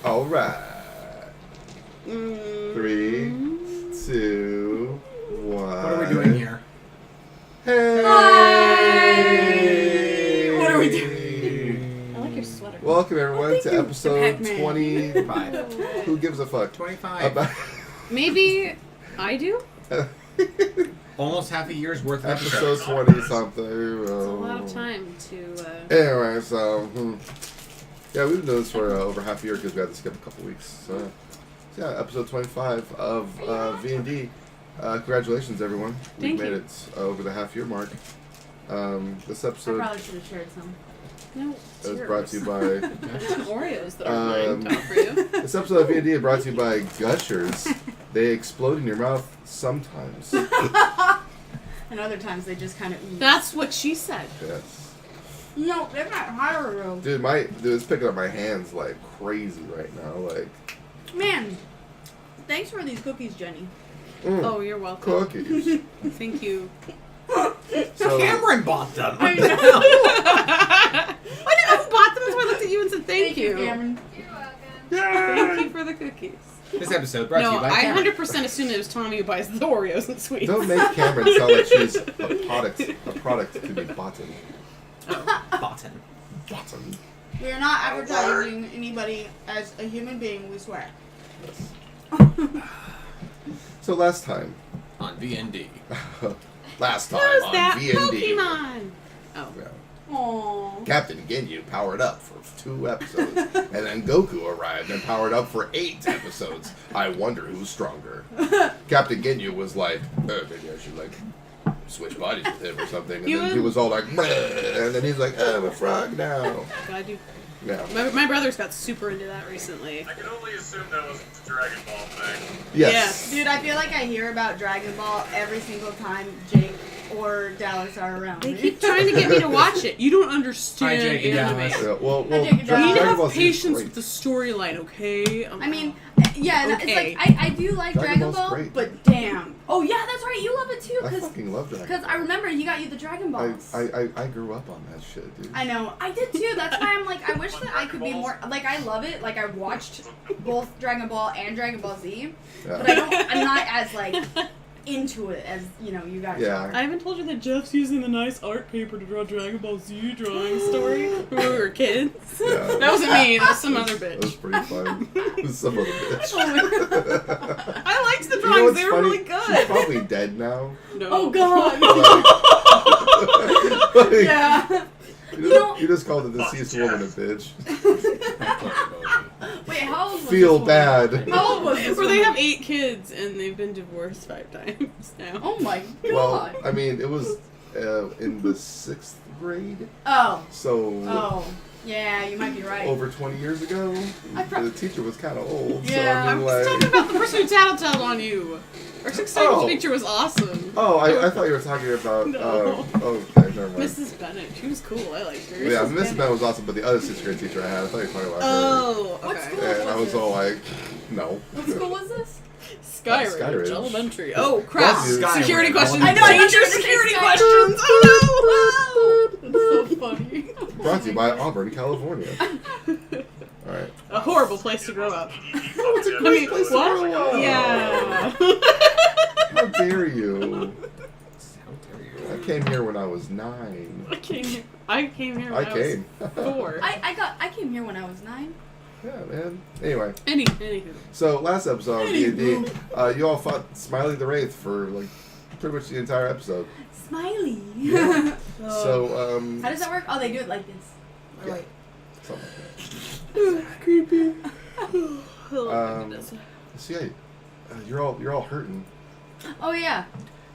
All right. 3, 2, 1. What are we doing here? Hey! What are we doing? I like your sweater. Welcome everyone to episode Pac-Man. 25. Who gives a fuck? 25. About Maybe I do? Almost half a year's worth of episode episodes. 20 something. It's a lot of time to... Anyway, so yeah, we've been doing this for over half a year because we had to skip a couple weeks. So yeah, episode 25 of V&D. Congratulations, everyone. We Thank made you. it over the half year mark. This I episode probably should have shared some. No, is brought to you by Oreos that are mine top for you. this episode of V&D is brought to you by Gushers. They explode in your mouth sometimes. And other times they just kind of ooze. That's what she said. Yes. No, they're not higher though. Dude, it's picking up my hands like crazy right now. Like, Man, thanks for these cookies, Jenny. Oh, you're welcome. cookies. Thank you. So, Cameron bought them. I didn't know who bought them, so I looked at you and said thank you. Cameron. Thank you for the cookies. This episode brought to No, you by I Cameron. 100% assumed it was Tommy who buys the Oreos and sweets. don't make Cameron sound like she's a product to be bought. Boughton. We are not advertising anybody as a human being, we swear. So last time On V&D. on Who's that V&D. Pokemon? Oh. Yeah. Aww. Captain Ginyu powered up for 2 episodes, and then Goku arrived and powered up for 8 episodes. I wonder who's stronger. Captain Ginyu was like, maybe I should like switch bodies with him or something, and then he was all like, bleh, and then he's like, I'm a frog now. God, you. Yeah. My brother's got super into that recently. I can only assume that was the Dragon Ball thing. Yes. Dude, I feel like I hear about Dragon Ball every single time Jake or Dallas are around. They keep trying to get me to watch it. You don't understand Hi, Jake and anime. Dallas. Yeah, well, I take it You down. need to Dragon Ball have Z is patience great. with the storyline, okay? I mean, yeah, Okay. it's like, I do like Dragon Dragon Ball's Ball, great. but damn. Oh, yeah, that's right, you love it too, I because fucking love Dragon Ball. I remember he got you the Dragon Balls. I grew up on that shit, dude. I know. I did too. That's why I'm like, I wish that I could be more, like, I love it. Like, I watched both Dragon Ball and Dragon Ball Z, but I'm not as, like, into it as, you know, you guys Yeah. are. I haven't told you that Jeff's using the nice art paper to draw Dragon Ball Z drawing story when we were kids. Yeah. That wasn't me, that was some other That was bitch. pretty fun. It was some other bitch. I liked the You know drawings, what's they were funny? really She's good. probably dead now. No. Oh, God. Like, Yeah. you just called a deceased woman a bitch. Wait, how old was Feel this bad. woman? How old was this Where they woman? have 8 kids and they've been divorced 5 times now. Oh, my God. Well, I mean, it was in the 6th grade, Oh. so Oh. Yeah, you might be right. over 20 years ago. The teacher was kind of old, Yeah. so I I mean, was like. talking about the person who tattletailed on you. Our 6th grade Oh. teacher was awesome. Oh, I thought you were talking about. No. Okay, never mind. Mrs. Bennett, she was cool. I liked her. Yeah, Miss Bennett was awesome, but the other 6th grade teacher I had, I thought you were talking about Oh, What okay. school? her. And I was all like, no. What school was this? Skyridge, Skyridge. Elementary. Oh crap! Love you. Security Skyridge. questions. I know, I Danger thought you were security gonna say questions. Oh That's so funny. Brought to you by Auburn, California. Alright. no! A horrible place to grow up. I I mean, place to what? grow up. Yeah. How dare you? How dare you? I came here when I was 9. I came here. I came here I when I, came. was 4. I came here when I was 9. Yeah, man. Anyway, Anywho. so last episode of D&D, you all fought Smiley the Wraith for, like, pretty much the entire episode. Smiley. Yeah. Oh. So, How does that work? Oh, they do it like this. Yeah. Right. something like Creepy. that. So yeah, you're all hurting. Oh, yeah.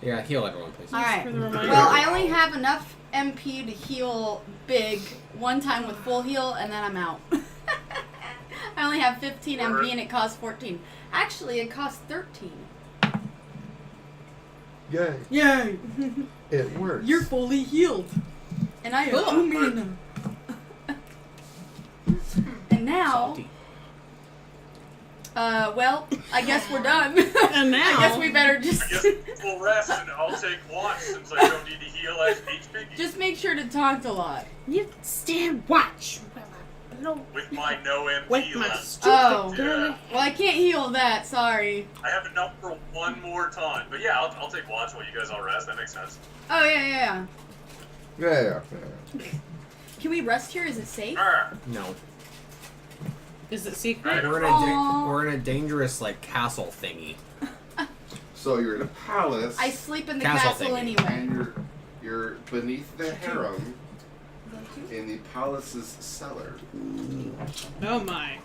Yeah, heal everyone, please. All right. For the reminder. Well, I only have enough MP to heal big one time with full heal, and then I'm out. I only have 15 MP, and it costs 14. Actually, it costs 13. Yay! Yay! It works. You're fully healed. And I have Cool. 2 mana. And now, Salty. well, I guess we're done. And now, I guess we better just I guess we'll rest and I'll take watch since I don't need to heal as HP. just make sure to talk a lot. you stand watch. No. With my no MP With my left. stupid Oh. girly. Well, I can't heal that. Sorry. I have enough for one more time. But yeah, I'll take watch while you guys all rest. That makes sense. Oh yeah. Yeah. Can we rest here? Is it safe? Arr. No. Is it secret? Aw. We're in a dangerous like castle thingy. So you're in a palace, I sleep in the Castle castle thingy. anyway. and you're beneath the harem in the palace's cellar, Oh my.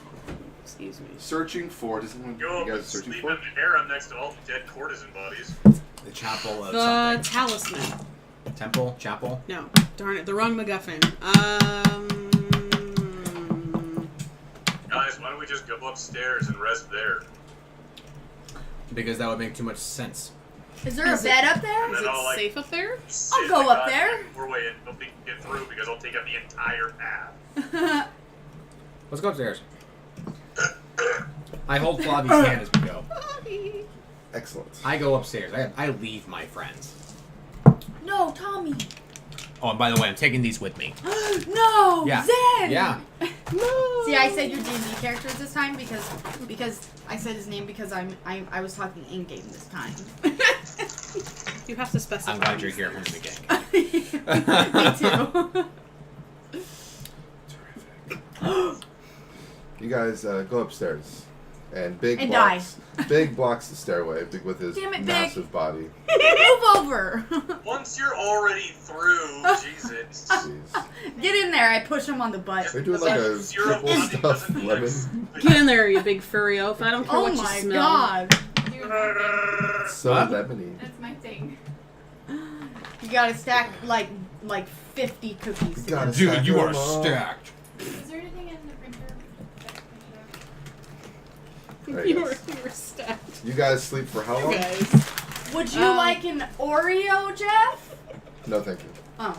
Excuse me. searching for. Does anyone? Go You up guys and searching sleep for? in the harem next to all the dead courtesan bodies. The chapel of The something. talisman. Temple? Chapel? No. Darn it. The wrong MacGuffin. Guys, why don't we just go upstairs and rest there? Because that would make too much sense. Is there Is a it- bed up there? Is And it I'll, like, safe up there? Sit in go the up goddamn there. doorway and nobody can get through because I'll take up the entire path. Let's go upstairs. I hold Flavi's hand as we go. Excellent. I go upstairs. I leave my friends. No, Tommy. Oh, and by the way, I'm taking these with me. No, Yeah. Zen. Yeah. No. See, I said your D&D characters this time because I said his name because I was talking in game this time. You have to specify. I'm glad you're here from the beginning. Me too. You guys go upstairs, and Big And blocks. Big blocks the stairway. Big with his Damn it, Big. massive body. Move over. Once you're already through, Jesus. Jeez. Get in there. I push him on the butt. They're doing like a Zero triple body stuffed doesn't lemon. Get in there, you big furry oaf. I don't care Oh what you my smell. god. So What? lemony. That's my thing. You gotta stack like 50 cookies. You gotta Dude, stack you are them all. stacked. Is there anything in the printer? There You you were go. stacked. You guys sleep for how You long? guys. Would you Um, like an Oreo, Jeff? No, thank you. Oh.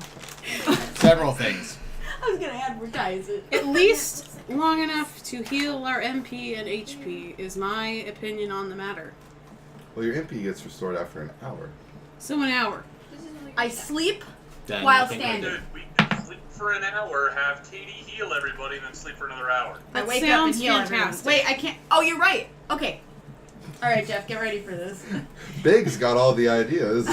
Several things. I was gonna advertise it. At least long enough to heal our MP and HP is my opinion on the matter. Well, your MP gets restored after an hour. So an hour. This is really I good. sleep Then while I think standing. Dude, we can sleep for an hour, have Katie heal everybody, and then sleep for another hour. I That wake up and sounds heal everyone. fantastic. Wait, I can't. Oh, you're right. Okay. All right, Jeff, get ready for this. Big's got all the ideas.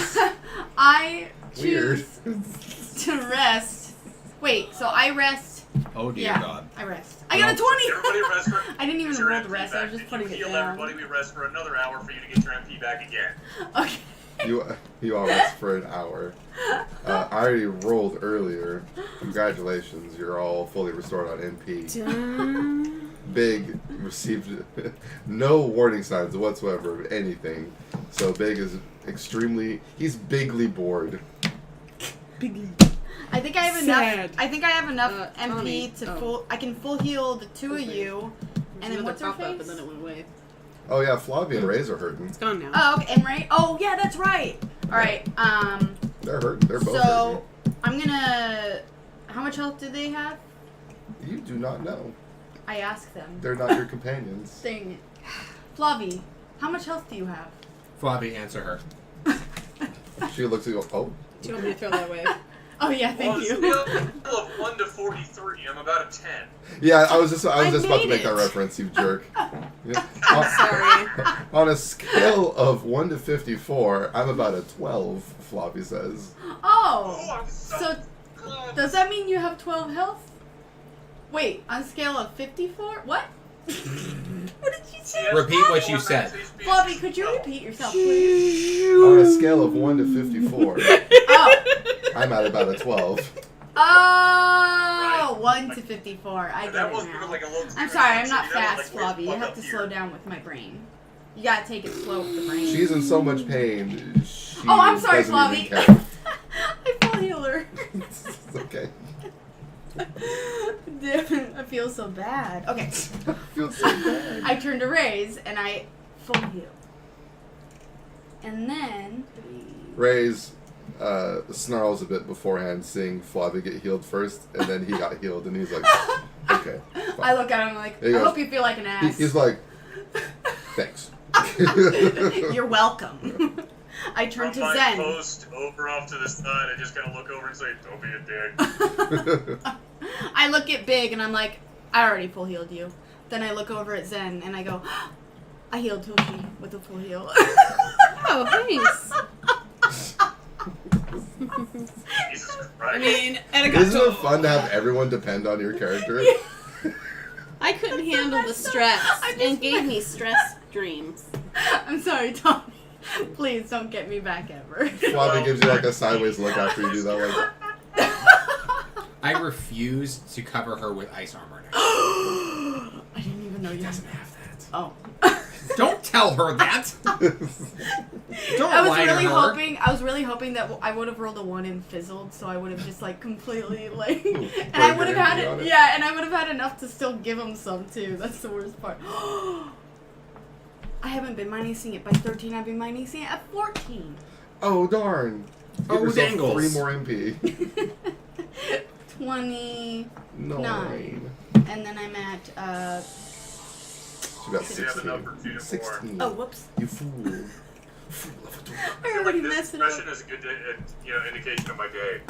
I Weird. choose to rest. Wait, so I rest. Oh dear Yeah, God. I rest. I got a 20. Everybody rest for. I didn't even Is your roll the MP rest. I back? was just If putting you it heal down. everybody, we rest for another hour for you to get your MP back again. Okay. You all rest for an hour. I already rolled earlier. Congratulations, you're all fully restored on MP. Dun. Big received no warning signs whatsoever of anything. So Big is he's bigly bored. Big. I think I have Sad. enough. I think I have enough MP Tommy. to Oh. full. I can full heal the two of Okay. you. And then what's her pop up face? and then it went away. Oh yeah, Flavia and Ray's are hurting. It's gone now. Oh, okay. And right. Oh, yeah, that's right. All right. They're hurting. They're both So I'm gonna. How much health do they have? hurting. You do not know. I ask them. They're not your companions. Dang it. Flavi, how much health do you have? Flavi, answer her. She looks at you. Oh, Do you want me to throw that away? Oh yeah, On thank a you. scale of 1 to 43, I'm about a 10. yeah. I was just about to made make that it. reference. You jerk. Yeah. Sorry. On a scale of 1 to 54, I'm about a 12. Flavi says. Oh, I'm so glad. does that mean you have 12 health? Wait, on a scale of 54? What? What did you say? Repeat what you said. Flavi, could you repeat yourself, please? On a scale of 1 to 54, Oh. I'm at about a 12. Oh, 1 to 54. I get That it was now. like a little I'm sorry, I'm not that was fast, like way Flavi. You fuck have up to here. slow down with my brain. You gotta take it slow with the brain. She's in so much pain. She Oh, I'm sorry, doesn't Flavi. even care. I full healer. It's okay. Damn, I feel so bad. Okay. I feel so bad. I turn to Raise and I full heal. And then. Ray's snarls a bit beforehand, seeing Flavi get healed first, and then he got healed, and he's like, okay. I fine. look at him like, There he I goes. hope you feel like an ass. He's like, thanks. You're welcome. I turn From to my Zen. post over off to the side, I just kind of look over and say, "Don't be a dick." I look at Big and I'm like, I already full healed you. Then I look over at Zen and I go, I healed Toshi with a full heal. Oh, thanks. Jesus Christ. I mean, Isn't arigato. it fun to have everyone depend on your character? I couldn't handle the stress and gave me stress dreams. I'm sorry, Tommy. Please don't get me back ever. Floppy gives you like a sideways look after you do that. Like, I refuse to cover her with ice armor now. I didn't even know you had Doesn't have that. Oh. Don't tell her that. Don't I was lie really to her. hoping that I would have rolled a 1 and fizzled, so I would have just like completely like, and Put I your would have had energy on it, it. yeah, and I would have had enough to still give him some too. That's the worst part. I haven't been minusing it by 13. I've been minusing it at 14. oh darn! Give Oh, yourself dangles. 3 more MP. 29, 9. and then I'm at You got You have enough 16. for 2 more. 16. oh whoops. You fool. Fool of a dwarf. I I feel already like this messed it up. expression is a good indication of my day.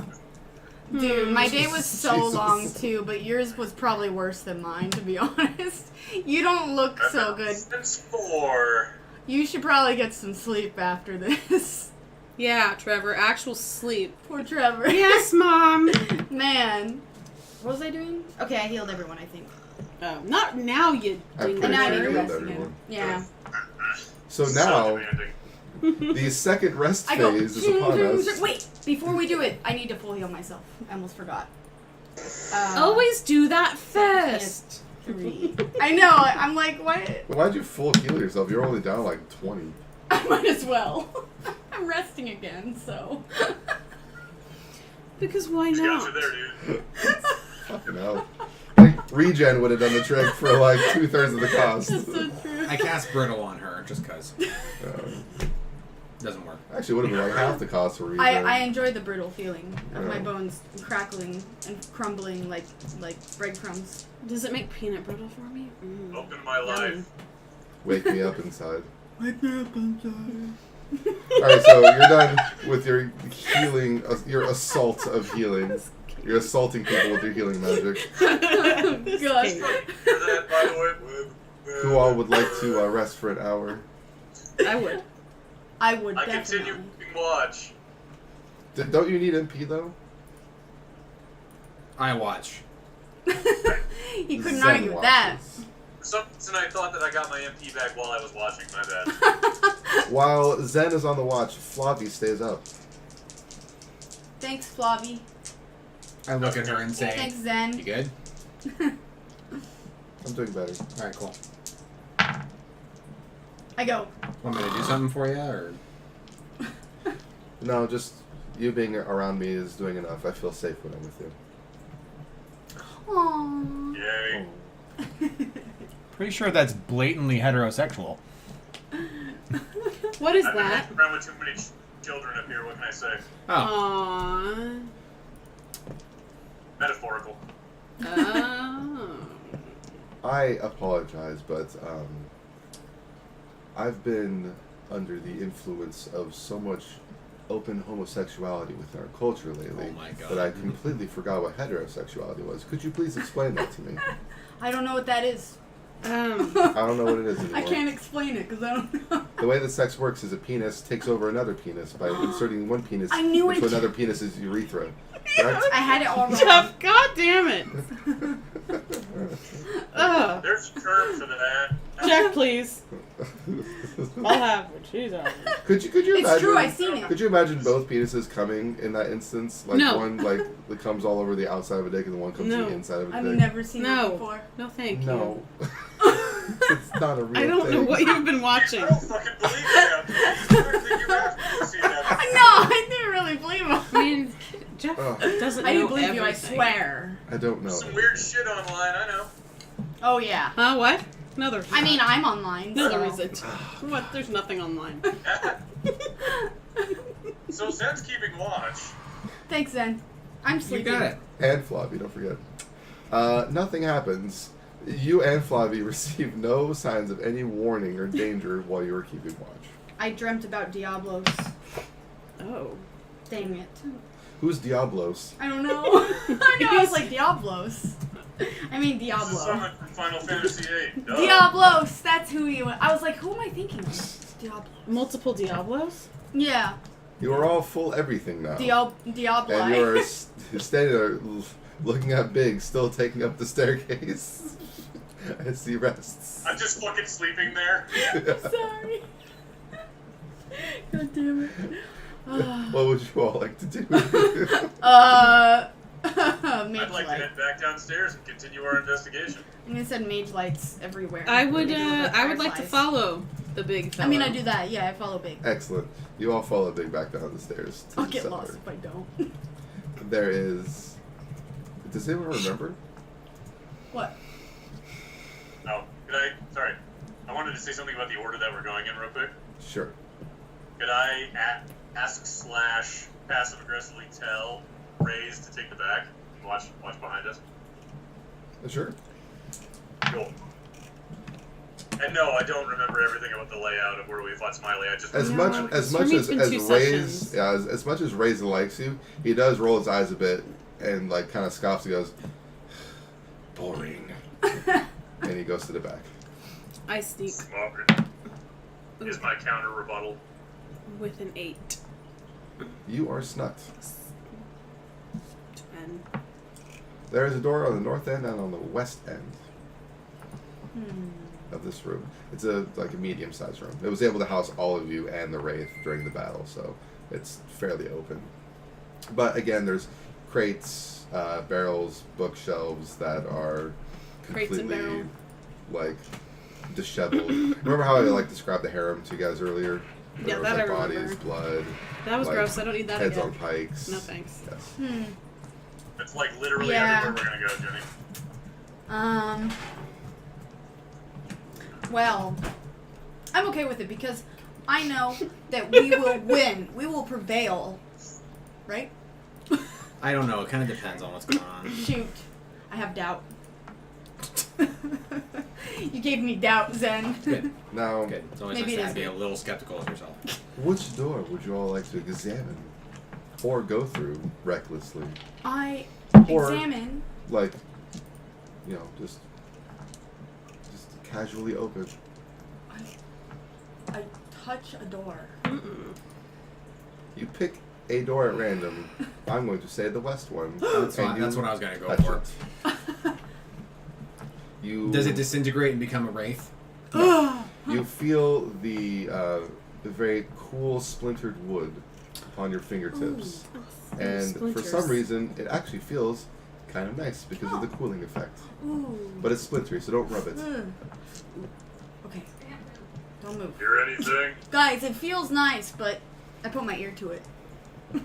Dude, my day was so Jesus. long too, but yours was probably worse than mine, to be honest. You don't look so I've been good. Since 4. You should probably get some sleep after this. Yeah, Trevor, actual sleep. Poor Trevor. Yes, Mom. Man. What was I doing? Okay, I healed everyone, I think. Oh, not now, you I'm ding. pretty And now I sure need to you rest healed again. everyone. Yeah. So now, demanding. the second rest I go. phase is upon us. Wait, before we do it, I need to full heal myself. I almost forgot. Always do that first. 3. I know. I'm like, why? Why'd you full heal yourself? You're only down like 20. I might as well. I'm resting again, so. Because why Just got not? you there, dude. Fucking hell. Like, regen would have done the trick for like 2/3 of the cost. That's so true. I cast brittle on her just cause. Doesn't work. Actually, would have been like half the cost for regen. I enjoy the brutal feeling of my Yeah. bones crackling and crumbling like breadcrumbs. Does it make peanut brittle for me? Mm. Welcome to my life. Wake me up inside. Wake me up inside. Alright, so you're done with your healing, your assault of healing. You're assaulting people with your healing magic. Gosh. Hear that, by the way? Who all would like to rest for an hour? I would. I would I definitely. continue keeping watch. Don't you need MP though? I watch. You couldn't Zen argue with that. watches. For some reason, I thought that I got my MP back while I was watching. My bad. While Zen is on the watch, Floppy stays up. Thanks, Flavi. I look at her and say, Thanks, Zen. "You good?" I'm doing better. All right, cool. I go. Want me to do something for you, or No, just you being around me is doing enough. I feel safe when I'm with you. Aww. Yay. Pretty sure that's blatantly heterosexual. What is I've been that? hanging around with too many children up here. What can I say? oh, Aww. Metaphorical. Oh. I apologize, but I've been under the influence of so much open homosexuality within our culture lately Oh my God. that I completely forgot what heterosexuality was. Could you please explain that to me? I don't know what that is. I don't know what it is anymore. I can't explain it because I don't know. The way that sex works is a penis takes over another penis by inserting one penis I knew into it. another penis's urethra. Correct? I had it all wrong. Jeff, god damn it. Ugh. There's a term for that. Check, please. I'll have it. She's on it. Could you It's imagine? true, I've seen it. Could you imagine both penises coming in that instance? Like No. one like that comes all over the outside of a dick and the one comes to No. the inside of a I've dick. never seen it No. before. No, thank you. No. It's not a real I don't thing. know what you've been watching. I don't fucking believe that. I think you have seen that. No, I didn't really believe him. I mean, Jeff Ugh. doesn't know I didn't believe you, I everything. swear. I don't know. Some weird shit online, I know. Oh, yeah. Huh, what? Another. I mean, I'm online. No, so. there isn't. What? There's nothing online. So Zen's keeping watch. Thanks, Zen. I'm you sleeping. got it. And Flavie, don't forget. Nothing happens. You and Flavie receive no signs of any warning or danger while you were keeping watch. I dreamt about Diablos. Oh. Dang it. Who's Diablos? I don't know. I know, I was like, Diablos. I mean This is Diablo. someone from Final Fantasy VIII. Duh. Diablos! That's who he was. I was like, who am I thinking of? Diablo. Multiple Diablos? Yeah. You are all full everything now. Diablo. And you're standing there looking at Big, still taking up the staircase as he rests. I'm just fucking sleeping there. Sorry. God damn it. What would you all like to do? Mage I'd like to light. head back downstairs and continue our investigation. And it said mage lights everywhere. I would What do you do with I would like to fireflies? follow the big fellow. I mean, I do that. Yeah, I follow Big. Excellent. You all follow Big back down the stairs. To I'll the get cellar. lost if I don't. There is. Does anyone remember? What? Oh, sorry. I wanted to say something about the order that we're going in real quick. Sure. Could I ask / passive aggressively tell Raze to take the back? Watch behind us. Sure. Cool. And no, I don't remember everything about the layout of where we fought Smiley. I just As No, much as for me, it's been 2 Raze, sessions. yeah, as much as Raze likes you, he does roll his eyes a bit and like kind of scoffs and goes, "Boring," and he goes to the back. I sneak Smart. Is my counter rebuttal. with an 8. You are snucked. 10. There is a door on the north end and on the west end Hmm. of this room. It's a medium-sized room. It was able to house all of you and the Wraith during the battle, so it's fairly open. But again, there's crates, barrels, bookshelves that are Crates and completely barrel. like disheveled. Remember how I described the harem to you guys earlier? Yeah, There was, that I bodies, remember. blood, That was like, gross. I don't need that heads again. on pikes. No thanks. Yes. Hmm. It's like literally Yeah. everywhere we're gonna go, Jenny. Well, I'm okay with it because I know that we will win. We will prevail. Right? I don't know. It kind of depends on what's going on. Shoot. I have doubt. You gave me doubt, Zen. Good. Now, Good. It's always Maybe nice it to is be a good. little skeptical of yourself. which door would you all like to examine or go through recklessly? I Or- examine. Like, just casually open. I touch a door. Mm-mm. You pick a door at random. I'm going to say the west one. That's, and fine. you That's what I was going to go touch for. it. You Does it disintegrate and become a wraith? You feel the very cool splintered wood upon your fingertips, and for some reason, it actually feels kind of nice because of the cooling effect. Ooh. But it's splintery, so don't rub it. Okay. Don't move. Hear anything? Guys, it feels nice, but I put my ear to it. Oh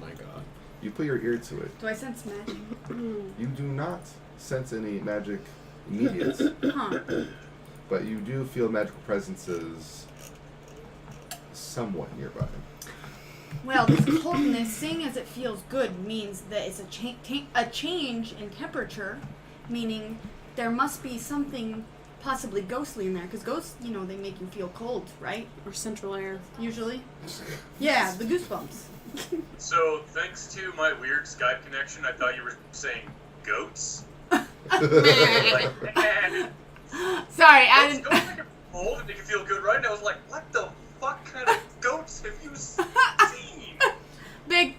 my god. You put your ear to it. Do I sense magic? You do not sense any magic immediate, Huh. but you do feel magical presences somewhat nearby. Well, this coldness, seeing as it feels good, means that it's a change in temperature, meaning there must be something possibly ghostly in there, because ghosts, they make you feel cold, right? Or central air. Usually. Yeah, the goosebumps. So, thanks to my weird Skype connection, I thought you were saying goats. Like, Sorry, I goats didn't. make you cold and make you feel good, right? And I was like, what the fuck kind of goats have you seen? Big,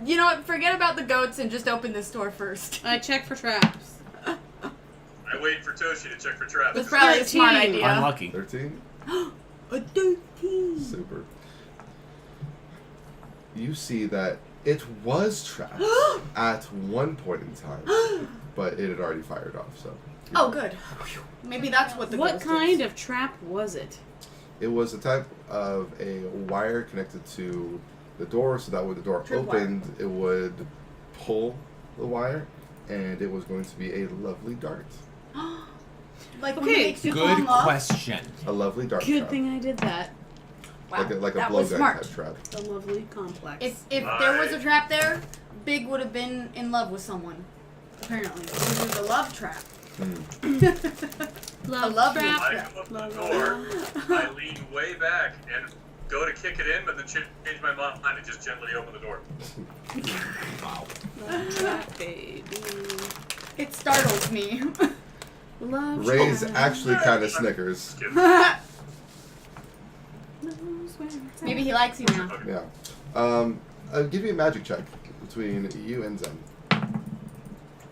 you know what? Forget about the goats and just open this door first. I check for traps. I wait for Toshi to check for traps. That's probably a smart 13. idea. Unlucky. 13? A 13. Super. You see that it was trapped at one point in time, but it had already fired off, so. Oh, good. Maybe that's what the What ghost kind is. of trap was it? It was a type of a wire connected to the door, so that when the door Tripwire. opened, it would pull the wire, and it was going to be a lovely dart. Like when Okay, it makes you fall Good in love? question. A lovely dart Good trap. thing I did that. Wow, Like a that was blowgun smart. type trap. The lovely complex. If there was a trap there, Big would have been in love with someone. Apparently, this is a love trap. Hmm. A love trap. I trap. come up to the door, I lean way back and go to kick it in, but then change my mind and just gently open the door. Wow. Love trap, baby. It startles me. Love Ray's child. actually kind of snickers. Maybe he likes you now. Yeah. I'll give you a magic check between you and Zen.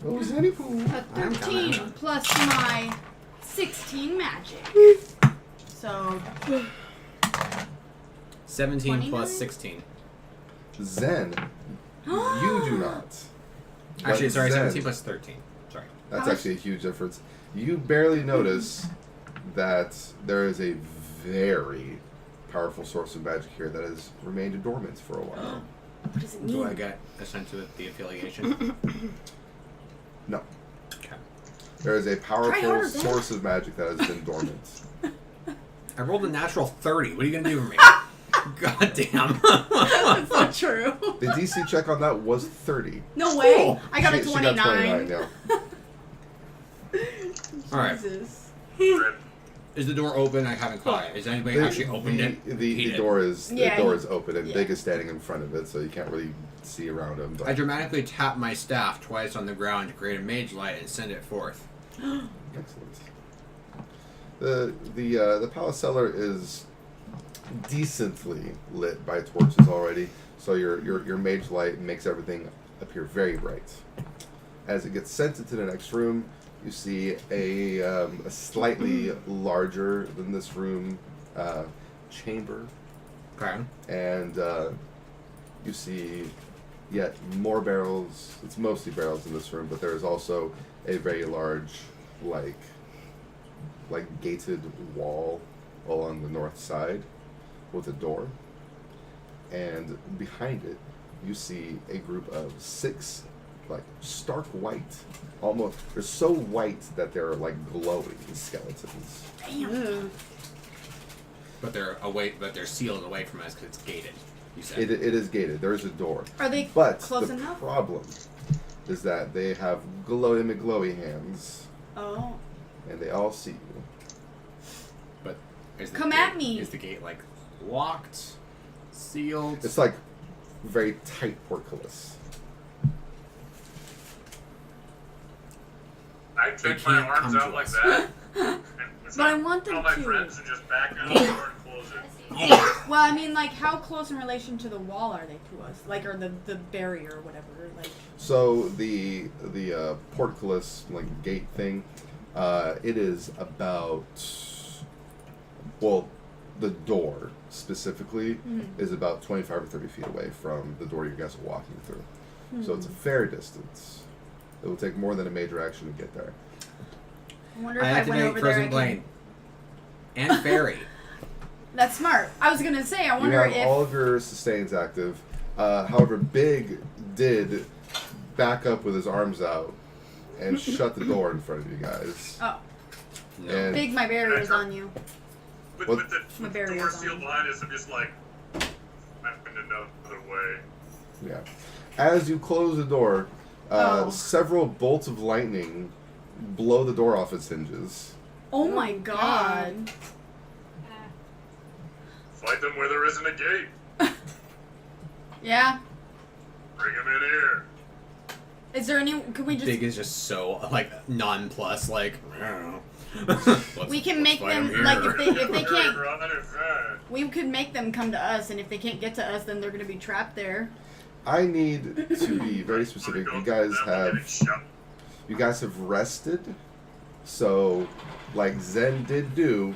Oh, Zenny Poo. A 13 plus my 16 magic. So 17 29? plus 16. Zen, you do not. Actually, But sorry, Zen, 17 plus 13. Sorry. That's How much? actually a huge difference. You barely notice that there is a very powerful source of magic here that has remained dormant for a while. what does it Do I mean? get a sense of the affiliation? No. Okay. There is a Try powerful harder, Zen. source of magic that has been dormant. I rolled a natural 30. What are you going to do for me? God damn. That's not true. The DC check on that was 30. No way. Cool. I got a She 29. got 29, yeah. Alright. Jesus. Is the door open? I haven't caught it. Has anybody actually opened it? The door is Yeah, open and yeah. Big is standing in front of it, so you can't really see around him. I But dramatically tap my staff twice on the ground to create a mage light and send it forth. excellent. The palace cellar is decently lit by torches already, so your mage light makes everything appear very bright. As it gets sent into the next room, you see a slightly larger than this room chamber, Okay. and you see yet more barrels. It's mostly barrels in this room, but there is also a very large, like gated wall along the north side with a door. And behind it, you see a group of 6, like, stark white, almost, they're so white that they're, like, glowing skeletons. Damn. But they're sealed away from us because it's gated. You said. It is gated. There is a door. Are they But close the enough? problem is that they have glowy hands, Oh. and they all see you. But is the Come gate, at me. Is the gate like locked, sealed? It's like very tight portcullis. I They take my can't arms come to out like us. that. And But I want them tell my to. friends to just back out the door and close it. Well, I mean, like, how close in relation to the wall are they to us? Like, or the barrier or whatever? Like, So the portcullis, like, gate thing, it is about, well, the door specifically is about 25 or 30 feet away from the door you guys are walking through. So it's a fair distance. It will take more than a major action to get there. I wonder if I I went activate over there. frozen plane and fairy. That's smart. I was gonna say. I You wonder have if. all of your sustains active. However, Big did back up with his arms out and shut the door in front of you guys. Oh, No. And big, my barrier's on you. With, What- with the My with the barrier's door on. sealed behind us, I'm just like, I'm in another way. yeah, as you close the door, Oh. several bolts of lightning blow the door off its hinges. Oh my god. Fight them where there isn't a gate. Yeah. Bring them in here. Is there any? Could we just? Big is just so like nonplussed. Like I don't know. Let's- We can let's make fight 'em them like here. if they can't. Run inside. We could make them come to us, and if they can't get to us, then they're gonna be trapped there. I need to be very specific. You guys have rested, so like Zen did do,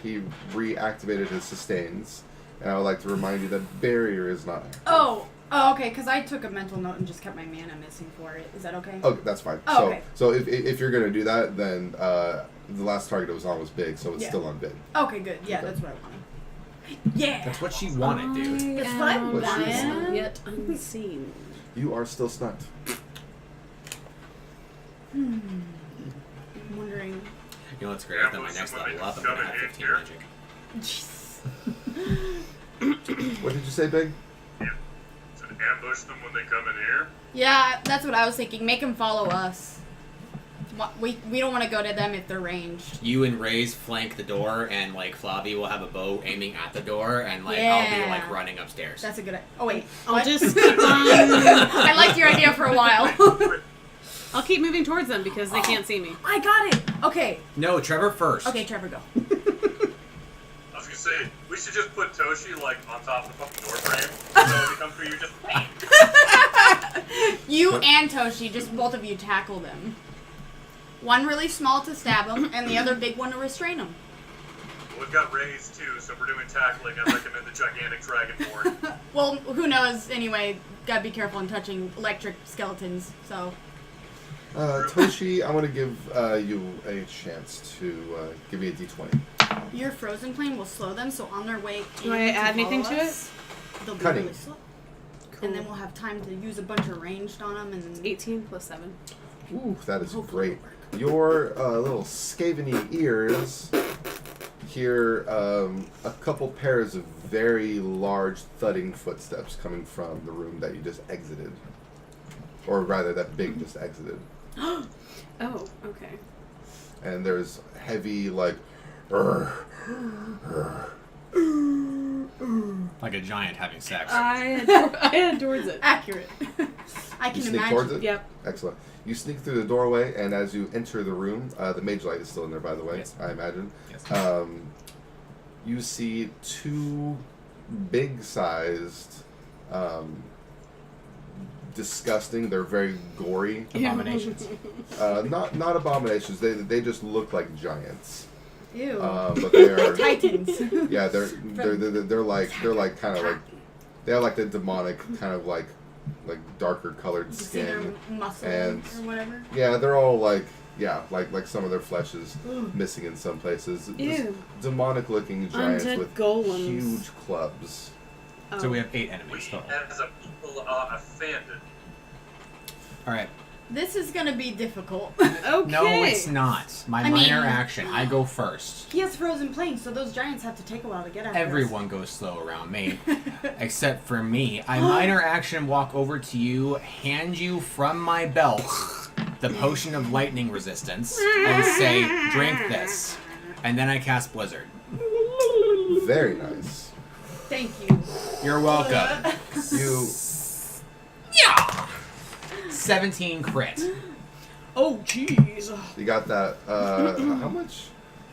he reactivated his sustains, and I would like to remind you that barrier is not active. Oh, okay. Because I took a mental note and just kept my mana missing for it. Is that okay? Okay, that's fine. Oh, so, okay. so if you're gonna do that, then the last target it was on was Big, so it's Yeah. still on Big. Okay, good. Yeah, Okay. that's what I wanted. Yeah. That's what she wanted, dude. That's what I What she wanted. wanted. Yet unseen. You are still stunned. I'm wondering. You know what's great? At my next level up, I'm gonna have 15 magic. Jeez. What did you say, Big? So ambush them when they come in here. Yeah, that's what I was thinking. Make them follow us. We don't want to go to them if they're ranged. You and Ray's flank the door, and like Flavi will have a bow aiming at the door, and like I'll be Yeah. like running upstairs. That's a good. Oh wait. I'll What? just keep on. I liked your idea for a while. I'll keep moving towards them because they can't see me. I got it. Okay. No, Trevor first. Okay, Trevor, go. I was gonna say, we should just put Toshi, like, on top of the fucking door frame. So when we come through, you just... You and Toshi, just both of you tackle them. One really small to stab him, and the other big one to restrain him. We've got Rays, too, so if we're doing tackling, I recommend the gigantic dragonborn. Well, who knows? Anyway, gotta be careful in touching electric skeletons, so... Toshi, I want to give you a chance to give me a d20. Your frozen plane will slow them, so on their way Do I add anything to it? They'll be Cutting. really slow. And then we'll have time to use a bunch of ranged on them, and then... 18 plus 7. Ooh, that is Hopefully great. Your little scaveny ears hear a couple pairs of very large thudding footsteps coming from the room that you just exited. Or rather, that Big just exited. Oh, okay. And there's heavy, like... Like a giant having sex. I head towards it. Accurate. I You can sneak imagine. towards it? Yep. Excellent. You sneak through the doorway, and as you enter the room, the mage light is still in there, by the way, Yes. I imagine. Yes. You see two big-sized, disgusting, they're very gory. Abominations. Not abominations, they just look like giants. Ew. But they are... Titans. Yeah, they're like kind of like... They have like the demonic kind of like darker colored You see their skin. muscle and- or whatever. Yeah, they're all like some of their flesh is missing in some places. Ew. Demonic looking giants Undead with golems. huge clubs. Oh. So we have 8 We, enemies total. as a people, are offended. Alright. This is gonna be difficult. Okay. No, it's not. My I minor mean- action. I go first. He has frozen planes, so those giants have to take a while to get after us. Everyone goes slow around me, except for me. I minor action walk over to you, hand you from my belt the potion of lightning resistance, and say, drink this. And then I cast Blizzard. Very nice. Thank you. You're welcome. You 17 crit. Oh, jeez. you got that? How much?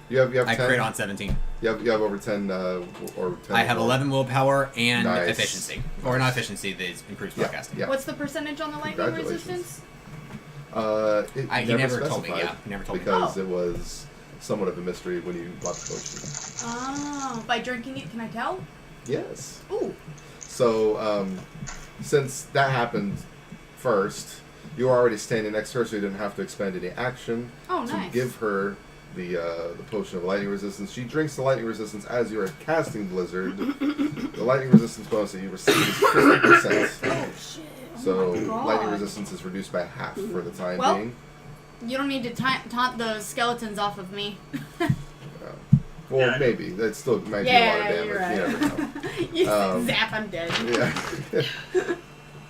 You have 10. I crit on 17. You have over 10 or 10. I have 11 willpower and Nice. efficiency. Or not efficiency, the improved Yeah, spellcasting. yeah. What's the percentage on the lightning Congratulations. resistance? It He never told me, specified yeah. He never told me. because Oh. it was somewhat of a mystery when you bought the potion. Oh, by drinking it, can I tell? Yes. Ooh. So, since that happened first, you were already standing next to her, so you didn't have to expend any action Oh, to nice. give her the potion of lightning resistance. She drinks the lightning resistance as you are casting Blizzard. The lightning resistance bonus that you receive is 50%. Oh, shit. Oh So, my God. lightning resistance is reduced by half for the time Well, being. You don't need to taunt the skeletons off of me. Well, Yeah. maybe. That still might do a lot of Yeah, damage. you're right. You never know. You zap, I'm dead. Yeah.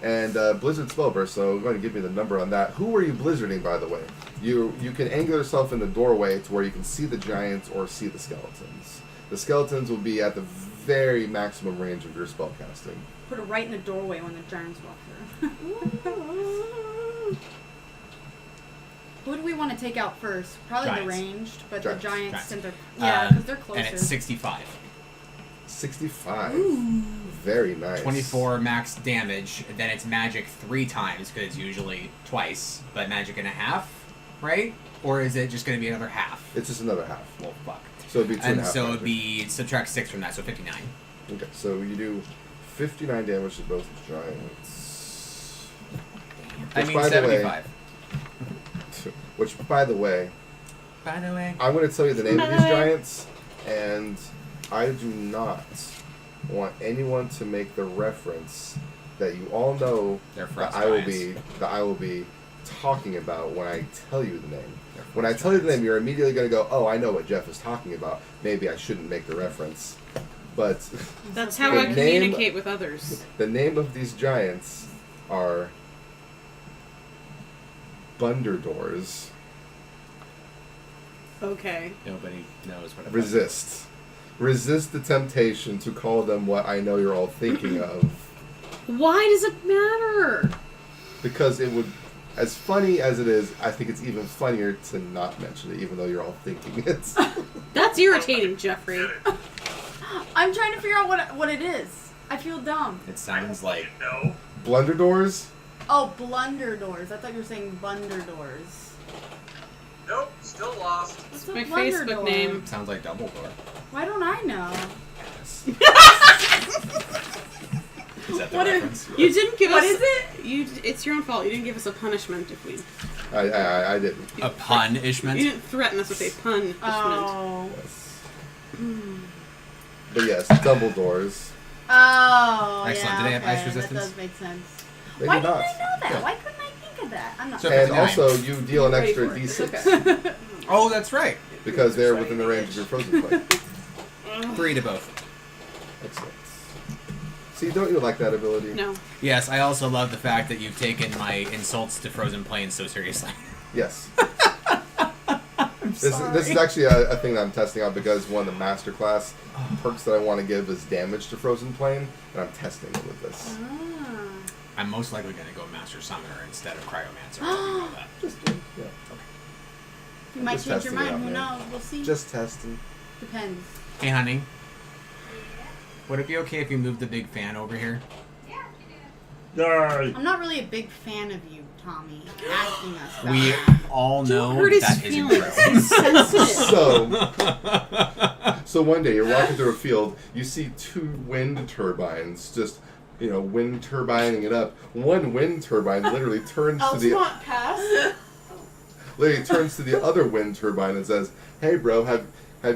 And Blizzard Spellburst, so go ahead and give me the number on that. Who are you blizzarding, by the way? You can angle yourself in the doorway to where you can see the giants or see the skeletons. The skeletons will be at the very maximum range of your spell casting. Put it right in the doorway when the giants walk through. Who do we want to take out first? Probably Giants. the ranged, but Giants. the giants, Giants. since they're because they're closer. And it's 65. 65. Very nice. 24 max damage. Then it's magic 3 times, because it's usually twice. But magic and a half, right? Or is it just going to be another half? It's just another half. Well, fuck. So it'd be 2.5. And so it'd magic. be, subtract 6 from that, so 59. Okay, so you do 59 damage to both giants. I Which, mean, by the way- 75. Which, by the way, By the way. I'm going to tell you the name of these giants, and I do not want anyone to make the reference that you all know They're that frost I will be talking about when I tell you the name. When I tell you the name, you're immediately going to go, "Oh, I know what Jeff is talking about. Maybe I shouldn't make the reference." But That's how The I name- communicate with others. the name of these giants are Bunderdors. Okay. Nobody knows what Resist. Resist the temptation to call them what I know you're all thinking of. Why does it matter? Because it would as funny as it is, I think it's even funnier to not mention it, even though you're all thinking it's. That's irritating, Jeffrey. I'm trying to figure out what it is. I feel dumb. It sounds like No. Blunder doors? Oh, blunder doors. I thought you were saying bunder doors. Nope. Still lost. What's My a blunder Facebook door? name. sounds like Dumbledore. Why don't I know? Is that the What reference? You didn't give What us. is it? It's your own fault. You didn't give us a punishment if we. I didn't. A punishment? You didn't threaten us with a punishment. Oh. Yes. But yes, Dumbledore's. Oh. Excellent. Yeah, Do they have ice okay, resistance? That does make sense. They Why do didn't not. I know that? Yeah. Why couldn't I think of that? I'm not. So- And 59. also, you deal an Ready extra for it. It's d6 okay. Oh, that's right. because they're within the range of your frozen plate. 3 to both. Excellent. See, don't you like that ability? No. Yes, I also love the fact that you've taken my insults to Frozen Plains so seriously. Yes. This is actually a thing that I'm testing out because one of the masterclass perks that I want to give is damage to Frozen Plane, and I'm testing it with this. Ah. I'm most likely going to go Master Summoner instead of Cryomancer. I already know that. Just yeah. You might Just change your testing it mind. out, Who man. knows? We'll see. Just testing. Depends. Hey, honey. Would it be okay if you moved the big fan over here? Yay. I'm not really a big fan of you, Tommy. Asking us that. We all know Don't hurt his that isn't feelings. true. He's sensitive. So one day you're walking through a field, you see 2 wind turbines just, wind turbining it up. One wind turbine literally turns to the other wind turbine and says, "Hey, bro, have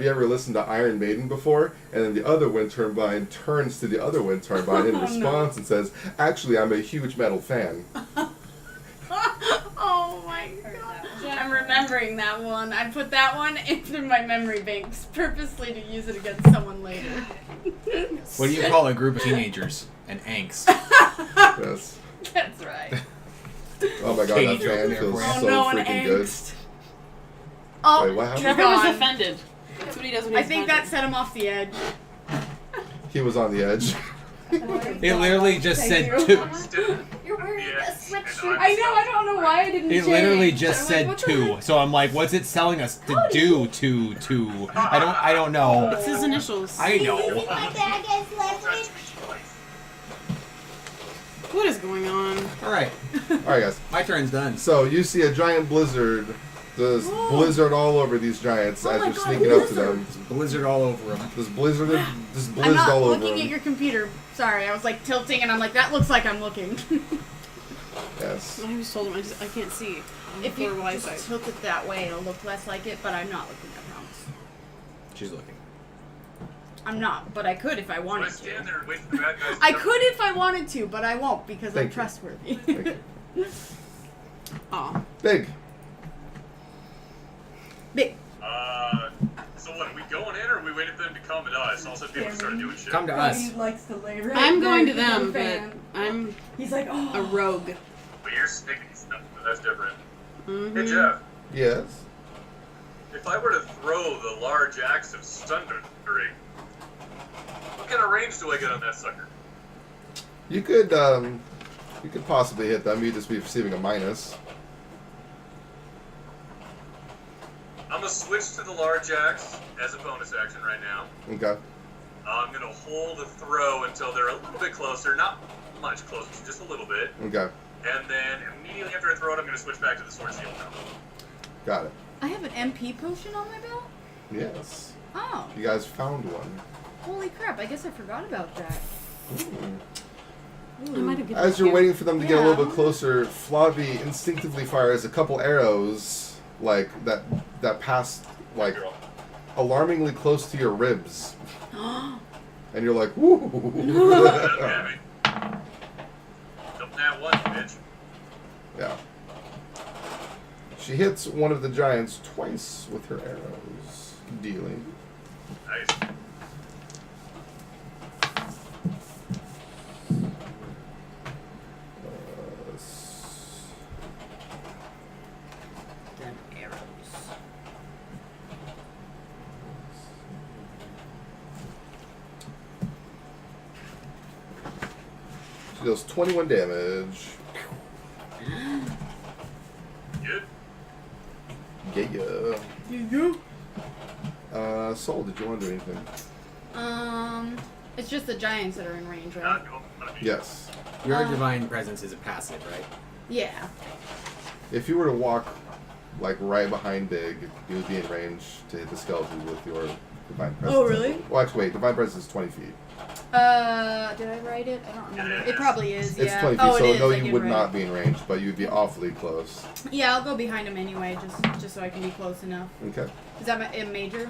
you ever listened to Iron Maiden before?" And then the other wind turbine turns to the other wind turbine in response and says, "Actually, I'm a huge metal fan." Oh my god. I'm remembering that one. I put that one into my memory banks purposely to use it against someone later. What do you call a group of teenagers? An angst. Yes. That's right. Oh my god, Katie that fan joke feels there for so you. no, an freaking good. angst. Oh, Wait, what happened? Trevor was gone. offended. That's what he does when I he's think that offended. set him off the edge. He was on the edge. It literally just said you. 2. You're wearing a sweatshirt. I know, I don't know why I didn't It change. literally just I'm said like, what 2. So I'm like, what's it telling us to do to? I don't know. It's his initials. I know. My bag is leverage. What is going on? Alright, Alright, guys. my turn's done. So you see a giant blizzard. There's blizzard all over these giants Oh as my you're God, sneaking up to blizzard. them. Blizzard all over him. There's blizzard I'm not all over looking them. at your computer. Sorry, I was like tilting and I'm like, that looks like I'm looking. Yes. I just told him I can't see. If you Poor Wi-Fi. just tilt it that way, it'll look less like it, but I'm not looking, I promise. She's looking. I'm not, but I could if I I wanted stand to. there and wait for the bad guys to I come. could if I wanted to, but I won't because Thank I'm you. trustworthy. Okay. Aw. Big. Big. So what, are we going in or are we waiting for them to come to us? Also, people start doing shit. Come to us. likes to lay right I'm there. going to He's a them, fan. but I'm He's like, oh. a rogue. But you're sneaking stuff, but that's different. Mm-hmm. Hey, Jeff. Yes. If I were to throw the large axe of sundering, what kind of range do I get on that sucker? You could possibly hit them. You'd just be receiving a minus. I'm gonna switch to the large axe as a bonus action right now. Okay. I'm gonna hold a throw until they're a little bit closer, not much closer, just a little bit. Okay. And then immediately after I throw it, I'm gonna switch back to the sword shield now. Got it. I have an MP potion on my belt? Yes. Oh. You guys found one. Holy crap, I guess I forgot about that. I might have given As it you're to you. waiting for them to get a Yeah. little bit closer, Flavi instinctively fires a couple arrows like that pass like Girl. alarmingly close to your ribs. And you're like, woo. Damn it. Don't that one, bitch. Yeah. She hits one of the giants twice with her arrows, dealing. Nice. Them arrows. She deals 21 damage. Soul, did you want to do anything? It's just the giants that are in range, right? Yes. Your divine presence is a passive, right? Yeah. If you were to walk, like, right behind Big, you would be in range to hit the skeleton with your divine presence. Oh, really? Well, actually, wait. Divine presence is 20 feet. Did I write it? I don't remember. It probably is, It's yeah. 20 feet, Oh, so it is. no, I you did would write not it. be in range, but you'd be awfully close. Yeah, I'll go behind him anyway, just so I can be close enough. Okay. Is that a major?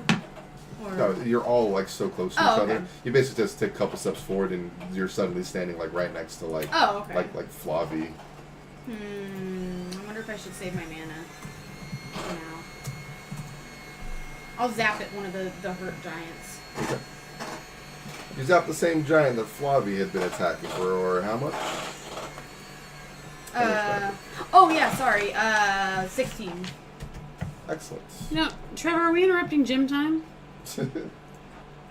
Or... No, you're all, like, so close to Oh, each okay. other. You basically just take a couple steps forward, and you're suddenly standing, like, right next to, like, Oh, okay. like Flavie. I wonder if I should save my mana for now. I'll zap at one of the hurt giants. Okay. You zap the same giant that Flavie had been attacking for, or how much? Oh yeah, sorry. 16. Excellent. No, Trevor, are we interrupting gym time? I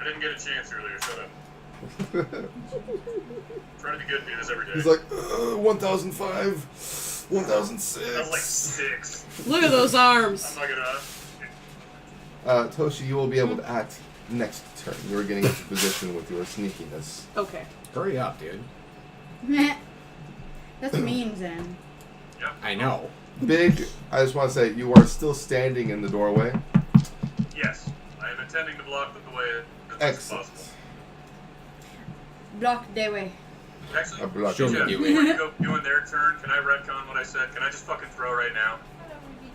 didn't get a chance earlier. Shut up. Try to be good and do this every day. He's like, 1005, 1006. I was like 6. Look at those arms. I'm not gonna. Toshi, you will be able to act next turn. You're getting into position with your sneakiness. Okay. Hurry up, dude. Meh. That's mean, Zen. Yep. I know. Big, I just want to say, you are still standing in the doorway. Yes, I am intending to block them the way as best as Excellent. possible. Block their way. Actually, I blocked Show you. me Jeff, you. before you go doing their turn, can I retcon what I said? Can I just fucking throw right now?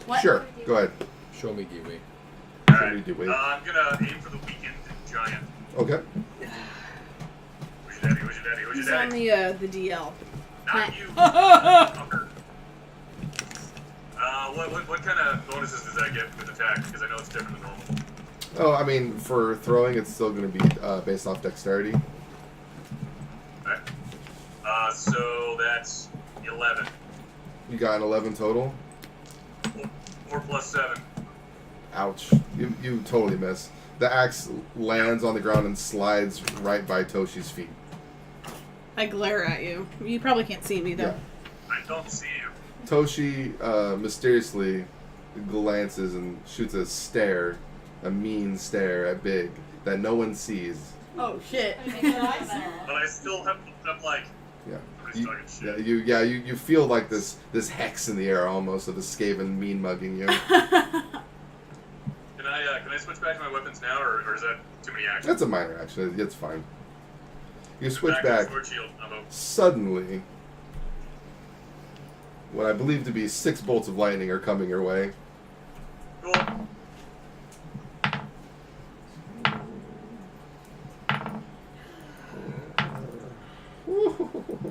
What? Sure, go ahead. Show me Dewey. Alright, do we? I'm gonna aim for the weakened giant. Okay. Who's your daddy? Who's your daddy? Who's He's your on daddy? the DL. Not you. Fucker. What kind of bonuses does that get with attack? Because I know it's different than normal. Oh, I mean, for throwing, it's still going to be based off dexterity. Alright. So that's 11. You got an 11 total. 4 plus 7. Ouch. You totally miss. The axe lands on the ground and slides right by Toshi's feet. I glare at you. You probably can't see me, though. Yeah. I don't see you. Toshi mysteriously glances and shoots a stare, a mean stare at Big that no one sees. Oh shit. But I still have, I'm like, Yeah. I'm just talking shit. You feel like this hex in the air almost of the Skaven mean mugging you. Can I switch back to my weapons now, or is that too many actions? That's a minor action. It's fine. You switch to back. Sword shield. I'm out. Suddenly, what I believe to be 6 bolts of lightning are coming your way. Cool.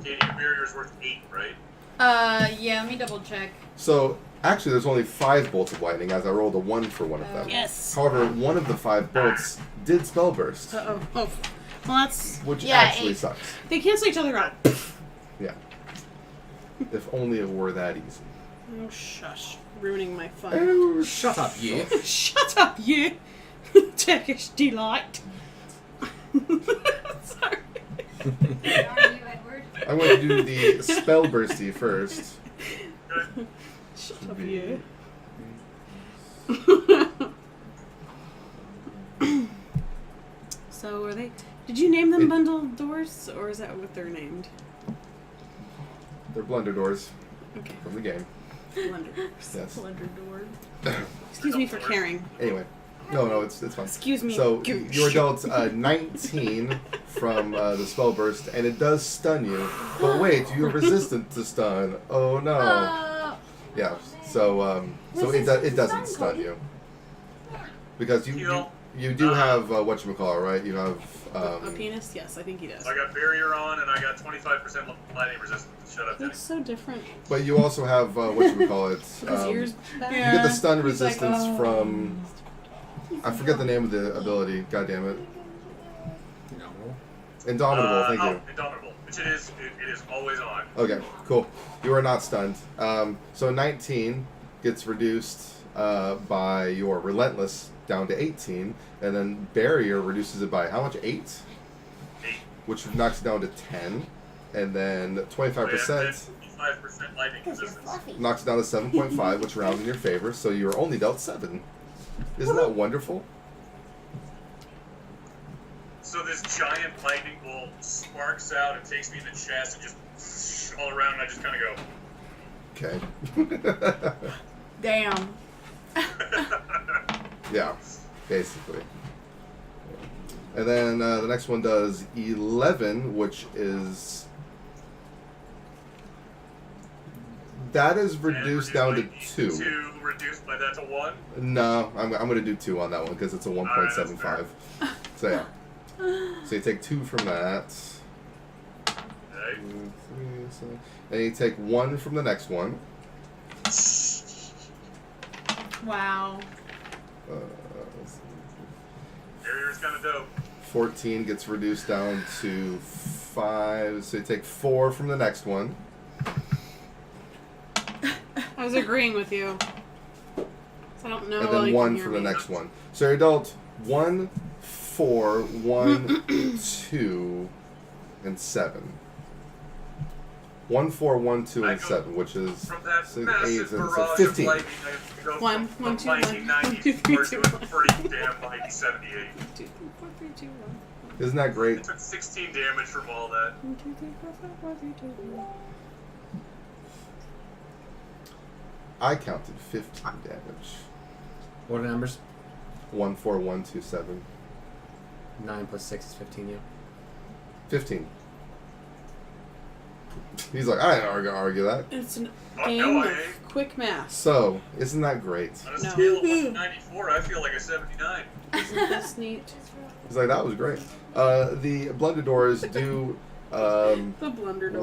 Katie, your barrier's worth 8, right? Yeah, let me double check. So, actually, there's only 5 bolts of lightning, as I rolled a 1 for one of them. Yes. However, one of the 5 bolts did spell burst, Uh-oh. Oh. Well, that's... which Yeah, actually 8. sucks. They cancel each other out. Yeah. If only it were that easy. Oh, shush. Ruining my fun. Oh, Shut up, you. Shut up, you! Turkish delight. Sorry. I'm going to do the spell bursty first. Good. Shut up, you. So, are they... Did you name them bundle doors, or is that what they're named? They're blunder doors Okay. from the game. Blunder doors. Yes. Blunder door. Excuse me for caring. Anyway. No, it's fine. Excuse me. So, Goosh. you dealt 19 from the spell burst, and it does stun you. But wait, you're resistant to stun. Oh no. Yeah, so it doesn't stun you. Because you do have, whatchamacallit, right? You have, A penis? Yes, I think he does. I got barrier on, and I got 25% lightning resistance. Shut up, Jenny. That's so different. but you also have, whatchamacallit, His ears back. you get the stun He's like, resistance oh. from, I forget the name of the ability, god damn it. No. Indomitable, thank you. Indomitable. Which it is always on. Okay, cool. You are not stunned. So 19 gets reduced by your Relentless down to 18, and then Barrier reduces it by how much? 8? 8. Which knocks it down to 10, and then 25%. If 25% lightning Because you're resistance. fluffy. Knocks it down to 7.5, which rounds in your favor, so you're only dealt 7. Isn't that wonderful? So this giant lightning bolt sparks out and takes me in the chest and just all around, and I just kind of go. Okay. Damn. Yeah, basically. And then the next one does 11, which is... That is reduced down to 2. 2 reduced by that to 1. No, I'm going to do 2 on that one because it's a 1.75. So yeah. So you take 2 from that. Okay. 2, 3, 7. And you take 1 from the next one. Wow. Barrier's kind of dope. 14 gets reduced down to 5. So you take 4 from the next one. I was agreeing with you. So I don't know. And how then you 1 can hear from the me. next one. So you're dealt 1, 4, 1, 2, and 7. 1, 4, 1, 2, and 7, which is From that 6, 8, massive so barrage 15. of lightning, I go 1, from 1, 2, lightning 1, 90 2, 3, 2, to a 1. pretty damn mighty 78. 2, 3, 4, 3, 2, 1. Isn't that I great? took 16 damage from all that. 1, 2, 3, 4, 5, 4, 3, 2, 1. I counted 15 damage. What are the numbers? 1, 4, 1, 2, 7. 9 plus 6 is 15, yeah. 15. He's like, I ain't gonna argue that. It's an Oh, game no, I of ain't. quick math. So, isn't that great? On a No. scale of 1 to 94, I feel like a 79. Isn't this neat? He's like, that was great. The Blunderdors do The blunder door.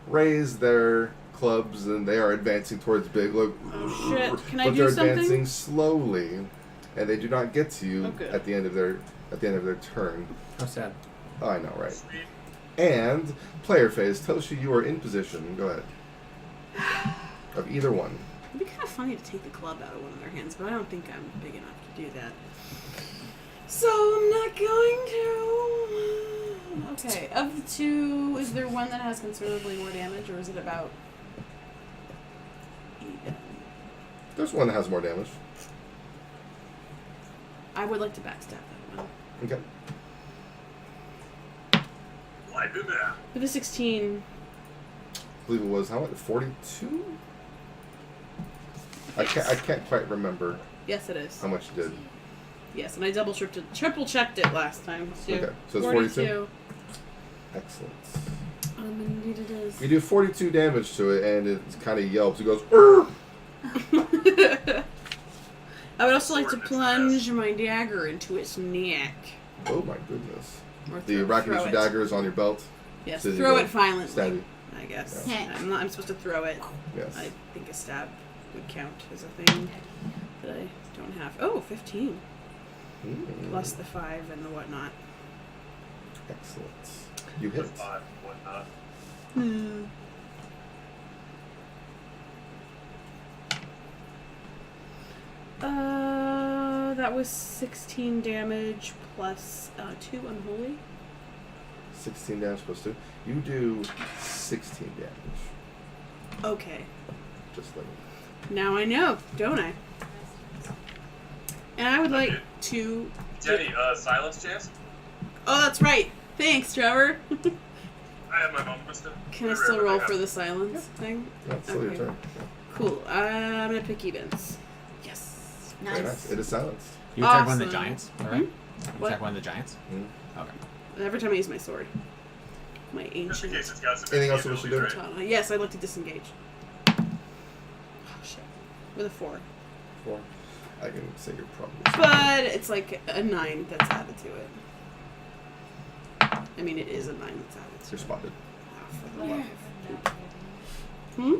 raise their clubs, and they are advancing towards Big. Look, Oh, shit. Can I but do they're something? advancing slowly, and they do not get to you Okay. at the end of their turn. How sad. Oh, I know, right? Sweet. And player phase. Toshi, you are in position. Go ahead. Of either one. It'd be kind of funny to take the club out of one of their hands, but I don't think I'm big enough to do that. So I'm not going to. Okay, of the two, is there one that has considerably more damage, or is it about even? There's one that has more damage. I would like to backstab that one. Okay. Wipe him out. With a 16, I believe it was how much? 42. I can't quite remember yes, it is. how much you did. Yes, and I triple checked it last time. So Okay, so it's 42? Excellent. Indeed it is. You do 42 damage to it, and it kind of yelps. It goes, "Urgh!" I would also like to Sword in its plunge my dagger into its neck. Oh my goodness. Or The throw Rakunisha it. dagger is on your belt. Yes, So you throw go it violently. stab it. I guess. Yeah. I'm supposed to throw it. Yes. I think a stab would count as a thing that I don't have. Oh, 15. Plus the 5 and the whatnot. Excellent. You hit. 5, whatnot. That was 16 damage plus 2 unholy. 16 damage plus 2. You do 16 damage. Okay. Just like Now I know, don't I? And I would like to. Jenny, silence chance? Oh, that's right. Thanks, Trevor. I have my moments to. Can I still roll for the silence thing? that's still your Okay. turn. Cool. I'm gonna pick evens. Yes. Very nice. It is silenced. You attack one of the Awesome. giants, alright? You What? attack one of the giants? Okay. Every time I use my sword. My Just in ancient case it's got some. Anything else you wish to do? abilities, right? katana. Yes, I'd like to disengage. Oh, shit. With a 4. 4. I can say you're probably. But it's like a 9 that's added to it. I mean, it is a 9 that's added to You're it. spotted. Hmm?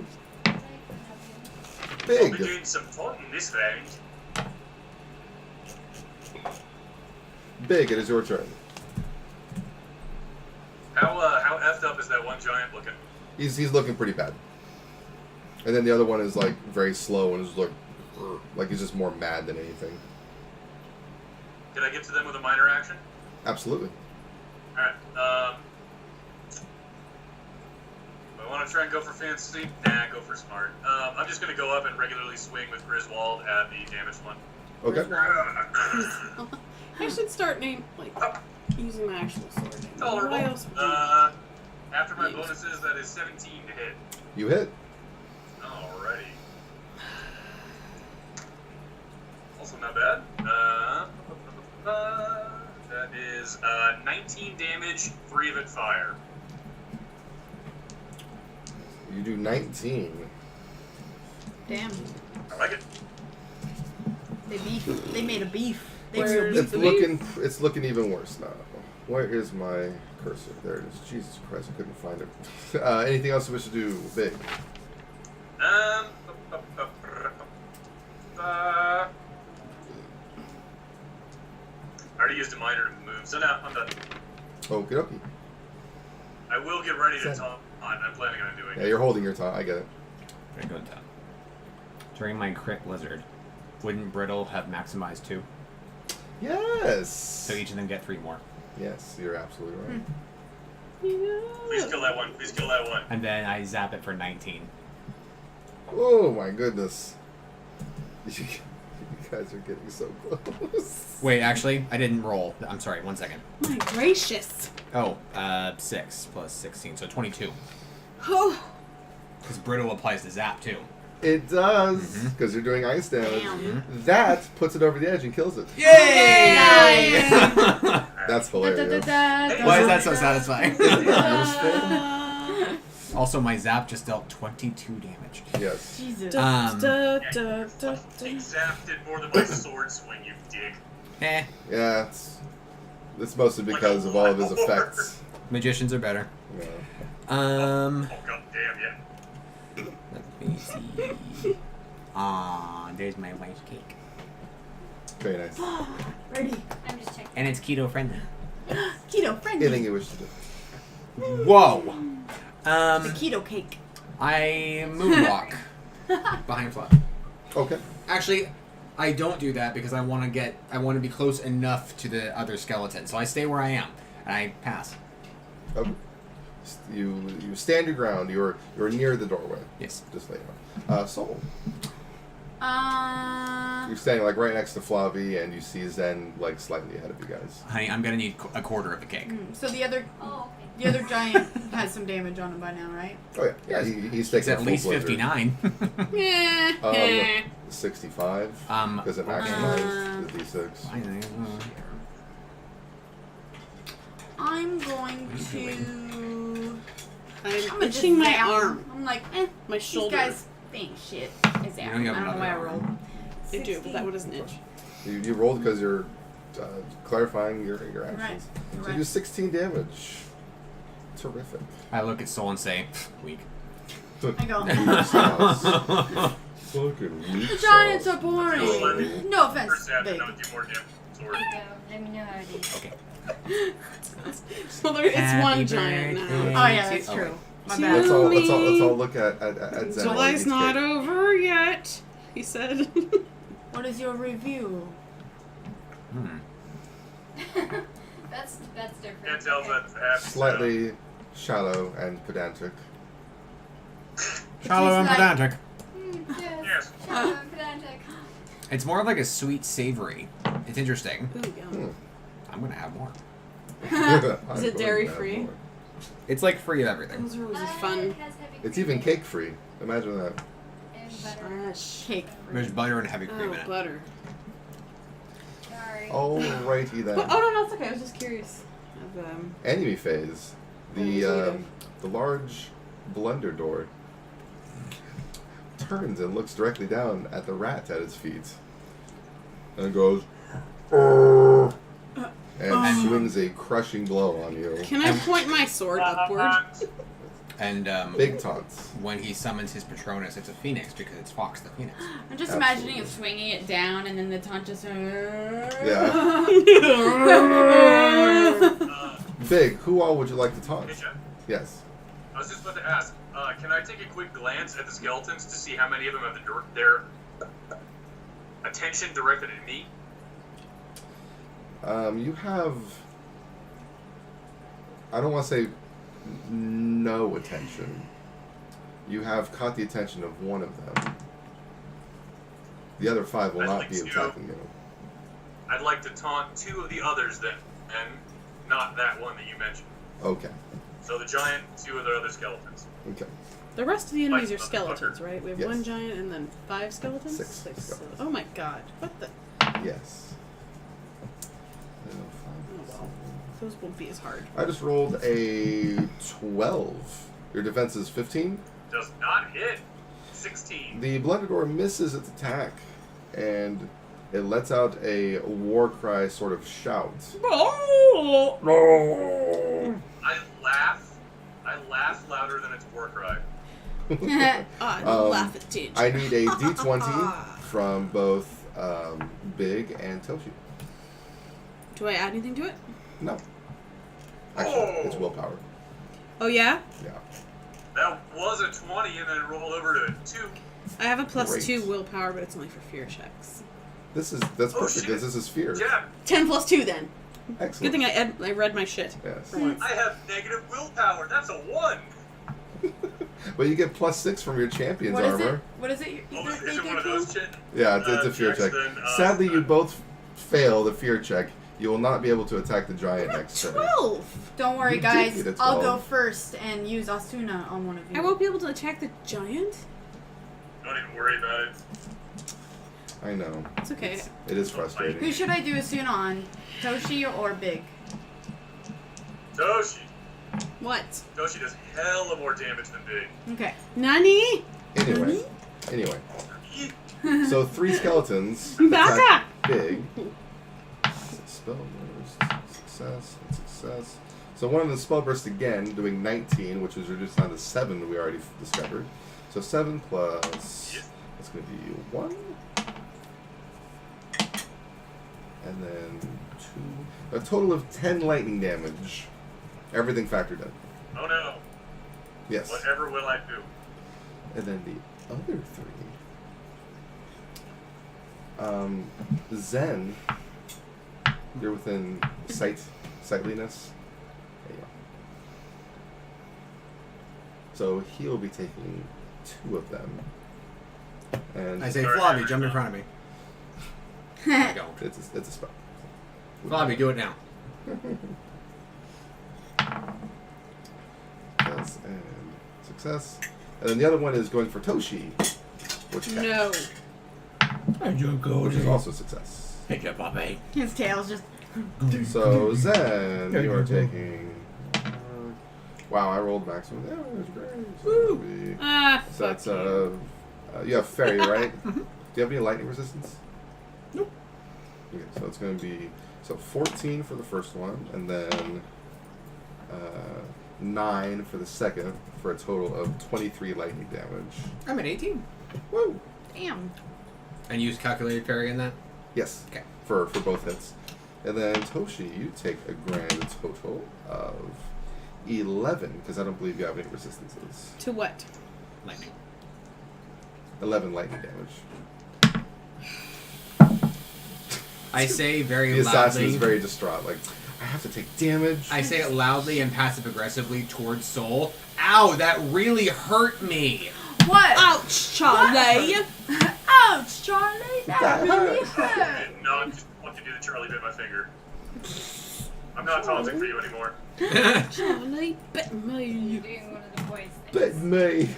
We'll Big. be doing some fun this round. Big, it is your turn. How effed up is that one giant looking? He's looking pretty bad. And then the other one is like very slow and is like he's just more mad than anything. Can I get to them with a minor action? Absolutely. Alright, I want to try and go for fancy. Nah, go for smart. I'm just going to go up and regularly swing with Griswold at the damaged one. Okay. I should start using my actual sword. Tolerable. What else would you After my bonuses, that is 17 to hit. You hit. Alrighty. Also not bad. That is 19 damage, 3 of it fire. You do 19. Damn. I like it. They made a beef. It's looking even worse now. Where is my cursor? There it is. Jesus Christ, I couldn't find it. Anything else you wish to do, Big? I already used a minor to move, so now I'm done. Okie dokie. I will get ready to taunt. I'm planning on doing Yeah, it. you're holding your taunt. I get it. Very good. During my crit blizzard, wouldn't Brittle have maximized 2? Yes. So each of them get 3 more. Yes, you're absolutely right. Please kill that one. Please kill that one. And then I zap it for 19. Oh my goodness. You guys are getting so close. Wait, actually, I didn't roll. I'm sorry, 1 second. My gracious. Oh, 6 plus 16, so 22. Oh. Because Brittle applies the zap, too. It does, because you're doing ice damage. Damn. That puts it over the edge and kills it. Yay! That's hilarious. Why is that so satisfying? Useful. Also, my zap just dealt 22 damage. Yes. Jesus. Big Zap did more than my sword swing, you dick. Eh, Yeah, it's mostly because of all of his effects. magicians are better. Yeah. Oh, god damn, yeah. Let me see. There's my wife's cake. Very nice. Ready. I'm just checking. And it's keto friendly. Keto friendly. Anything you wish to do. Whoa! The keto cake. I moonwalk behind Fluff. Okay. Actually, I don't do that because I want to be close enough to the other skeleton. So I stay where I am and I pass. Okay. You stand your ground. You're near the doorway. Yes. Just lay down. Soul. You're standing like right next to Flavi, and you see Zen like slightly ahead of you guys. Honey, I'm gonna need a quarter of the cake. So the other Oh, the other giant has some damage on him by now, right? Oh yeah, he's It's taking at least 59. 65. Because it maximized the d6. I'm going to. I'm gonna itching just my zap. arm. I'm like, My shoulder. these guys ain't shit. Is that? You I only have don't know why I another rolled. I do, but that one doesn't itch. You rolled because you're clarifying your actions. Right. So you do 16 damage. Terrific. I look at Soul and say, weak. I go. Weak sauce. Fucking weak The giants sauce. are boring. No offense, First Zap did big. not do more damage. Sword. there you go. Let me know how it is. Okay. Well, it's Happy one giant birthday. now. Oh yeah, that's true. My To- bad. Let's all look at Zen. July's not over yet, he said. What is your review? That's different. Can't tell that's happy. Slightly shallow and pedantic. Shallow and like- pedantic. Yes. Shallow and pedantic. It's more of like a sweet savory. It's interesting. Ooh, yum. I'm gonna have more. Is it dairy-free? It's like free of everything. Those are always It fun. has heavy It's cream even cake free. Imagine that. and butter. Fresh. Cake. There's butter and heavy cream Oh, in it. butter. Sorry. Alrighty then. Oh, no, it's okay. I was just curious. Of, Enemy phase. The large blender door turns and looks directly down at the rat at its feet. And goes and swings a crushing blow on you. Can I point my sword upward? And Big taunts. when he summons his Patronus, it's a phoenix because it's Fox the Phoenix. I'm just Absolutely. imagining it swinging it down and then the taunt just. Yeah. Uh, Big, who all would you like to taunt? hey, Jeff. Yes. I was just about to ask, can I take a quick glance at the skeletons to see how many of them have their attention directed at me? You have, I don't want to say no attention, You have caught the attention of one of them. The other 5 will not be attacking you. I'd like to taunt 2 of the others then, and not that one that you mentioned. Okay. So the giant, 2 of the other skeletons. Okay. The rest of the enemies Like are skeletons, right? We have Yes. 1 giant and then 5 skeletons? 6 Six. skeletons. Oh my god. What the? Yes. Oh well. Those won't be as hard. I just rolled a 12. Your defense is 15. Does not hit. 16. The Blunderedore misses its attack, and it lets out a war cry sort of shout. Oh! I laugh louder than its war cry. I laugh at Tinge. I need a d20 from both Big and Toshi. Do I add anything to it? No. Actually, it's willpower. Oh yeah? Yeah. That was a 20 and then it rolled over to a 2. I have a plus Great. 2 willpower, but it's only for fear checks. That's Oh, perfect shit. because this is fear. Yeah, 10 plus 2 then. Excellent. Good thing I read my shit. Yes. For once. I have negative willpower. That's a 1. But you get plus 6 from your champion's What is it? armor. What is it? Oh, They is it do one of too? those shit? Yeah, it's a fear checks check. then, Sadly, you both fail the fear check. You will not be able to attack the giant next turn. 12! Don't worry, You guys. did get a I'll 12. go first and use Asuna on one of you. I won't be able to attack the giant? Don't even worry about it. I know. It's okay. It is Who frustrating. should I do Asuna on? Toshi or Big? Toshi. What? Toshi does hella more damage than Big. Okay. Nani? Anyway. So 3 skeletons Baka! attack Big. Spell burst. Success. And success. So one of them spell burst again, doing 19, which was reduced down to 7 we already discovered. So 7 plus... That's going to be 1. And then 2. A total of 10 lightning damage. Everything factored in. Oh no. Yes. Whatever will I do? And then the other 3. Zen. You're within sightliness. There you go. So he'll be taking 2 of them. And I say, Flobby, jump in front of me. I don't. it's a spell. Flobby, do it now. Yes, and success. And then the other one is going for Toshi, which No. which is also a success. Pick up, Bobby. His tail's just. So Zen, you are taking. Wow, I rolled maximum. Yeah, that's great. So, that'll be- so Fuck that's you. you have fairy, right? Do you have any lightning resistance? Nope. Okay, so it's going to be 14 for the first one, and then 9 for the second, for a total of 23 lightning damage. I'm at 18. Woo! Damn. And use calculated parry in that? Yes. Okay. For both hits. And then Toshi, you take a grand total of 11, because I don't believe you have any resistances. To what? Lightning. 11 lightning damage. I say very The assassin loudly. is very distraught. Like, I have to take damage. I say it loudly and passive aggressively towards Soul. Ow, that really hurt me. What? Ouch, Charlie! Ouch, Charlie. That really I hurt. did not just want to do the Charlie bit my finger. I'm not taunting for you anymore. Charlie, bit You're me. doing one of the boys Bet things. me.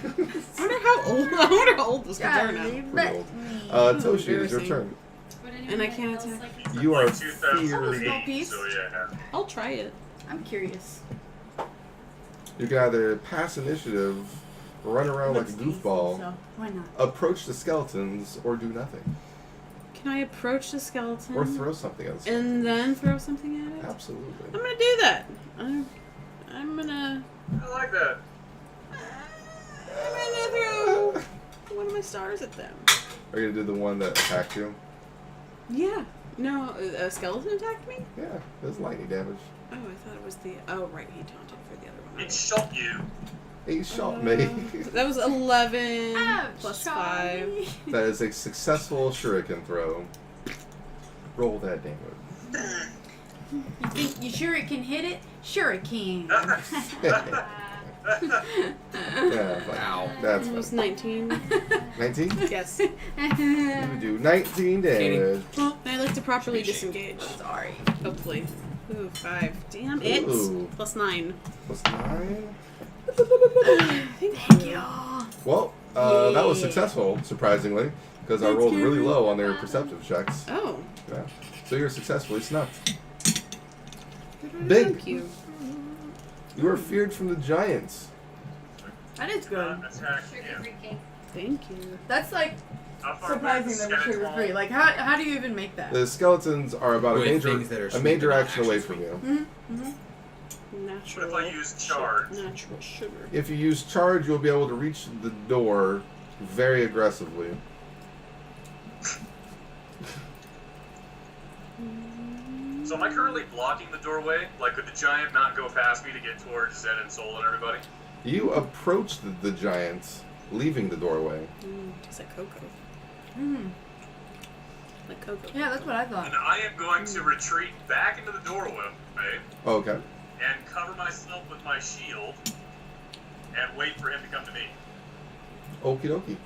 I wonder how old this guitar now. Charlie, Pretty bet old. me. Toshi, it is your Embarrassing. turn. Would anyone And I can't else attack. like You are Like 2008, Small piece. so yeah. I'll try it. I'm curious. You can either pass initiative, run around like a Looks decent, goofball, so why not? approach the skeletons, or do nothing. Can I approach the skeleton? Or throw something at it. And then throw something at it? Absolutely. I'm gonna do that. I'm gonna I like that. throw one of my stars at them. Are you going to do the one that attacked you? Yeah. No, a skeleton attacked me? Yeah, there's lightning damage. Oh, I thought it was the... Oh, right, he taunted for the other one. It shot you. He shot me. That was 11 Ouch, plus Charlie. 5. That is a successful shuriken throw. Roll that damage. You think you sure it can hit it? Sure it can. Yeah, fine. Wow. That's It was fine. 19. 19? Yes. You do 19 damage. Well, I like to properly Appreciate disengage. Sorry. Hopefully. Ooh, 5. Damn it. Ooh. Plus 9. Plus 9. Thank you. Well, that was successful, surprisingly, because I rolled really low on their perceptive checks. Oh. Yeah. So you're successfully snuffed. Big. Big. Thank you. You are feared from the giants. That is good. Attack. Sugar Yeah. free cake. Thank you. That's like How far surprising back that is it's sugar free. Like how do you even make that? The skeletons are about With a things that are major sweet but not action away actually from you. Natural. What if I use charge? Natural sugar. If you use charge, you'll be able to reach the door very aggressively. So am I currently blocking the doorway? Like, could the giant not go past me to get towards Zed and Soul and everybody? You approach the giants, leaving the doorway. It's like Coco. Mm. Like Coco. Yeah, that's what I And thought. I am going to retreat back into the doorway Okay. and cover myself with my shield and wait for him to come to me. Okie dokie.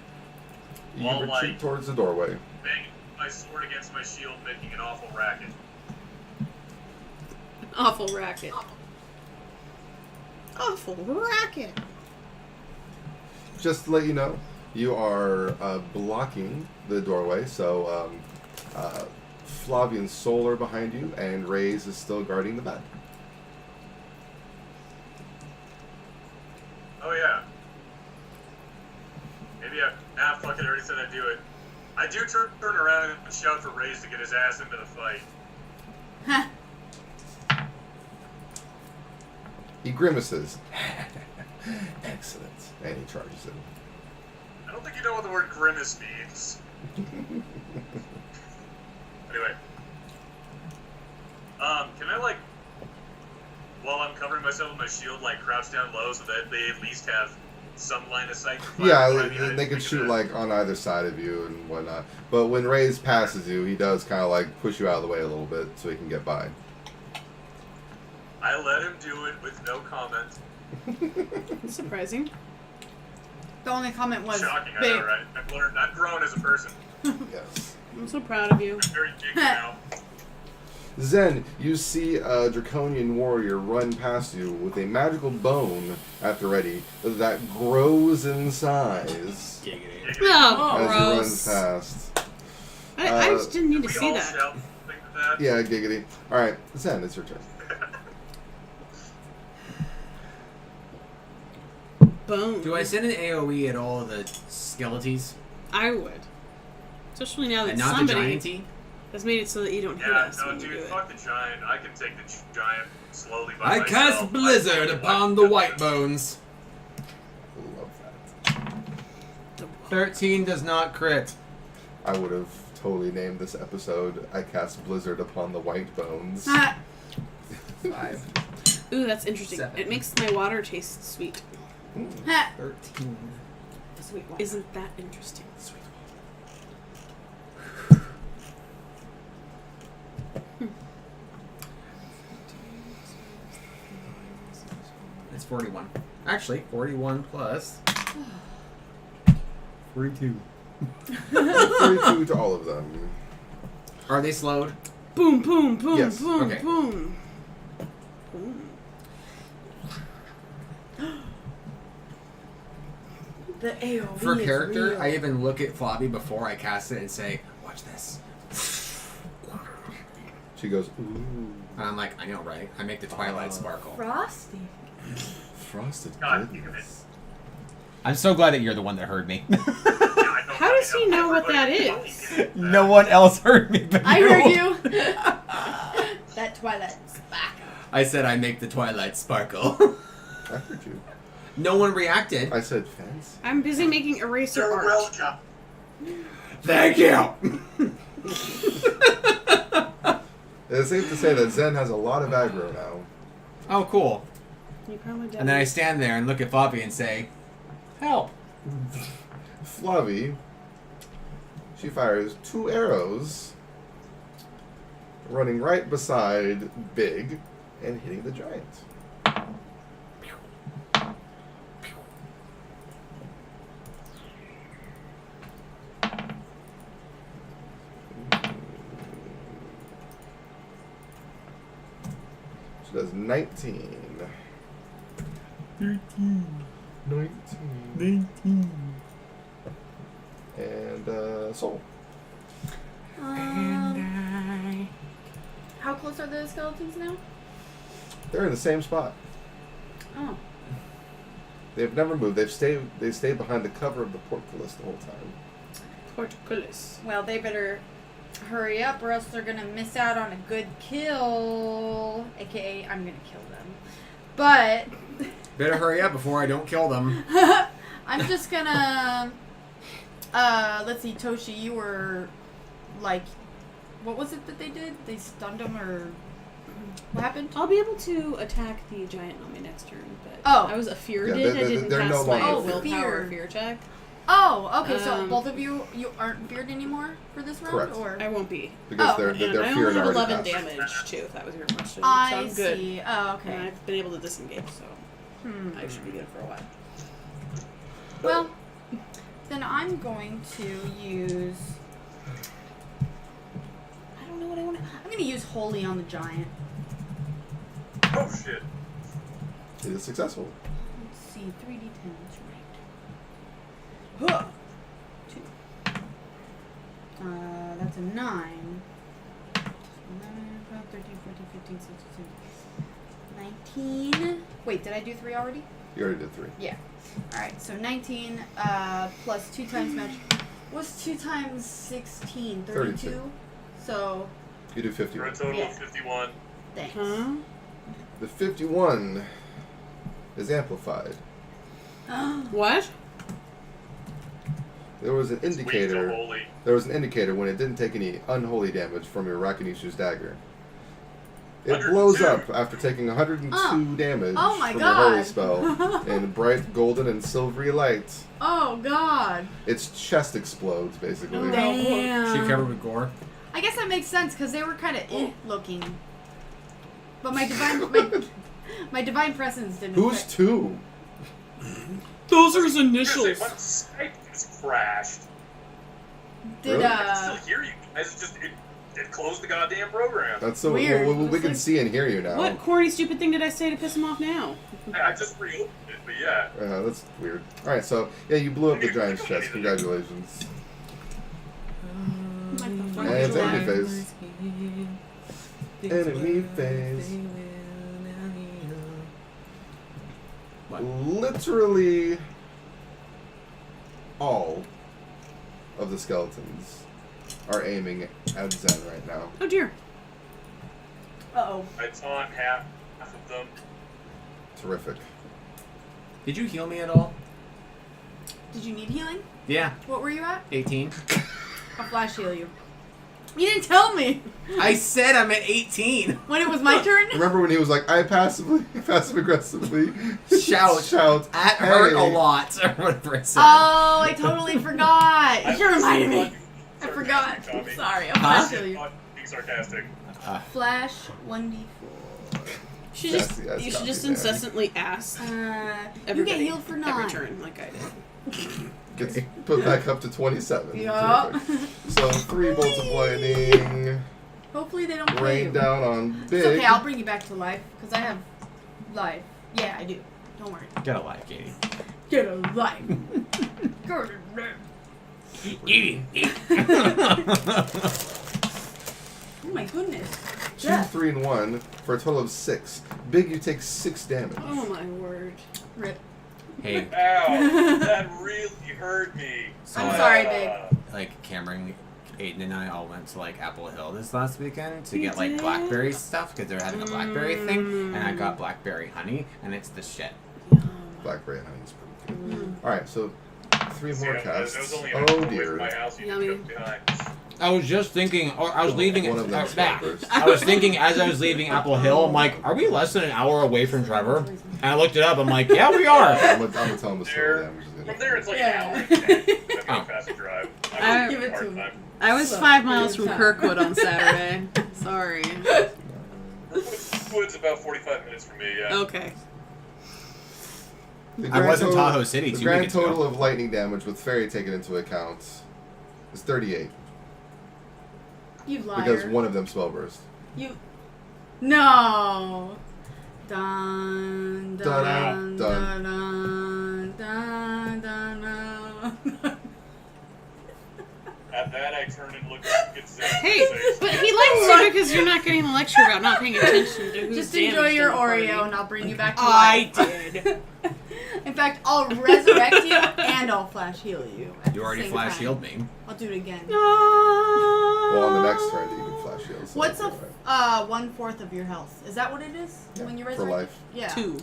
You While, retreat like- towards the doorway. Banging my sword against my shield, making an awful racket. Awful racket. Awful racket. Just to let you know, you are blocking the doorway, so Flavian's soul are behind you, and Ray's is still guarding the bed. Oh yeah. Maybe fuck it, I already said I'd do it. I do turn around and shout for Raze to get his ass into the fight. He grimaces. Excellent. And he charges him. I don't think you know what the word grimace means. Anyway. Can I, like, while I'm covering myself with my shield, like, crouch down low so that they at least have some line of sight for fire? Yeah, I mean, they can shoot, like, on either side of you and whatnot. But when Ray's passes you, he does kind of, like, push you out of the way a little bit so he can get by. I let him do it with no comment. That's surprising. The only comment was Shocking, I big. know, right? I've grown as a person. Yes. I'm so proud of you. I'm very big now. Zen, you see a draconian warrior run past you with a magical bone at the ready that grows in size Oh, as he runs gross. past. I just didn't need to We see all that. shout things like that. Yeah, giggity. Alright, Zen, it's your turn. Boom. Do I send an AoE at all of the skeletons? I would. Especially now that And not the somebody gianty? has made it so that you don't hit Yeah, us no, when you do dude, it. fuck the giant. I can take the giant slowly by I myself. cast Blizzard upon the white bones. Love that. 13 does not crit. I would have totally named this episode I Cast Blizzard Upon the White Bones. 5. Ooh, that's interesting. 7. It makes my water taste sweet. 13. Sweet one. Isn't that interesting? Sweet. It's 41. Actually, 41 plus 42. 32 to all of them. Are they slowed? Boom, boom, boom, Yes. boom, Okay. boom. Boom. The AoE For is character, real. I even look at Flobby before I cast it and say, watch this. She goes, ooh. And I'm like, I know, right? I make the twilight sparkle. Frosty. Frosted God, goodness. I'm so glad that you're the one that heard me. How does he know what that is? No one else heard me but I you. heard you. That Twilight sparkle. I said I make the twilight sparkle. I heard you. No one reacted. I said fancy. I'm busy making eraser You're art. welcome. Thank you. It's safe to say that Zen has a lot of aggro now. Oh, cool. You probably And then I stand there and look at Flobby and say, help. Flavi, she fires 2 arrows, running right beside Big and hitting the giant. She does 19. 13. 19. And Soul. How close are the skeletons now? They're in the same spot. Oh. They've never moved. They stayed behind the cover of the portcullis the whole time. Portcullis. Well, they better hurry up or else they're gonna miss out on a good kill. AKA, I'm gonna kill them. But Better hurry up before I don't kill them. I'm just gonna let's see, Toshi, you were like, what was it that they did? They stunned him or what happened? I'll be able to attack the giant on my next turn, but Oh. I was feared. Yeah, I didn't they're pass no my longer willpower feared. fear check. Oh, okay, so Um, both of you aren't feared anymore for this round? Correct. Or I won't be. Because Oh, their And fear I had only have already 11 passed. damage too, if that was your question. I so I'm good. see. Oh, okay. And I've been able to disengage, so I should be good for a while. Well, then I'm going to use. I don't know what I want to. I'm going to use Holy on the giant. Oh shit. It is successful. Let's see, 3d10s, right? Huh. 2. That's a 9. 11, 12, 13, 14, 15, 16, 17. 19. Wait, did I do 3 already? You already did 3. Yeah. Alright, so 19 plus 2 times magic. What's 2 times 16? 32? So, You do For a 51. total Yeah. of 51. thanks. Huh? The 51 is amplified. What? There was an It's weak to indicator. holy. There was an indicator when it didn't take any unholy damage from your Rakinishu's dagger. It blows up after taking 102 damage Oh my from your holy God. spell in bright golden and silvery light. Oh, God. Its chest explodes, basically. Oh. Damn. She covered with gore. I guess that makes sense because they were kind of looking. But my divine my divine presence didn't. Who's affect- 2? Those are his I was initials. gonna say, my Skype just crashed. Did Really? I can still hear you guys. It's just it closed the goddamn program. That's so Weird. we can see and hear you now. What corny, stupid thing did I say to piss him off now? I just reopened it, but yeah. That's weird. All right, so yeah, you blew up the giant's chest. Congratulations. And it's enemy phase. Enemy phase. What? Literally all of the skeletons are aiming at Zen right now. Oh dear. Uh-oh. I taunt half of them. Terrific. Did you heal me at all? Did you need healing? Yeah, What were you at? 18. I'll flash heal you. You didn't tell me I said I'm at 18. when it was my turn. Remember when he was like, I passive aggressively Shout. At hurt a hey. lot, or whatever it said. Oh, I totally forgot. You should remind me. I Sarcastic, forgot. Tommy. Sorry, I'll Huh? flash heal you. Being sarcastic. Flash 1d4. She That's- just that's you got should just me there. incessantly ask You get everybody healed for 9. every turn, like I did. Gets put back up to 27. Yeah. Terrific. So 3 bolts of lightning Hopefully they don't kill rain you. down on Big. It's okay, I'll bring you back to life because I have life. Yeah, I do. Don't worry. Get a life, Katie. Get a life. Go to life. Oh my goodness. 2, 3, and 1 for a total of 6. Big, you take 6 damage. Oh my word. Rip. Hey, Ow! That really hurt me. so I'm like- sorry, Big. Like Cameron, Aiden, and I all went to like Apple Hill this last weekend to You get like did? blackberry stuff because they're having a blackberry thing, and I got blackberry honey, and it's the shit. Blackberry honey is pretty good. Alright, so 3 See, more that was casts. only Oh away from dear. my house. You Yummy. didn't go behind. I was just thinking, or I was leaving. One of them back. spellbirds. I was thinking as I was leaving Apple Hill, I'm like, are we less than an hour away from Trevor? And I looked it up. I'm like, yeah, we are. I'm gonna tell him the total damage. From there, it's like Yeah. an hour. That's not a fast drive. I- Give it to him. time. I was So, 5 miles from good time. Kirkwood on Saturday. Sorry. Wood's about 45 minutes from me, yeah. Okay. The I grand was in total- Tahoe City The 2 grand weekends ago. total of lightning damage with fairy taken into account is 38 You liar. because one of them spell burst. You. No. Dun, Dun, dun, dun. dun, dun, dun, dun. At that, I turn and look at Zen. Hey, but he likes you because you're not getting the lecture about not paying attention to who's Just enjoy damaged your in the party. Oreo and I'll bring you back to I life. did. In fact, I'll resurrect you and I'll flash heal you. At You the already same flash time. healed me. I'll do it again. Well, on the next turn, you can flash heal. So What's that's a all right. 1/4 of your health? Is that what it is Yeah, when you for resurrect? life. Yeah. 2.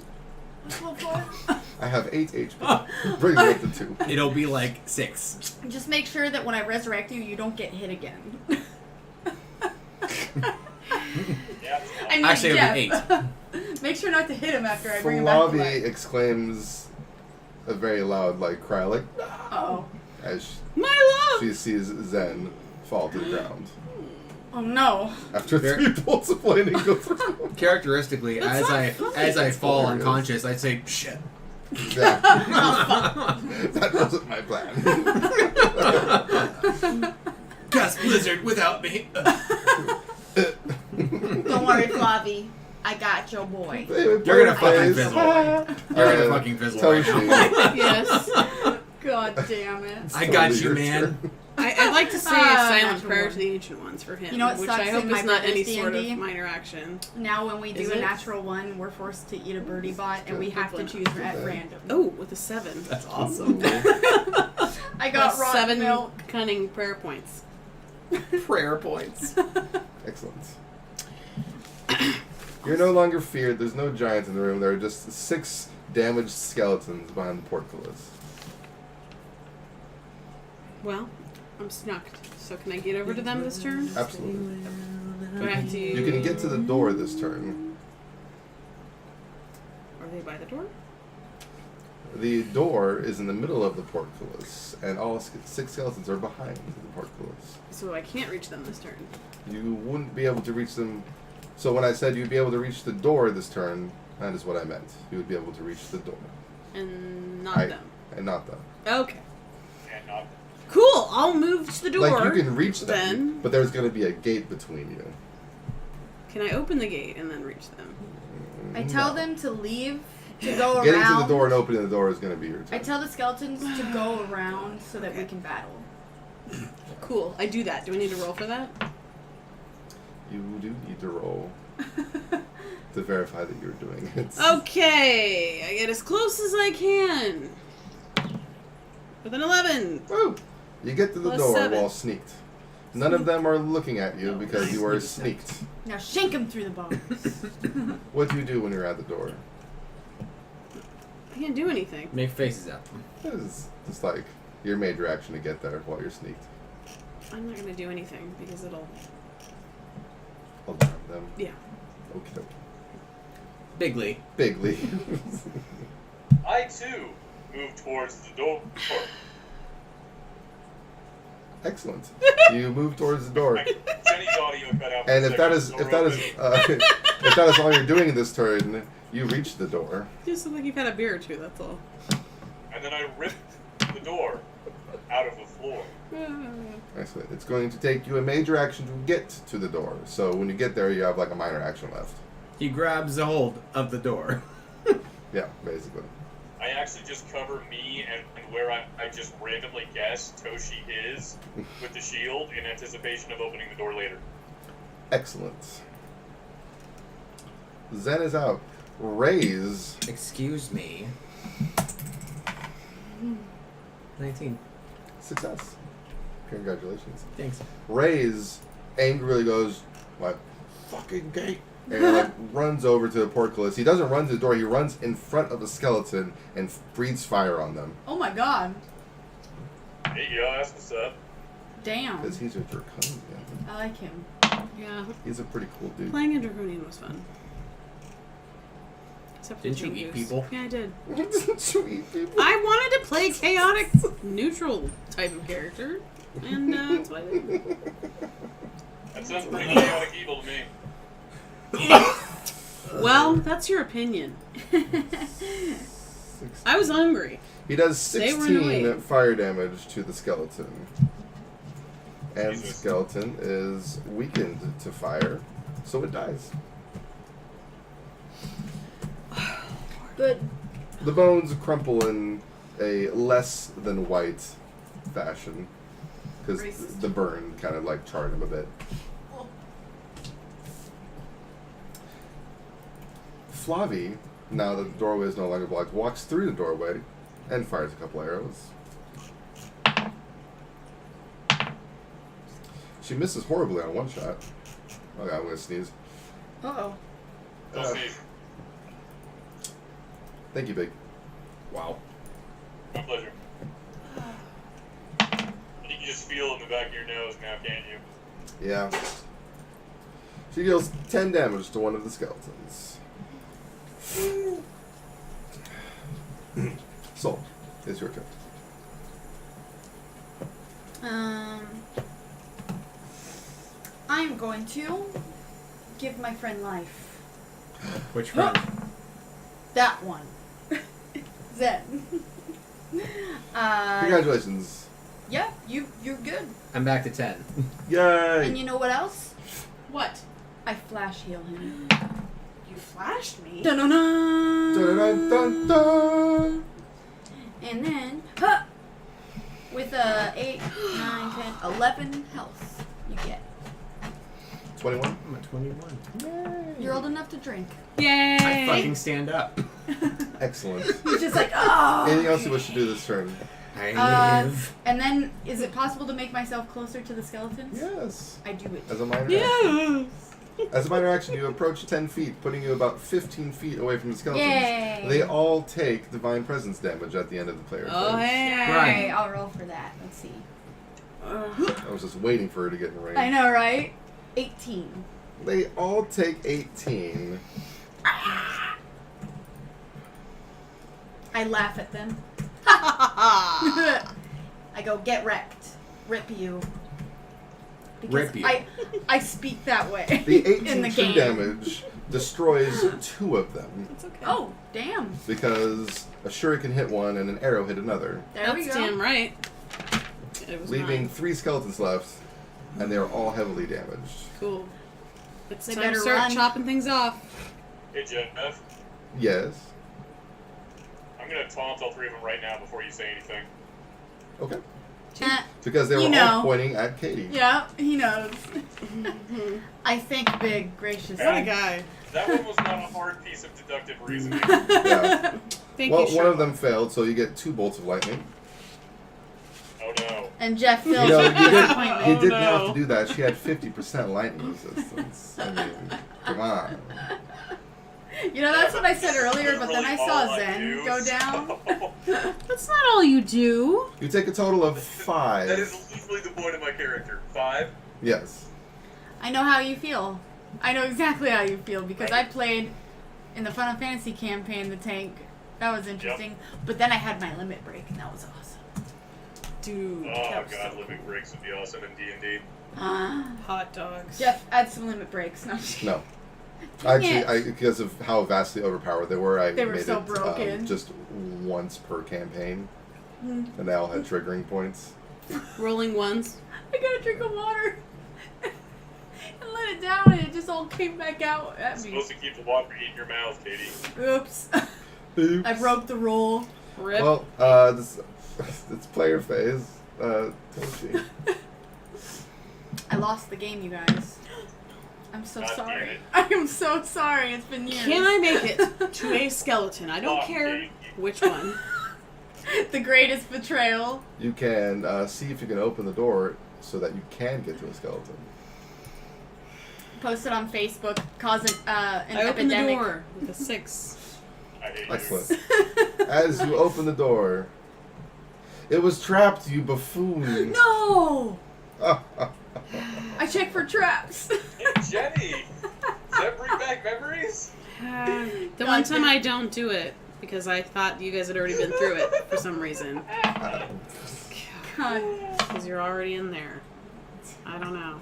What's 1/4? I have 8 HP. Bring it up to 2. It'll be like 6. Just make sure that when I resurrect you, you don't get hit again. Yeah, I mean, Actually, it'll Jeff. be 8. Make sure not to hit him after I bring him back to Flavi life. exclaims a very loud, cry, like, Uh-oh. as My love! she sees Zen fall to the ground. Oh no. After Very- 3 bolts of lightning go through. Characteristically, That's as not I funny. fall hilarious. unconscious, I'd say shit. Yeah. That wasn't my plan. Cast Blizzard without me. Don't worry, Flavi. I got your boy. You're gonna fucking Plays. fizzle. You're gonna fucking fizzle Tell right now. Yes. God damn it. I got Totally you, your man. turn. I'd like to say a silent natural prayer one. to the Ancient Ones for him, You know what which sucks I hope in is my not any brother's sort of D&D? minor action. Now when we Is do a it? natural one, we're forced to eat a birdie bot, and we have to choose at random. Oh, with a 7. That's awesome. I got Plus rotten 7 milk. cunning prayer points. Prayer points. Excellent. You're no longer feared. There's no giants in the room. There are just 6 damaged skeletons behind the portcullis. Well, I'm snucked. So can I get over to them this turn? Absolutely. Do I have to... You can get to the door this turn. Are they by the door? The door is in the middle of the portcullis, and all 6 skeletons are behind the portcullis. So I can't reach them this turn. You wouldn't be able to reach them. So when I said you'd be able to reach the door this turn, that is what I meant. You would be able to reach the door. And not them. And not them. Okay. and not. Cool, I'll move to the door. Like, you can reach them, then. but there's going to be a gate between you. Can I open the gate and then reach them? I tell No. them to leave, to go Getting around. to the door and opening the door is going to be your turn. I tell the skeletons to go around so that we can battle. Cool, I do that. Do I need to roll for that? You do need to roll to verify that you're doing it. Okay, I get as close as I can. With an 11. Woo! You get to the Plus door 7. while sneaked. None of them are looking at you because you are sneaked. Now shank him through the bones. What do you do when you're at the door? I can't do anything. Make faces at them. It's just like your major action to get there while you're sneaked. I'm not gonna do anything because it'll. Alarm them. Yeah. Okay. Bigly. Bigly. I too move towards the door. Excellent. You move towards the door. Jenny's audio cut out. for And a if that second, is so if that is all you're doing this turn, you reach the door. Just look like you've had a beer or two, that's all. And then I rip the door out of the floor. Excellent. It's going to take you a major action to get to the door. So when you get there, you have like a minor action left. He grabs a hold of the door. Yeah, basically. I actually just cover me and where I just randomly guess Toshi is with the shield in anticipation of opening the door later. Excellent. Zen is out. Raise. Excuse me. 19. Success. Congratulations. Thanks. Raise angrily goes, "My fucking gate!" And like runs over to the portcullis. He doesn't run to the door. He runs in front of the skeleton and breathes fire on them. Oh my god. Hey, yo, that's what's up. Damn. Because he's a draconian. I like him. Yeah. He's a pretty cool dude. Playing a Draconian was fun. Except for Didn't you Joe eat Goose. people? Yeah, I did. Sweet people. I wanted to play chaotic, neutral type of character, and that's what I did. That sounds pretty chaotic evil to me. Well, that's your opinion. I was hungry. He does They were 16 annoying. fire damage to the skeleton. And the Jesus. skeleton is weakened to fire, so it dies. Good. The bones crumple in a less than white fashion because Racist. the burn kind of like charred him a bit. Flavie, now that the doorway is no longer blocked, walks through the doorway and fires a couple arrows. She misses horribly on one shot. Okay, I'm gonna sneeze. Uh-oh. Don't sneeze. Thank you, Big. Wow. My pleasure. You can just feel it in the back of your nose now, can't you? Yeah. She deals 10 damage to one of the skeletons. Soul, it's your turn. I'm going to give my friend life. Which friend? That one. Zen. Congratulations. Yeah, you're good. I'm back to 10. Yay! And you know what else? What? I flash heal him. You flashed me? Dun-dun-dun. Dun-dun-dun-dun. And then, with 8, 9, 10, 11 health, you get. 21? I'm at 21. You're old enough to drink. Yay! I fucking stand up. Excellent. He's just like, oh. Anything else you wish to do this turn? I live. And then, is it possible to make myself closer to the skeletons? Yes. I do it. As a minor action. Yes! As a minor action, you approach 10 feet, putting you about 15 feet away from the skeletons. Yay! They all take divine presence damage at the end of the player's Oh, phase. hey! Right. I'll roll for that. Let's see. I was just waiting for her to get in range. I know, right? 18. They all take 18. I laugh at them. I go, get wrecked. Rip you. Because Rip you. I speak that way. The 18 in the true game. damage destroys 2 of them It's okay. Oh, damn. because a shuriken hit one and an arrow hit another, There we That's go. damn right. It was leaving mine. 3 skeletons left, and they are all heavily damaged. Cool. It's They time to better start run. chopping things off. Hey, Jeff. Yes. I'm gonna taunt all 3 of them right now before you say anything. Okay. Uh, Because they were You all know. pointing at Katie. yeah, he knows. I think big, gracious. What a guy. That one was not a hard piece of deductive reasoning. Yeah. Thank Well, you, one of Sherlock. them failed, so you get 2 bolts of lightning. Oh no. And Jeff feels You know, her you didn't, disappointment. you didn't no. have to do that. She had 50% lightning resistance. I mean, come on. You know, that's what I said earlier, but then I Literally saw all I Zen do, go so- down. That's not all you do. You take a total of That is 5. literally the point of my character. 5. Yes. I know how you feel. I know exactly how you feel because I played in the Final Fantasy campaign, the tank. That was interesting. But then I had my limit break, and that was awesome. Dude. Oh That was god, so living breaks would be awesome in D&D. Hot dogs. Jeff, add some limit breaks. No, I'm just kidding. No. Dang Actually, it. because of how vastly overpowered they were, I They were made so it broken. just once per campaign. Mm. And they all had triggering points. Rolling ones. I got a drink of water. And let it down, and it just all came back out at You're me. supposed to keep the water in your mouth, Katie. Oops. Oops. I broke the rule. Rip. Well, it's player phase. Toshi. I lost the game, you guys. I'm so God damn sorry. it. I am so sorry. It's been years. Can I make it to a skeleton? I don't Oh, care Katie. which one. The greatest betrayal. You can see if you can open the door so that you can get to a skeleton. Post it on Facebook. Cause an I opened the epidemic. door with a 6. I hate you. Excellent. As you open the door, it was trapped, you buffoon. No! I check for traps. Hey, Jenny! Does that bring back memories? The one time I don't do it because I thought you guys had already been through it for some reason. God. Because you're already in there. I don't know.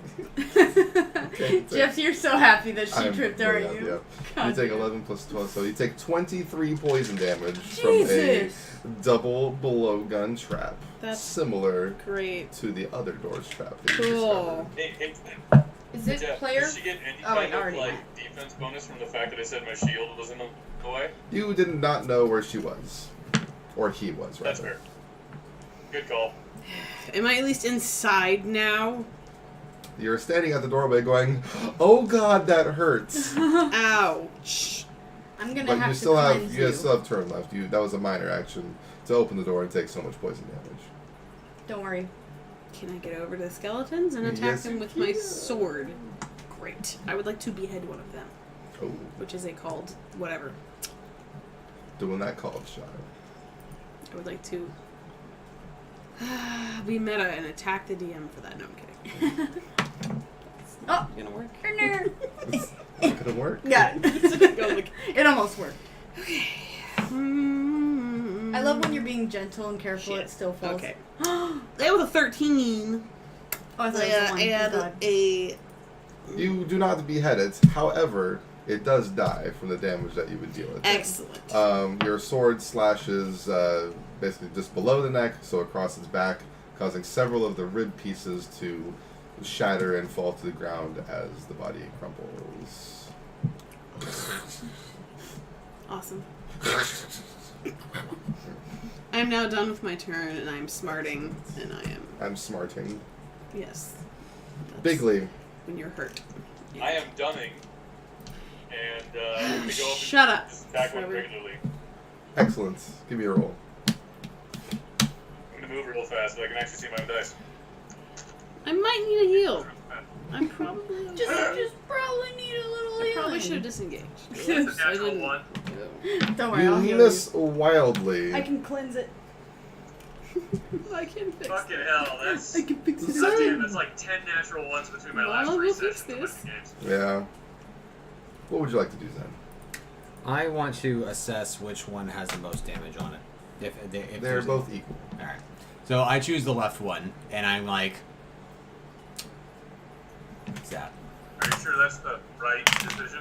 Jeff, you're so happy that she I'm tripped, really aren't happy, you? yeah. You God take damn. 11 plus 12, so you take 23 poison damage Jesus. from a double blowgun trap. That's similar great. to the other door's trap that you Cool. discovered. Hey, Is it Yeah, player? Did she get any Oh, wait, kind of already like went. defense bonus from the fact that I said my shield was in the way? You did not know where she was. Or he was, right? That's fair. Good call. Am I at least inside now? You're standing at the doorway going, oh god, that hurts. Ouch. I'm gonna But have you to still have cleanse you still have turn left. That was a minor action to open the door and take so much poison damage. Don't worry. Can I get over to the skeletons and attack Yes, them you with my can. sword? Great. I would like to behead one of them, Oh, which is a called whatever. doing that called shot. I would like to be meta and attack the DM for that. No, I'm kidding. Oh, Gonna work? It's not gonna work. got it. It almost worked. Mm. I love when you're being gentle and careful. Shit. It still falls. Okay. That was a 13. Oh, I thought it was a 1. And Thank God. a You do not behead it. However, it does die from the damage that you would deal it. excellent. Your sword slashes basically just below the neck, so across its back, causing several of the rib pieces to shatter and fall to the ground as the body crumbles. Awesome. I'm now done with my turn, and I'm smarting, and I am I'm smarting. yes. That's Bigly. when you're hurt. I am dunning. And I'm gonna go up Shut and up, just attack one Trevor. regularly. Excellent. Give me a roll. I'm gonna move real fast so I can actually see my own dice. I might need a heal. I'm probably Just probably need a little I probably healing. should have disengaged. It's a natural I didn't. one. Don't worry, I'll You heal miss wildly. you. I can cleanse it. I can fix Fucking it. hell, that's... I can fix it. God damn, that's like 10 natural ones between my last Well, 3 we'll fix sessions of this. winning games. Yeah. What would you like to do then? I want to assess which one has the most damage on it. If They're there's- both equal. All right. So I choose the left one, and I'm like, what's that? Are you sure that's the right decision?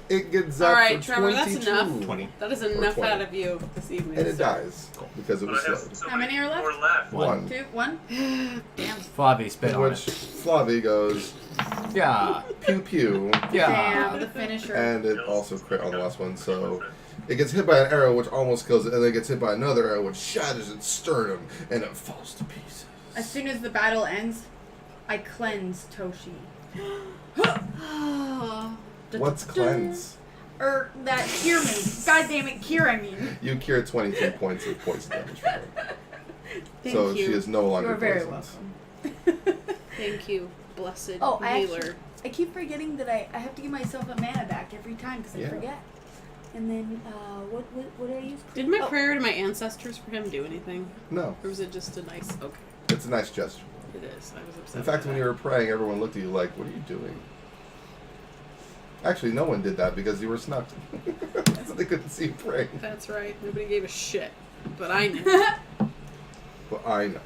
It gets All zapped right, for Trevor, that's 22. enough. 20. That is enough 20. out of you this evening. And it sir. dies because it But was I have slowed. so How many are left? more left. One. 2, 1. Damn. Flavi, spit on Which it. Flavi goes Yeah. pew pew, Yeah. Damn, the finisher. and it also crit on the last one. So it gets hit by an arrow, which almost kills it, and then it gets hit by another arrow, which shatters its sternum, and it falls to pieces. As soon as the battle ends, I cleanse Toshi. What's cleanse? Or that cure me. God damn it, cure, I mean. You cure 23 points of poison damage from her. Thank So you. she is no longer You're very poisoned. welcome. Thank you, blessed Oh, I healer. actually, I keep forgetting that I have to give myself a mana back every time because I Yeah. forget. And then, what did I use? Did my Oh. prayer to my ancestors for him do anything? No, Or was it just a nice... Okay, it's a nice gesture. it is. I was upset In fact, by when that. you were praying, everyone looked at you like, what are you doing? Actually, no one did that because you were snuffed. So they couldn't see you praying. That's right. Nobody gave a shit. But I knew. But I know.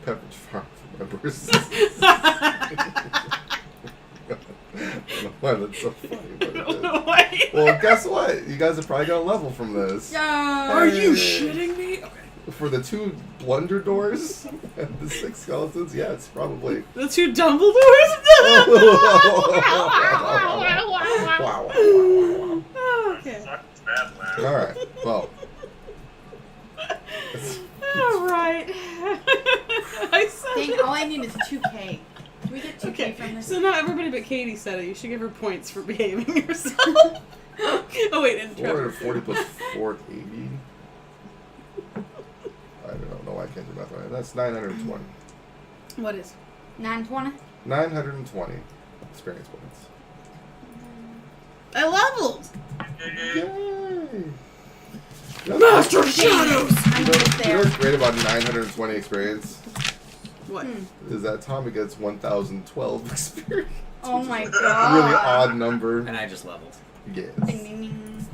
Pepperidge Farm remembers. I don't know why that's so funny, but it is. Wait. Well, guess what? You guys are probably gonna level from this. Are you shitting me? Okay. For the 2 blunder doors and the 6 skeletons, yes, probably. The 2 Dumbledores? Wow. Okay. Sucks bad laugh. Alright, well. Alright. I said Dang, it. all I need is 2K. Do we get 2K Okay, from this? so now everybody but Katie said it. You should give her points for behaving yourself. Oh wait, and Trevor. 440 plus 480. I don't know why I can't do math right. That's 920. What is? 920? 920 experience points. I leveled! Yay! Master of Shadows! I'm almost You know there. what's great about 920 experience? What? Is that Tommy gets 1012 experience. Oh my Really god. odd number. And I just leveled. Yes. Ding, ding, ding.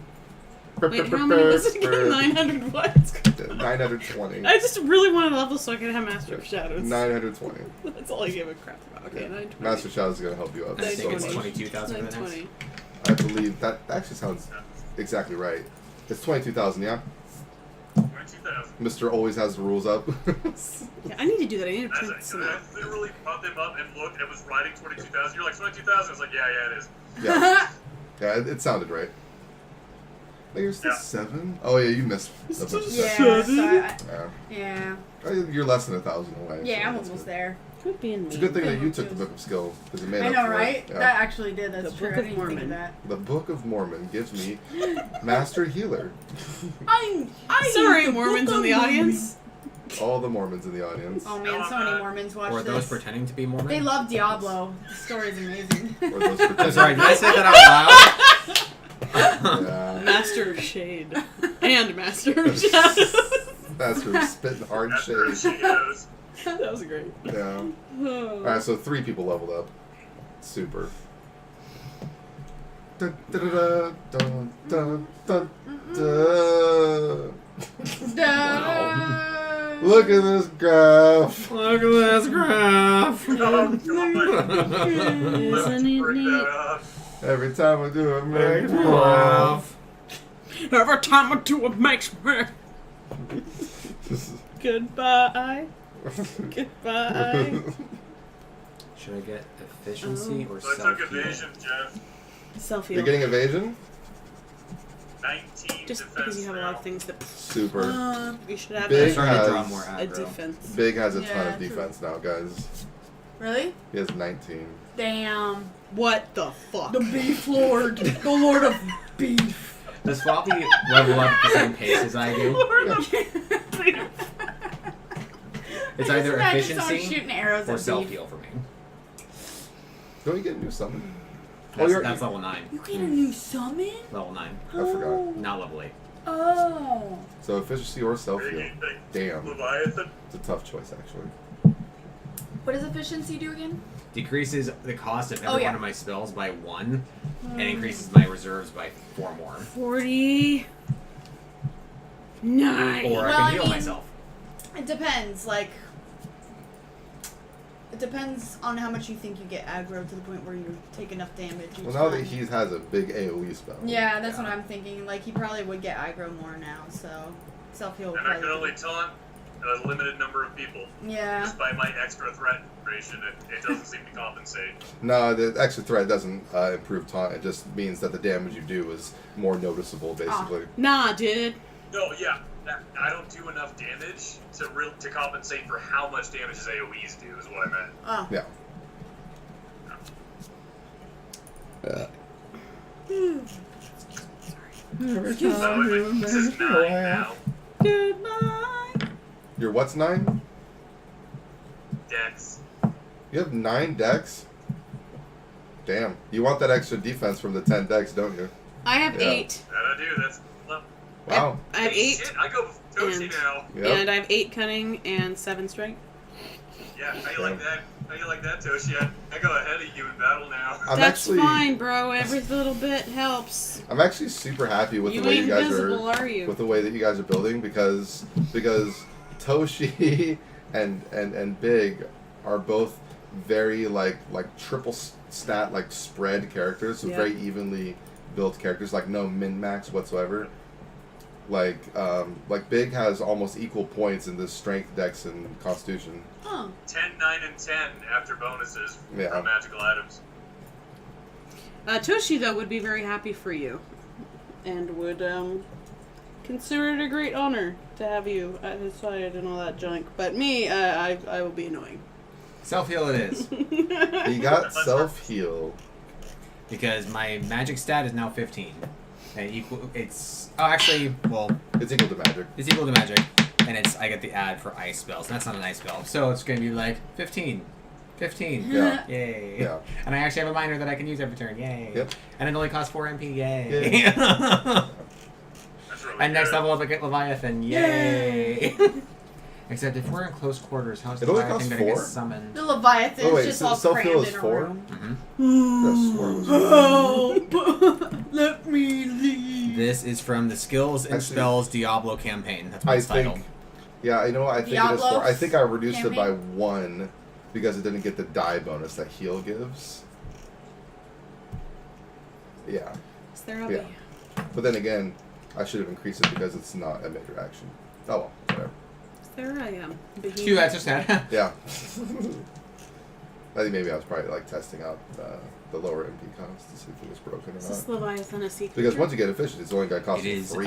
Wait, how many was it again? 900 what? 920. I just really want to level so I can have Master of Shadows. 920. That's all I gave a crap about. Okay, 920. Master Shadows is going to help you out I so think it's much. 22,000 for the next. 920. I believe that actually sounds exactly right. It's 22,000, yeah? 22,000. 22,000. Mr. always has the rules up. Yeah, I need to do that. I need to As print some I out. literally brought them up and looked and was writing 22,000. You're like, 22,000? I was like, yeah, it is. Yeah, yeah, it sounded right. Like, you're still Yeah. 7? Oh, yeah, you missed a bunch of Yeah, stuff. so Yeah. yeah. You're less than 1,000 away. Yeah, so I'm that's almost good. there. Could be in It's me. a good thing that you took the Book of Skill, because it made I up know, for it. right? Yeah. That actually did. That's The true. Book I of didn't even think of Mormon. that. The Book of Mormon gives me Master Healer. I Sorry, Mormons in the audience. All the Mormons in the audience. Oh man, so many Mormons watch Or those this. pretending to be Mormon. They love Diablo. The story's amazing. Or those I'm pretending. sorry, did I say that out loud? Yeah. Master of Shade. And Master of Shadows. Master of spitting hard That's where shade. she goes. That was great. Yeah. Oh. Alright, so 3 people leveled up. Super. Da, da, da, da, da, da, da. Duh. Look at this graph. Look at this graph. Oh, God. Let's Isn't it bring neat? that up. Every time I do it, makes me Graph. Every time I do it makes me. Goodbye. Goodbye. Should I get efficiency or So I took self-heal? evasion, Jeff. Self-heal. You're getting evasion? 19 Just defense because you have a lot now. of things that. Super. You should have Big I'm starting to draw has- more a aggro. defense. Big has a ton Yeah, of true. defense now, guys. Really? He has 19. Damn. What the fuck? The beef lord. The lord of beef. Does Floppy level up at the same pace as I do? It's either Imagine someone efficiency shooting arrows or at beef. self-heal for me. Don't you get a new summon? That's level 9. You get a new summon? Level 9. I forgot. Not level 8. Oh. So efficiency or self Big heal. thing. Damn. Leviathan. It's a tough choice, actually. What does efficiency do again? Decreases the cost of every Oh, yeah. one of my spells by 1, and increases my reserves by 4 more. 40. 9. Or I Well, can I heal mean- myself. It depends. Like, it depends on how much you think you get aggro to the point where you take enough damage. Each Well, now time. that he has a big AoE spell. Yeah, that's what I'm thinking. Like, he probably would get aggro more now, so self-heal would And I probably can only taunt a limited number of people. Yeah. Just by my extra threat duration, it doesn't seem to compensate. No, the extra threat doesn't improve taunt. It just means that the damage you do is more noticeable, basically. Nah, dude. No, yeah, I don't do enough damage to compensate for how much damage his AoEs do, is what I meant. Oh. Yeah. So this is 9 now. Goodbye. Your what's 9? Dex. You have 9 decks? Damn. You want that extra defense from the 10 decks, don't you? I have Yeah. 8. That I do, that's... Wow. I have Hey, 8. Shit, I go with Toshi and- now. Yep. And I have 8 cunning and 7 strength. Yeah, how you like that? How you like that, Toshi? I go ahead of you in battle now. I'm That's actually fine, bro. Every little bit helps. I'm actually super happy with You the way ain't you guys invisible, are are you? with the way that you guys are building because Toshi and Big are both very like triple stat like spread characters, so Yeah. very evenly built characters, like no min max whatsoever. Like Big has almost equal points in the strength, dex, and constitution. Oh. 10, 9, and 10 after bonuses Yeah. from magical items. Toshi, though, would be very happy for you. And would, consider it a great honor to have you at his side and all that junk. But me, I will be annoying. Self-heal it is. You got self heal. Because my magic stat is now 15. And it's actually, well, It's equal to magic. it's equal to magic, and I get the add for ice spells. And that's not an ice spell, so it's gonna be like 15, Yeah. yay. Yeah. And I actually have a minor that I can use every turn, yay. Yep. And it only costs 4 MP, yay. Yay. That's really And next good. level up, I get Leviathan, yay. Except if we're in close quarters, how's It only Leviathan costs gonna get 4? summoned? The Leviathan's Oh, wait, just so all self-heal crammed is in a 4? room. Mm-hmm. Help! Let me leave. This is from the Skills and Actually, Spells Diablo Campaign. That's what I it's titled. think. Yeah, I know. I think it is Diablo 4. I think I reduced it by campaign? 1 because it didn't get the die bonus that heal gives. Yeah, Is there a Yeah. but then again, I should have increased it because it's not a major action. Oh well, whatever. Is there a behemoth? 2 extra stat. Yeah. I think maybe I was probably like testing out the lower MP cost to see if it was broken or Is this not. Leviathan a secret? Because once you get efficient, it's only going to cost It you is 3.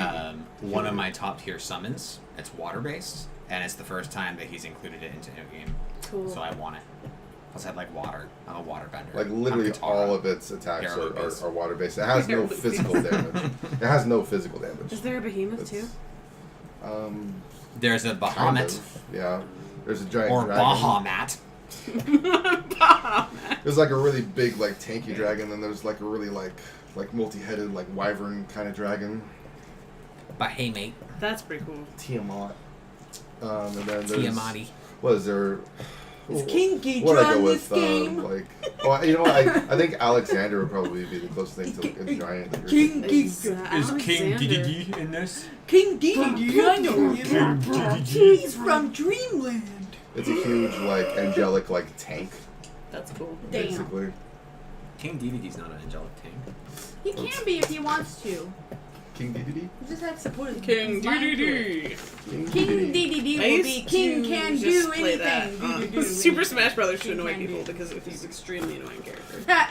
one of my top tier summons. It's water based, and it's the first time that he's included it into a game. Cool. So I want it. Plus, I like water. I'm a water bender. Like literally I'm Katara. all of its attacks Arrow-based. are water based. It has no Arrow-based. physical damage. It has no physical damage. Is there a behemoth It's, too? There's a kind Bahamut of, yeah. There's a giant or dragon. Bahamut. There's like a really big like tanky dragon, and there's like a really like multi-headed like wyvern kind of dragon. Bahamut. That's pretty cool. Tiamat. And then there's Tiamati. what is there? Is King Ghidra What I go in with this game? like, oh, you know what? I think Alexander would probably be the closest thing to like a giant. that you're King thinking. Ghidra. in this? King Dedede, I know him. He's from Dreamland. It's a huge like angelic like tank, That's cool. Damn. basically. King Dedede's not an angelic tank. He can be if he wants to. King Dedede? He just has to put his King his mind to it. DDD. King DDD I will used be King to can just do play that anything. on Do-do-do Super anything. Smash Brothers to King annoy can people do. because he's an extremely annoying character.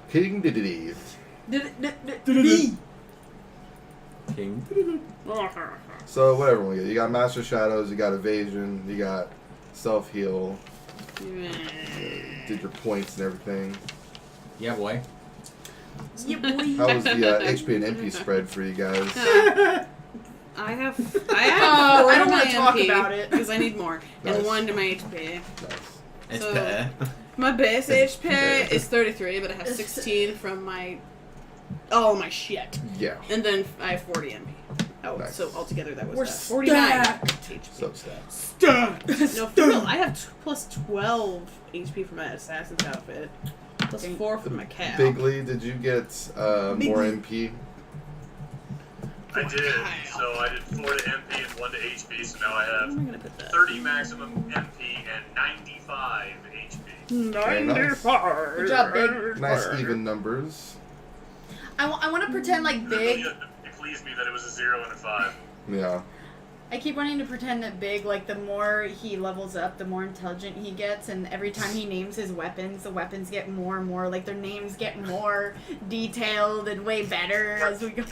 King Dedede. D-d-d-d-d. King. So whatever we get, you got Master Shadows, you got Evasion, you got Self Heal, did your points and everything. Yeah, boy. Yeah, boy. How was the HP and MP spread for you guys? I have I 4 don't to my wanna talk MP about it. because I need more, Nice. and 1 to my HP. Nice. It's So- better. My base It's HP better. is 33, but I have 16 from my all my shit, Yeah. and then I have 40 MP. Oh, Nice. so altogether that was We're 49 stacked. HP. So sad. No, for real, I have plus 12 HP for my assassin's outfit, plus 4 for my cap. Bigley, did you get more MP? I did. So I did 4 to MP and 1 to HP, so now I Where have am I gonna put that? 30 maximum MP and 95 HP. Very nice. Good job, Big. Nice even numbers. I want to pretend like Big. It pleased me that it was a 0 and a 5. Yeah. I keep wanting to pretend that Big, like, the more he levels up, the more intelligent he gets, and every time he names his weapons, the weapons get more and more, like, their names get more detailed and way better as we go.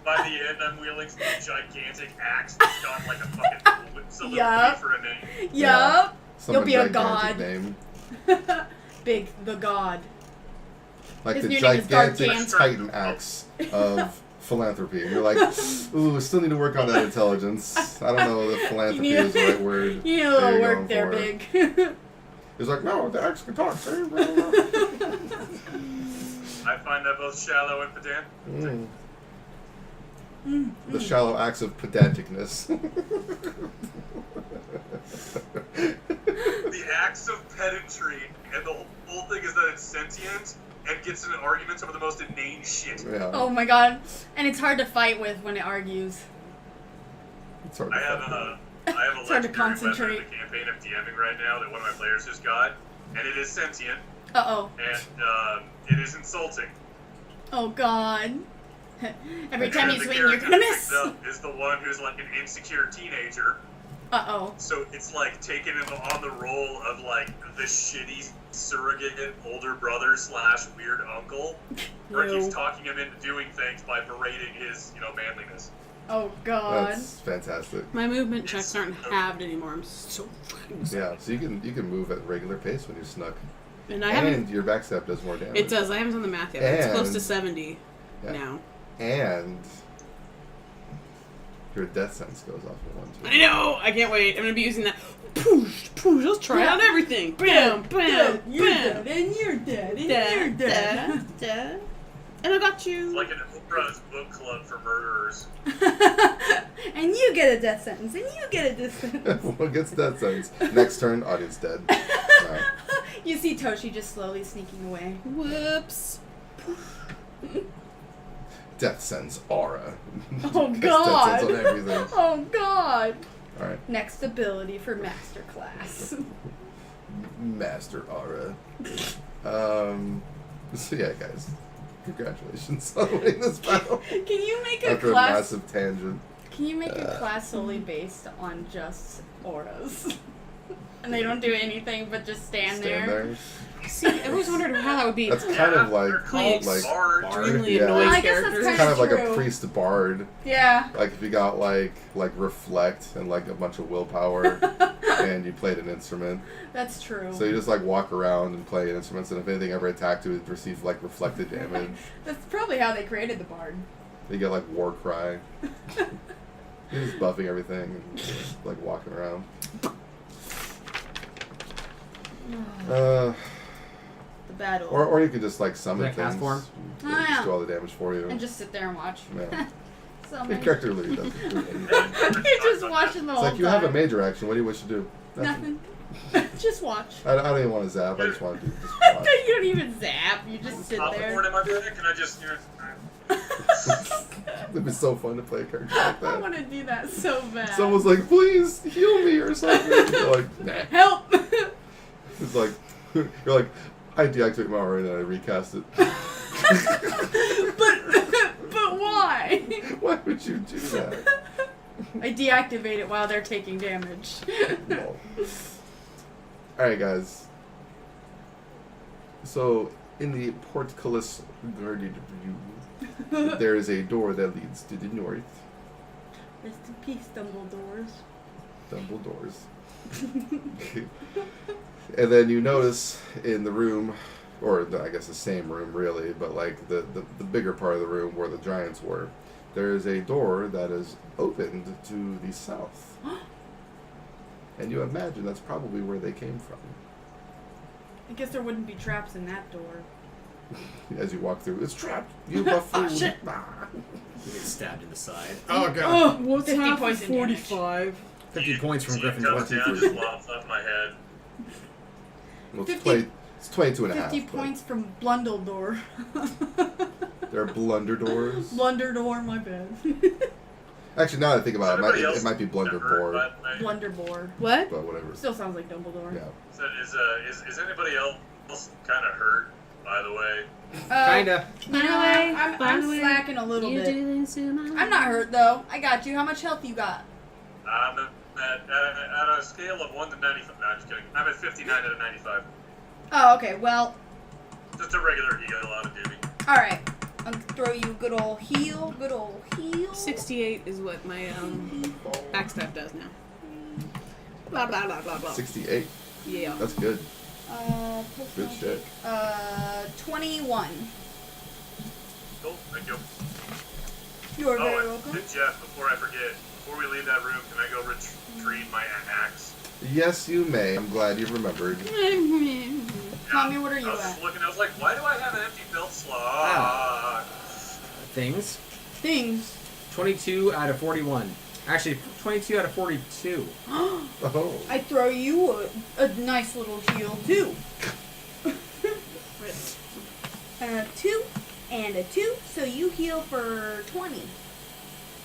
By the end, I'm wielding a gigantic axe that's got like a fucking soliloquy Yup. for a name. Yup. Some You'll be a gigantic god. Name. Big the god. Like His the new name is gigantic Gargantuan. Titan axe of philanthropy. And you're like, ooh, still need to work on that intelligence. I don't know if philanthropy You need- is the right word. You need a that little you're work going there, for. Big. He's like, no, the axe can talk. See? I find that both shallow and pedantic. The shallow acts of pedanticness. The acts of pedantry, and the whole thing is that it's sentient and gets into arguments over the most inane shit. Yeah. Oh my god. And it's hard to fight with when it argues. It's hard to I have find. a It's hard to legendary weapon concentrate. in the campaign I'm DMing right now that one of my players just got, and it is sentient, Uh-oh. and it is insulting. Oh god. Every time And you the swing, you're character gonna I miss. picked up is the one who's like an insecure teenager. Uh-oh. So it's like taking him on the role of like the shitty surrogate older brother / weird uncle, where Ew. he's talking him into doing things by berating his, manliness. Oh god. That's fantastic. My movement checks aren't halved anymore. I'm so fucking sorry. Yeah, so you can move at regular pace when you're snuck. And I haven't. And your backstep does more damage. It does. I haven't done the math yet. But it's close to And- 70 Yeah. now. And your death sense goes off in one too. I know. I can't wait. I'm gonna be using that. Poosh, poosh. Let's try out everything. Bam, bam, You're bam. dead, and you're dead, and Da, you're dead. da, da. And I got you. It's like an Oprah's book club for murderers. And you get a death sentence, and you get a death sentence. Everyone gets death sense. Next turn, audience dead. Alright. You see Toshi just slowly sneaking away. Whoops. Death sense aura. Oh Gets god. Death sense on everything. Oh god. Alright. Next ability for master class. Master aura. So yeah, guys. Congratulations on winning this battle. Can you make a After a class? massive tangent. Can you make a class solely based on just auras? And they don't do anything but just stand there? See, I always wondered how that would be. That's kind of like extremely yeah. annoying I guess that's characters. It's kind of like a true. priest bard. Yeah. Like if you got like reflect and like a bunch of willpower and you played an instrument. That's true. So you just like walk around and play instruments, and if anything ever attacked you, it would receive like reflected damage. That's probably how they created the bard. You get like war cry. You're just buffing everything and just, like walking around. The battle. Or you could just like summon Is that cast things. form? They just do all the damage for you. And just sit there and watch. Yeah. So Your many. character literally doesn't do anything. You're just watching the It's whole like you have a time. major action. What do you wish to do? Nothing. Just watch. I don't even want to zap. I just want to do just watch. You don't even zap. You just sit Top there. board in my bag, and I just, It'd be so fun to play a character like I that. want to do that so bad. Someone's like, please heal me or something. You're like, nah. Help! It's like, you're like, I deactivate my aura and I recast it. but why? Why would you do that? I deactivate it while they're taking damage. No. Alright, guys. So, in the portcullis guarded view, there is a door that leads to the north. Rest in peace, Dumbledores. Dumbledore's. And then you notice in the room, or I guess the same room really, but like the bigger part of the room where the giants were, there is a door that is opened to the south. And you imagine that's probably where they came from. I guess there wouldn't be traps in that door. As you walk through, it's trapped! You buffoon! Oh, shit. You get stabbed in the side. Oh god! Oh, what's 50 half of points in damage. 45? 50 points from Team Gryffindor. comes down, just lobs off my head. Well, 50 it's 22 and a half. 50 but points from Blundledore. There are blunder doors. Blunderdore, my bad. Actually, now that I think about it, Anybody it else might be get hurt blunderboard. by my- Blunderbore. What? But whatever. Still sounds like Dumbledore. Yeah. Is anybody else kind of hurt, by the way? Kinda. You know, I'm slacking a little bit. I'm not hurt though. I got you. How much health you got? I'm at a scale of 1 to 95. No, I'm just kidding. I'm at 59 out of 95. Oh, okay. Well, Just a regular heal out of duty. all right. I'll throw you a good old heal. Good old heal. 68 is what my backstab does now. Blah blah blah blah blah. 68. Yeah. That's good. Good shit. 21. Cool, thank you. You are very Oh, welcome. and Jeff, before I forget, before we leave that room, can I go retrieve my axe? Yes, you may. I'm glad you remembered. Tommy, what are I you was at? just looking, I was like, why do I have an empty belt slot? Ah. Things. Things. 22 out of 41. Actually, 22 out of 42. Oh. I throw you a nice little heal too. 2 and a 2, so you heal for 20.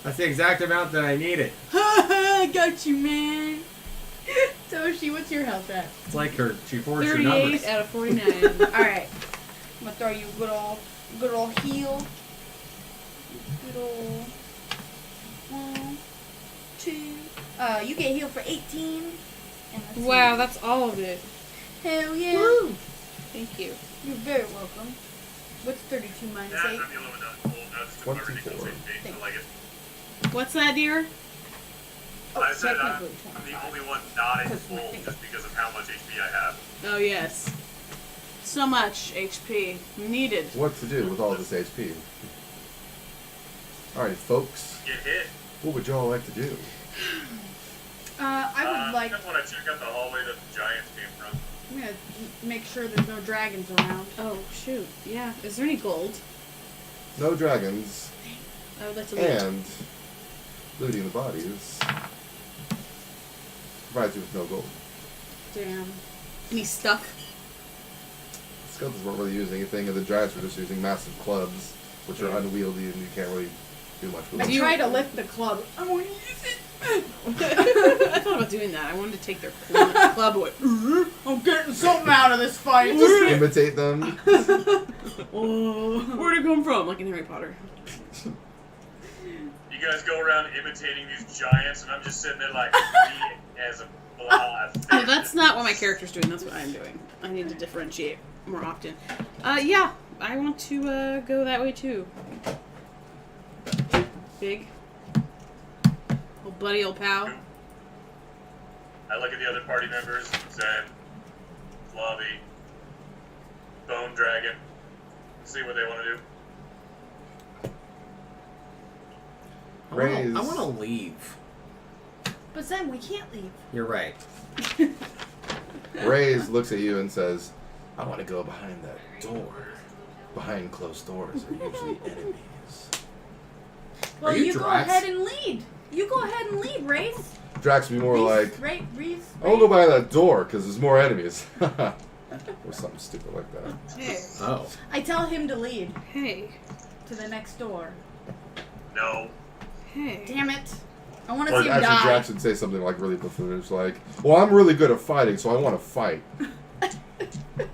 That's the exact amount that I needed. I got you, man. Toshi, what's your health at? It's like her. She forged her numbers. 38 out of 49. Alright. I'm gonna throw you a good old heal. Good old 1, 2. You get healed for 18. And let's Wow, see. that's all of it. Hell yeah. Woo. Thank you. You're very welcome. What's 32 minus Yeah, 8? I'm the only one not cool. No, just 24. I like it. What's that, dear? Oh, I said I'm technically the 25. only one not in Because my full thing- just because of how much HP I have. Oh, yes. So much HP needed. What to do with all this HP? Alright, folks. Get hit. What would y'all like to do? I would like. I just want to check out the hallway that the giants came from. I'm gonna make sure there's no dragons around. Oh, shoot. Yeah. Is there any gold? No dragons, I would like to loot. and looting the bodies provides you with no gold. Damn. Any stuff? Skeletons weren't really using anything, and the giants were just using massive clubs, which are unwieldy, and you can't really do much with I them. try to lift the club. I want to use it. I thought about doing that. I wanted to take their club away. I'm getting something out of this fight. Just imitate them. Oh, where'd it come from? Like in Harry Potter. You guys go around imitating these giants, and I'm just sitting there like, me as a blob. Oh, that's not what my character's doing. That's what I'm doing. I need to differentiate more often. Yeah, I want to go that way too. Big. Old buddy, old pal. I look at the other party members, Zen, Flavi, Bone Dragon, see what they want to do. Raise. I want to leave. But then we can't leave. You're right. Raze looks at you and says, I want to go behind that door. Behind closed doors are usually enemies. Well, you you go Drax? ahead and lead. You go ahead and lead, Race. Drax would be more like, Reese. I won't go by that door because there's more enemies. Or something stupid like that. Hey. Oh. I tell him to lead Hey. to the next door. No. Hey. Damn it. I want to Or see him actually, die. Drax would say something like really buffoonish, like, well, I'm really good at fighting, so I want to fight. Because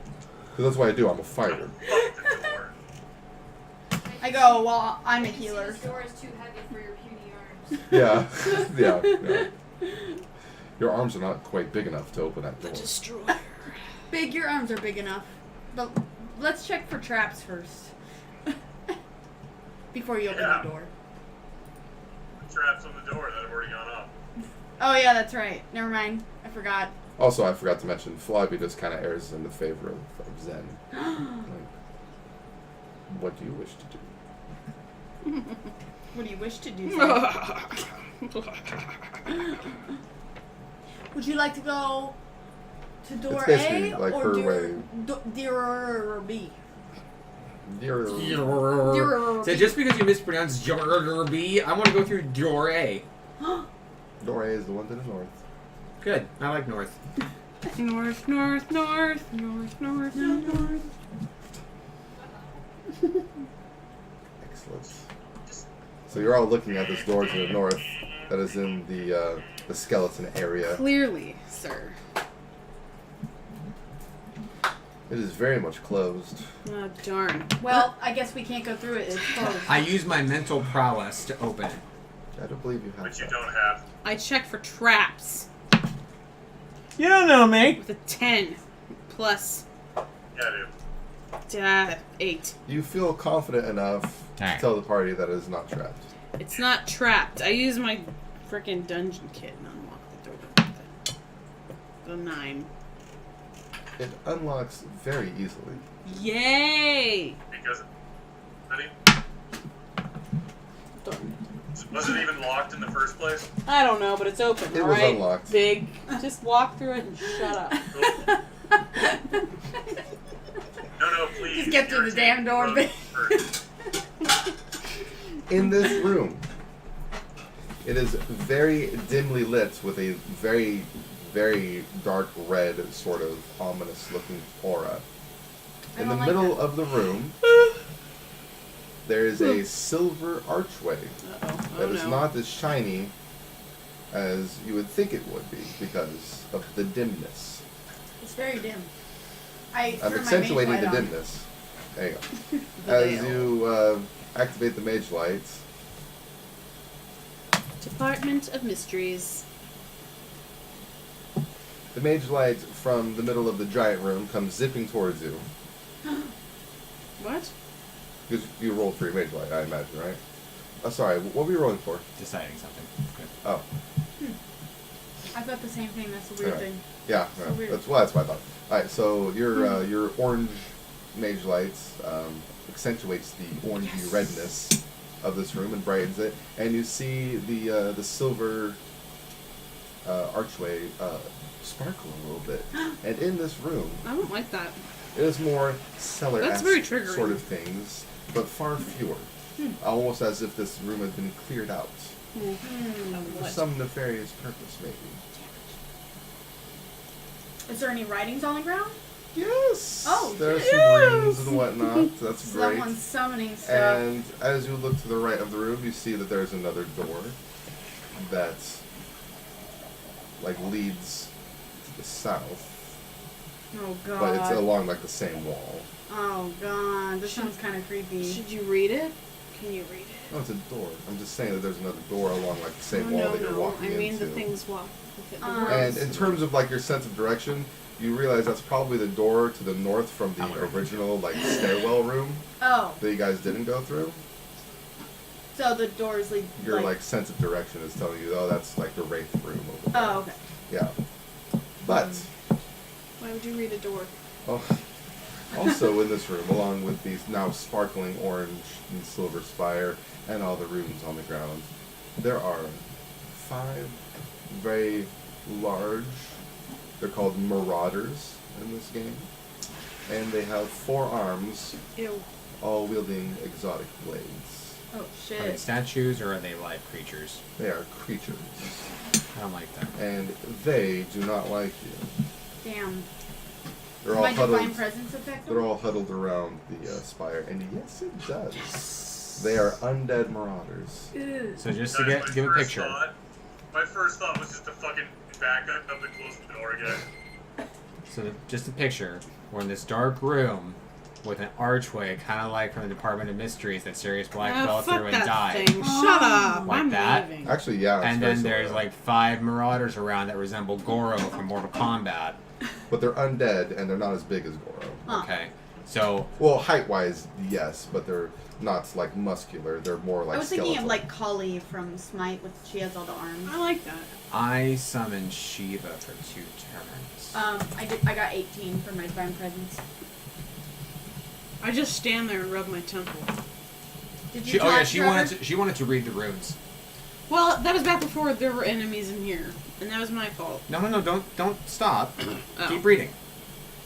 that's what I do, I'm a fighter. Fuck the door. I go, well, I'm a healer. This door is too heavy for your puny arms. Yeah. Yeah. Your arms are not quite big enough to open that door. Destroyer. Big, your arms are big enough. But let's check for traps first. Before you open Yeah. the door. The traps on the door that have already gone up. Oh, yeah, that's right. Never mind. I forgot. Also, I forgot to mention, Flavi just kind of errs in the favor of Zen. Like, what do you wish to do? What do you wish to do? Would you like to go to door It's basically A like or her door way. B? You're... So just because you mispronounced B, I want to go through door A. Door A is the one to the north. Good. I like north. North, north, north, north, north, north. Excellent. So you're all looking at this door to the north that is in the skeleton area. Clearly, sir. It is very much closed. Oh, darn. Well, I guess we can't go through it. It's closed. I use my mental prowess to open it. I don't believe you have Which you that. don't have. I check for traps You don't know me. with a 10 plus Yeah, dude. 8. You feel confident enough Alright. to tell the party that it is not trapped. It's not trapped. I use my freaking dungeon kit and unlock the door. The 9. It unlocks very easily. Yay! Because Ready? Darn. Was it even locked in the first place? I don't know, but it's open. It all was right? unlocked. Big. Just walk through it and shut up. No, please. Just get through the damn door, Irritate bitch. first. In this room, it is very dimly lit with a very, very dark red, sort of ominous looking aura. I In the don't like middle that. of the room, there is a silver archway Uh-oh. that Oh, is no. not as shiny as you would think it would be because of the dimness. It's very dim. I'm threw my accentuating mage the light on. dimness. There you go. The As veil. you activate the mage lights, Department of Mysteries. the mage light from the middle of the giant room comes zipping towards you. What? Because you rolled for your mage light, I imagine, right? Oh, sorry, what were you rolling for? Deciding something. Good. Oh, I thought the same thing. That's a weird Alright. thing. yeah, So no, weird. that's what I thought. Alright, so your orange mage lights accentuates the orangey redness of this room and brightens it, and you see the silver archway sparkle a little bit. And in this room, I don't like that. it is more cellar That's very triggering. sort of things, but far fewer. Almost as if this room had been cleared out for What? some nefarious purpose, maybe. Is there any writings on the ground? Yes. Oh, there are some rings and whatnot. That's great. Someone's summoning stuff. And as you look to the right of the room, you see that there's another door that leads to the south, Oh god. but it's along the same wall. Oh god. This sounds kind of creepy. Should you read it? can you read it? Oh, it's a door. I'm just saying that there's another door along like the same wall that you're walking into. I mean the things walk with it. And in terms of like your sense of direction, you realize that's probably the door to the north from the original like stairwell room Oh. that you guys didn't go through. So the doors lead. Your like sense of direction is telling you, oh, that's like the wraith room over there. Oh, okay. Yeah. But why would you read a door? oh, also in this room, along with these now sparkling orange and silver spire and all the runes on the ground, there are 5 very large. They're called marauders in this game, and they have 4 arms, Ew. all wielding exotic blades. Oh Are they shit. statues or are they live creatures? They are creatures, I don't like them. and they do not like you. Damn. They're Does all my divine huddled. presence affect They're them? all huddled around the spire, and yes, it does. They are undead marauders. Ew. So just to That's my give a first picture. thought. My first thought was just to fucking back up and close the door again. So just a picture. We're in this dark room with an archway, kind of like from the Department of Mysteries that Sirius Black fell fuck through and that died. thing. Shut up. Like I'm that? leaving. Actually, yeah. it's And very then there's similar. like 5 marauders around that resemble Goro from Mortal Kombat. But they're undead, and they're not as big as Goro. Huh. Okay. So Well, height-wise, yes, but they're not like muscular. They're more like I was thinking of skeletal. like Kali from Smite with she has all the arms. I like that. I summoned Shiva for 2 turns. I got 18 for my divine presence. I just stand there and rub my temple. Did you She talk, Trevor? she wanted to read the runes. Well, that was back before there were enemies in here, and that was my fault. No, don't stop. Oh. Keep reading.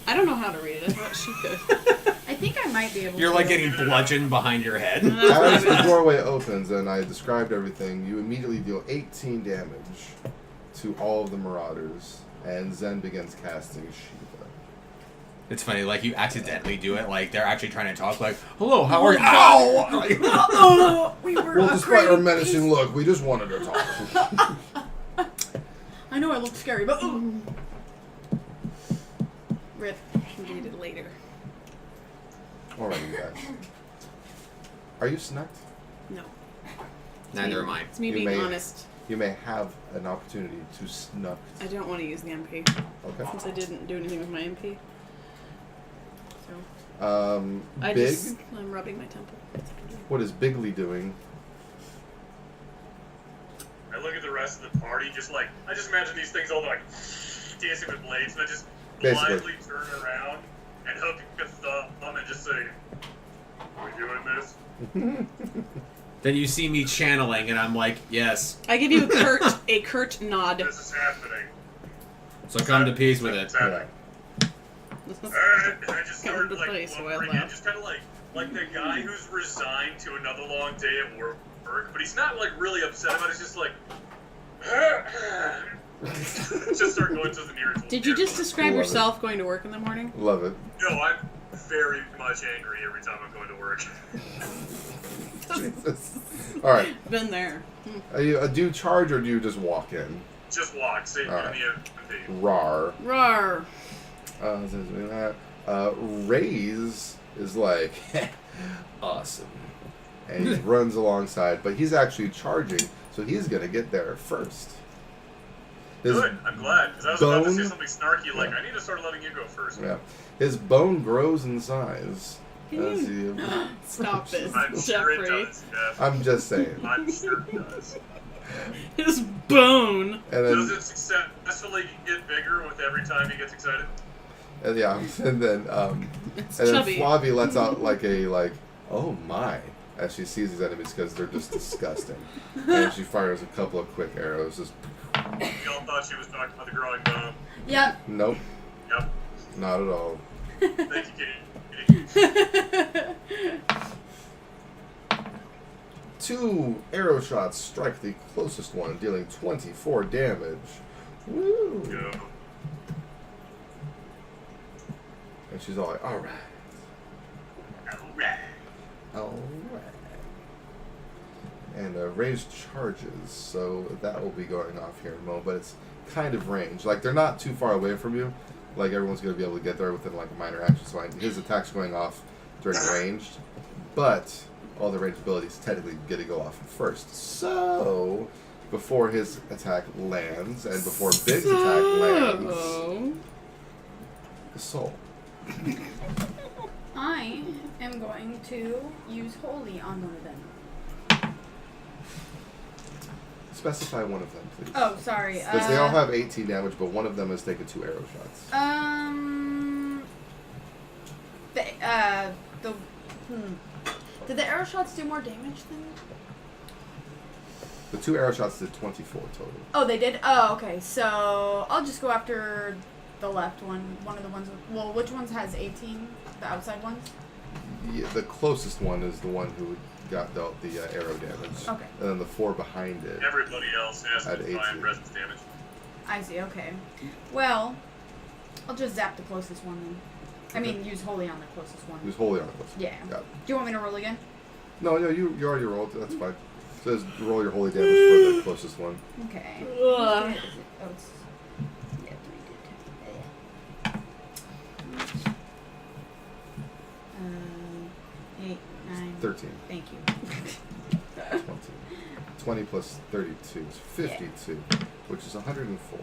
I don't know how to read it. I thought she could. I think I might be able You're to. like getting bludgeoned behind your head. As the doorway opens and I described everything, you immediately deal 18 damage to all of the marauders, and Zen begins casting Shiva. It's funny, like you accidentally do it, like they're actually trying to talk, like, "Hello, how are you?" Ow! We were Well, despite our upgrading menacing these- look, we just wanted to talk. I know I look scary, but rip. Can read it later. Alright, you guys. Are you snucked? No. Neither am I. It's me You being may- honest. You may have an opportunity to snuck. I don't want to use the MP Okay. since I didn't do anything with my MP. So Big? I'm rubbing my temple. What is Bigley doing? I look at the rest of the party, just like, I just imagine these things all like dancing with blades, and I just Basically. blindly turn around and hook a thumb and just say, "Are we doing this?" Then you see me channeling, and I'm like, "Yes." I give you a curt nod. This is happening. So come to peace with it. It's happening. And I just Come started to like place, lumbering well, in, just kind of like the guy who's resigned to another long day at work, but he's not like really upset about it. He's just like, just start going to the nearest. Did you just describe Love it. yourself going to work in the morning? Love it. No, I'm very much angry every time I'm going to work. Jesus. Alright. Been there. Do you charge or do you just walk in? Just walk, save Alright. me a MP. Rar. Roar. Raze is like, awesome. And he runs alongside, but he's actually charging, so he's going to get there first. His Good, I'm glad, because I was about to say bone- something snarky like, Yeah. I need to start letting you go first. Yeah. His bone grows in size. Can as you he- stop this, I'm sure it Jeffrey? does, Jeff. I'm just saying. I'm sure it does. His bone. And Does then, it successfully get bigger with every time he gets excited? and then It's and then chubby. Flavie lets out like oh my, as she sees these enemies because they're just disgusting. And she fires a couple of quick arrows. Just Y'all thought she was talking about the growing bone. Yep. nope, Yep. not at all. Thank you, Katie. 2 arrow shots strike the closest one, dealing 24 damage. Woo! Go. And she's all like, alright, Alright. alright. And raised charges, so that will be going off here in a moment, but it's kind of range. Like, they're not too far away from you. Like, everyone's going to be able to get there within, like, a minor action, so his attack's going off during ranged. But all the ranged abilities technically get to go off first. So, before his attack lands, and before Big's attack lands, Soul. I am going to use Holy on one of them. Specify one of them, please. Oh, sorry. Because they all have 18 damage, but one of them has taken 2 arrow shots. Did the arrow shots do more damage than? The 2 arrow shots did 24 total. Oh, they did? Oh, okay. So I'll just go after the left one. One of the ones with, well, which ones has 18? The outside ones? Yeah, the closest one is the one who got dealt the arrow damage. Okay. And then the 4 behind it. Everybody else has At defiant 18. presence damage. I see, okay. Well, I'll just zap the closest one then. I mean, use Holy on the closest one. Use Holy on the closest Yeah. one. Got it. Do you want me to roll again? No, you already rolled. That's fine. It says roll your holy damage for the closest one. Okay. Ugh. Oh, it's... Yeah, 3 8, 9... 13. Thank you. 20. 20 plus 32 is 52, which is 104.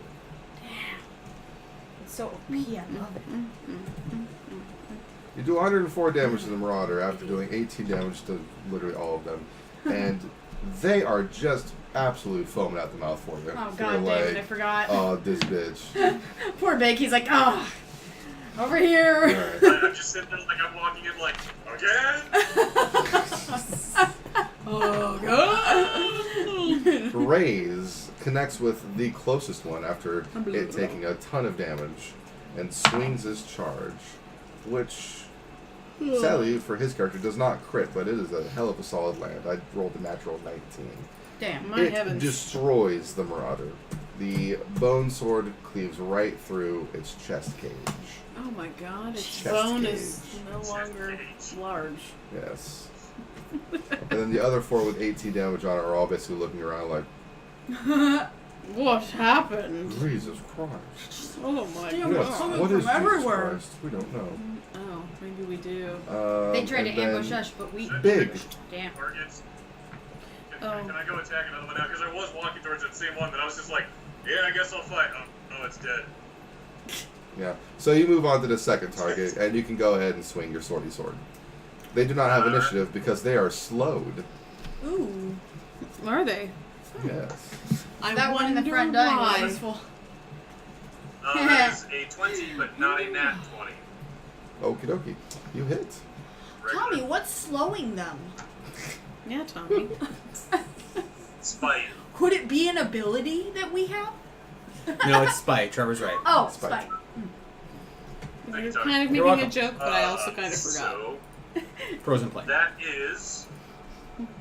It's so OP, I love it. You do 104 damage to the Marauder after doing 18 damage to literally all of them. And they are just absolute foaming out the mouth for you. Oh, They're God damn it, I like, forgot. oh, this bitch. Poor Bake, he's like, oh, over here. Alright. I'm just sitting there like I'm walking in like, again? Oh, God. Raze connects with the closest one after it taking a ton of damage and swings his charge, which sadly for his character does not crit, but it is a hell of a solid land. I rolled a natural 19. Damn. My It heavens. destroys the Marauder. The bone sword cleaves right through its chest cage. Oh my god, its Chest bone is cage. no longer large. Yes. And then the other 4 with 18 damage on it are all basically looking around like, What happened? Jesus Christ. Oh my Damn, god. it's coming What from is Jesus everywhere. Christ? We don't know. Oh, maybe we do. They tried to and then ambush us, but we... Big. Damn. Targets. Oh. Can I go attack another one now? Because I was walking towards that same one, but I was just like, yeah, I guess I'll fight. Oh, it's dead. Yeah. So you move on to the second target, and you can go ahead and swing your swordy sword. They do not have initiative because they are slowed. Ooh. Are they? Yes. I That one in the wonder front dying why. was full. That is a 20, but not a nat 20. Okie dokie. You hit. Tommy, what's slowing them? Yeah, Tommy. Spite. Could it be an ability that we have? No, it's Spite. Trevor's right. Oh, Spike. Spike. You're Sorry. kind of You're making a welcome. joke, but I also kind of forgot. So, Frozen play. that is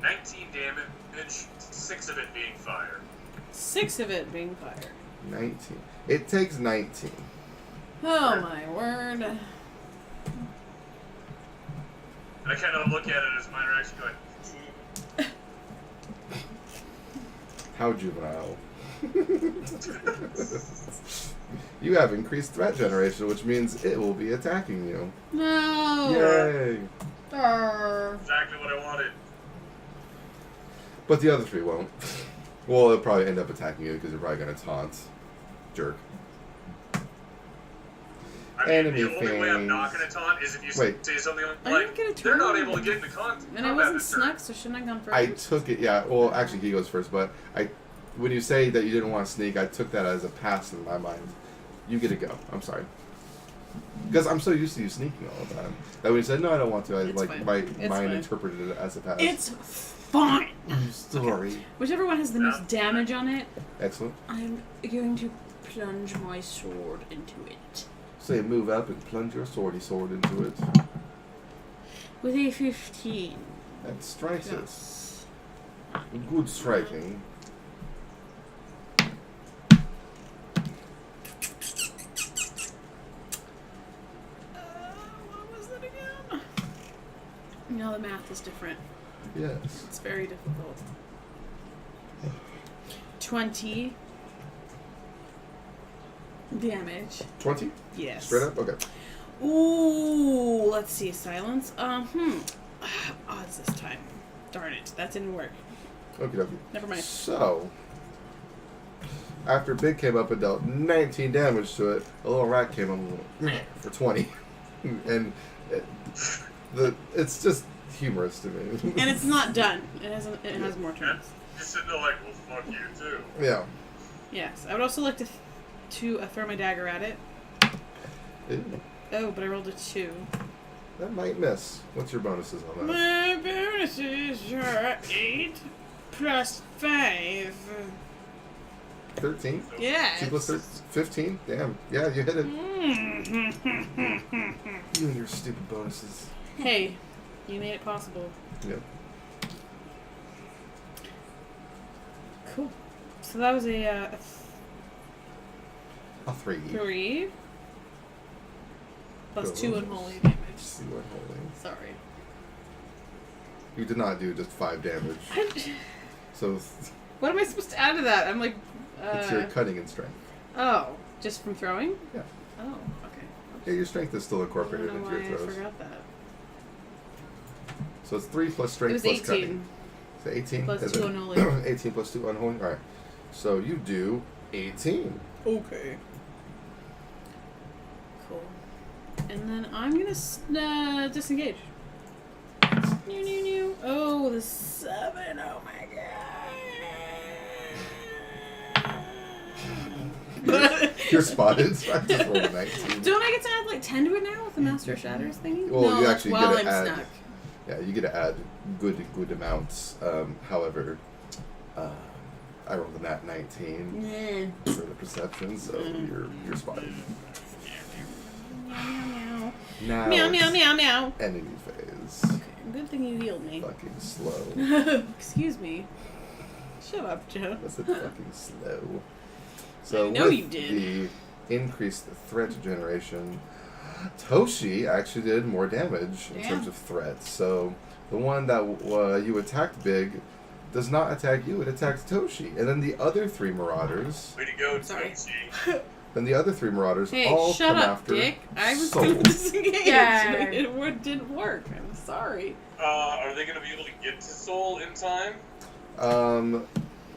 19 damage, 6 of it being fire. 6 of it being fire. 19. It takes 19. Oh my word. And I kind of look at it as minor action going, How juvenile. You have increased threat generation, which means it will be attacking you. No. Yay! exactly what I wanted. But the other 3 won't. Well, they'll probably end up attacking you because you're probably going to taunt. Jerk. I mean, Enemy the only way I'm not things. going to taunt is if you Wait. say something I like, didn't get a they're not turn. able to get into contact. And I wasn't snuck, so shouldn't I have gone first? I took it, yeah. Well, actually, he goes first, but when you say that you didn't want to sneak, I took that as a pass in my mind. You get to go. I'm sorry. Because I'm so used to you sneaking all the time. That when you said, no, I don't want to, It's my fine. mind It's fine. interpreted it as a pass. It's fine. I'm sorry. Whichever one has the most damage on it, Excellent. I'm going to plunge my sword into it. So you move up and plunge your swordy sword into it. With a 15. That strikes it. Yes. Good striking. What was it again? No, the math is different. Yes. It's very difficult. 20 damage. 20? Yes. Straight up? Okay. Ooh, let's see. Silence. Odds this time. Darn it. That didn't work. Okie dokie. Never mind. So, after Big came up and dealt 19 damage to it, a little rat came up for 20. And it's just humorous to me. And it's not done. It has more turns. You're sitting there like, well, fuck you too. Yeah. Yes. I would also like to throw my dagger at it. Ew. Oh, but I rolled a 2. That might miss. What's your bonuses on that? My bonuses are 8 plus 5. 13? Yeah. 2 plus 15? Damn. Yeah, you hit it. You and your stupid bonuses. Hey, you made it possible. Yep. Cool. So that was a 3. 3 plus Cool. 2 unholy damage. See what holding. Sorry. You did not do just 5 damage. So What am I supposed to add to that? I'm like. it's your cutting and strength. Oh, just from throwing? Yeah. Oh, okay. Yeah, your strength is still I incorporated don't know into why your I throws. forgot that. So it's 3 plus It strength was plus 18. cutting. So 18 Plus is 2 it? unholy. 18 plus 2 unholy. Alright. So you do 18. Okay. Cool. And then I'm gonna disengage. New, new, new. Oh, the 7. Oh my god. You're spotted. So I just rolled a 19. Don't I get to add like 10 to it now with the Master of Shatters thingy? Well, no, you that's actually while get I'm to add. stuck. Yeah, you get to add good amounts. However, I rolled a nat 19 for the perception, so you're spotted. Meow, Now meow, meow, it's meow, meow. enemy phase. Okay, good thing you healed me. Fucking slow. Excuse me. Shut up, Joe. That's it, fucking slow. So I know with you did. the increased threat generation, Toshi actually did more damage in terms of threats. So the one that you attacked Big does not attack you; it attacks Toshi. And then the other 3 marauders. Way to go, Sorry. Toshi. Then the other 3 marauders Hey, all shut come up, after Dick. I was Soul. going to disengage. Yeah. It didn't work. I'm sorry. Are they going to be able to get to Soul in time?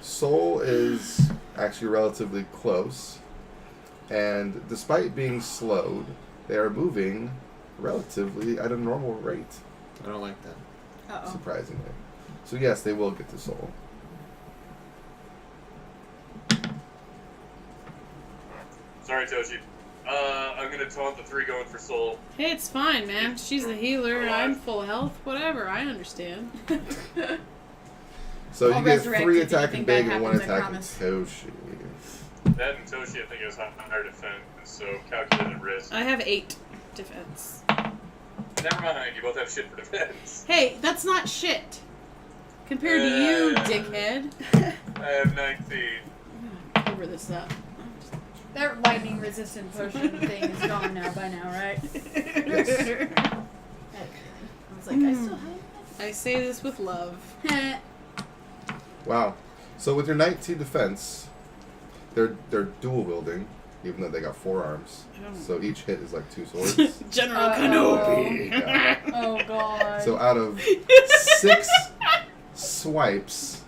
Soul is actually relatively close, and despite being slowed, they are moving relatively at a normal rate, I don't like that. Uh-oh. surprisingly. So yes, they will get to Soul. Sorry, Toshi. I'm going to taunt the 3 going for Soul. Hey, it's fine, man. She's the healer. I'm full health. Whatever. I understand. So I'll you get resurrect 3 if attacking anything bad Big and 1 happens, I attacking promise. Toshi. That and Toshi, I think, has higher defense, so calculated risk. I have 8 defense. Never mind, you both have shit for defense. Hey, that's not shit. Compared to you, dickhead. I have 19. Cover this up. That lightning resistant potion thing is gone now by now, right? Yes. I was like, I still have I say this with love. it. Wow. So with your 19 defense, they're dual wielding, even though they got 4 arms. So each hit is like 2 swords. General Kenobi. Yeah. Oh god. So out of 6 swipes,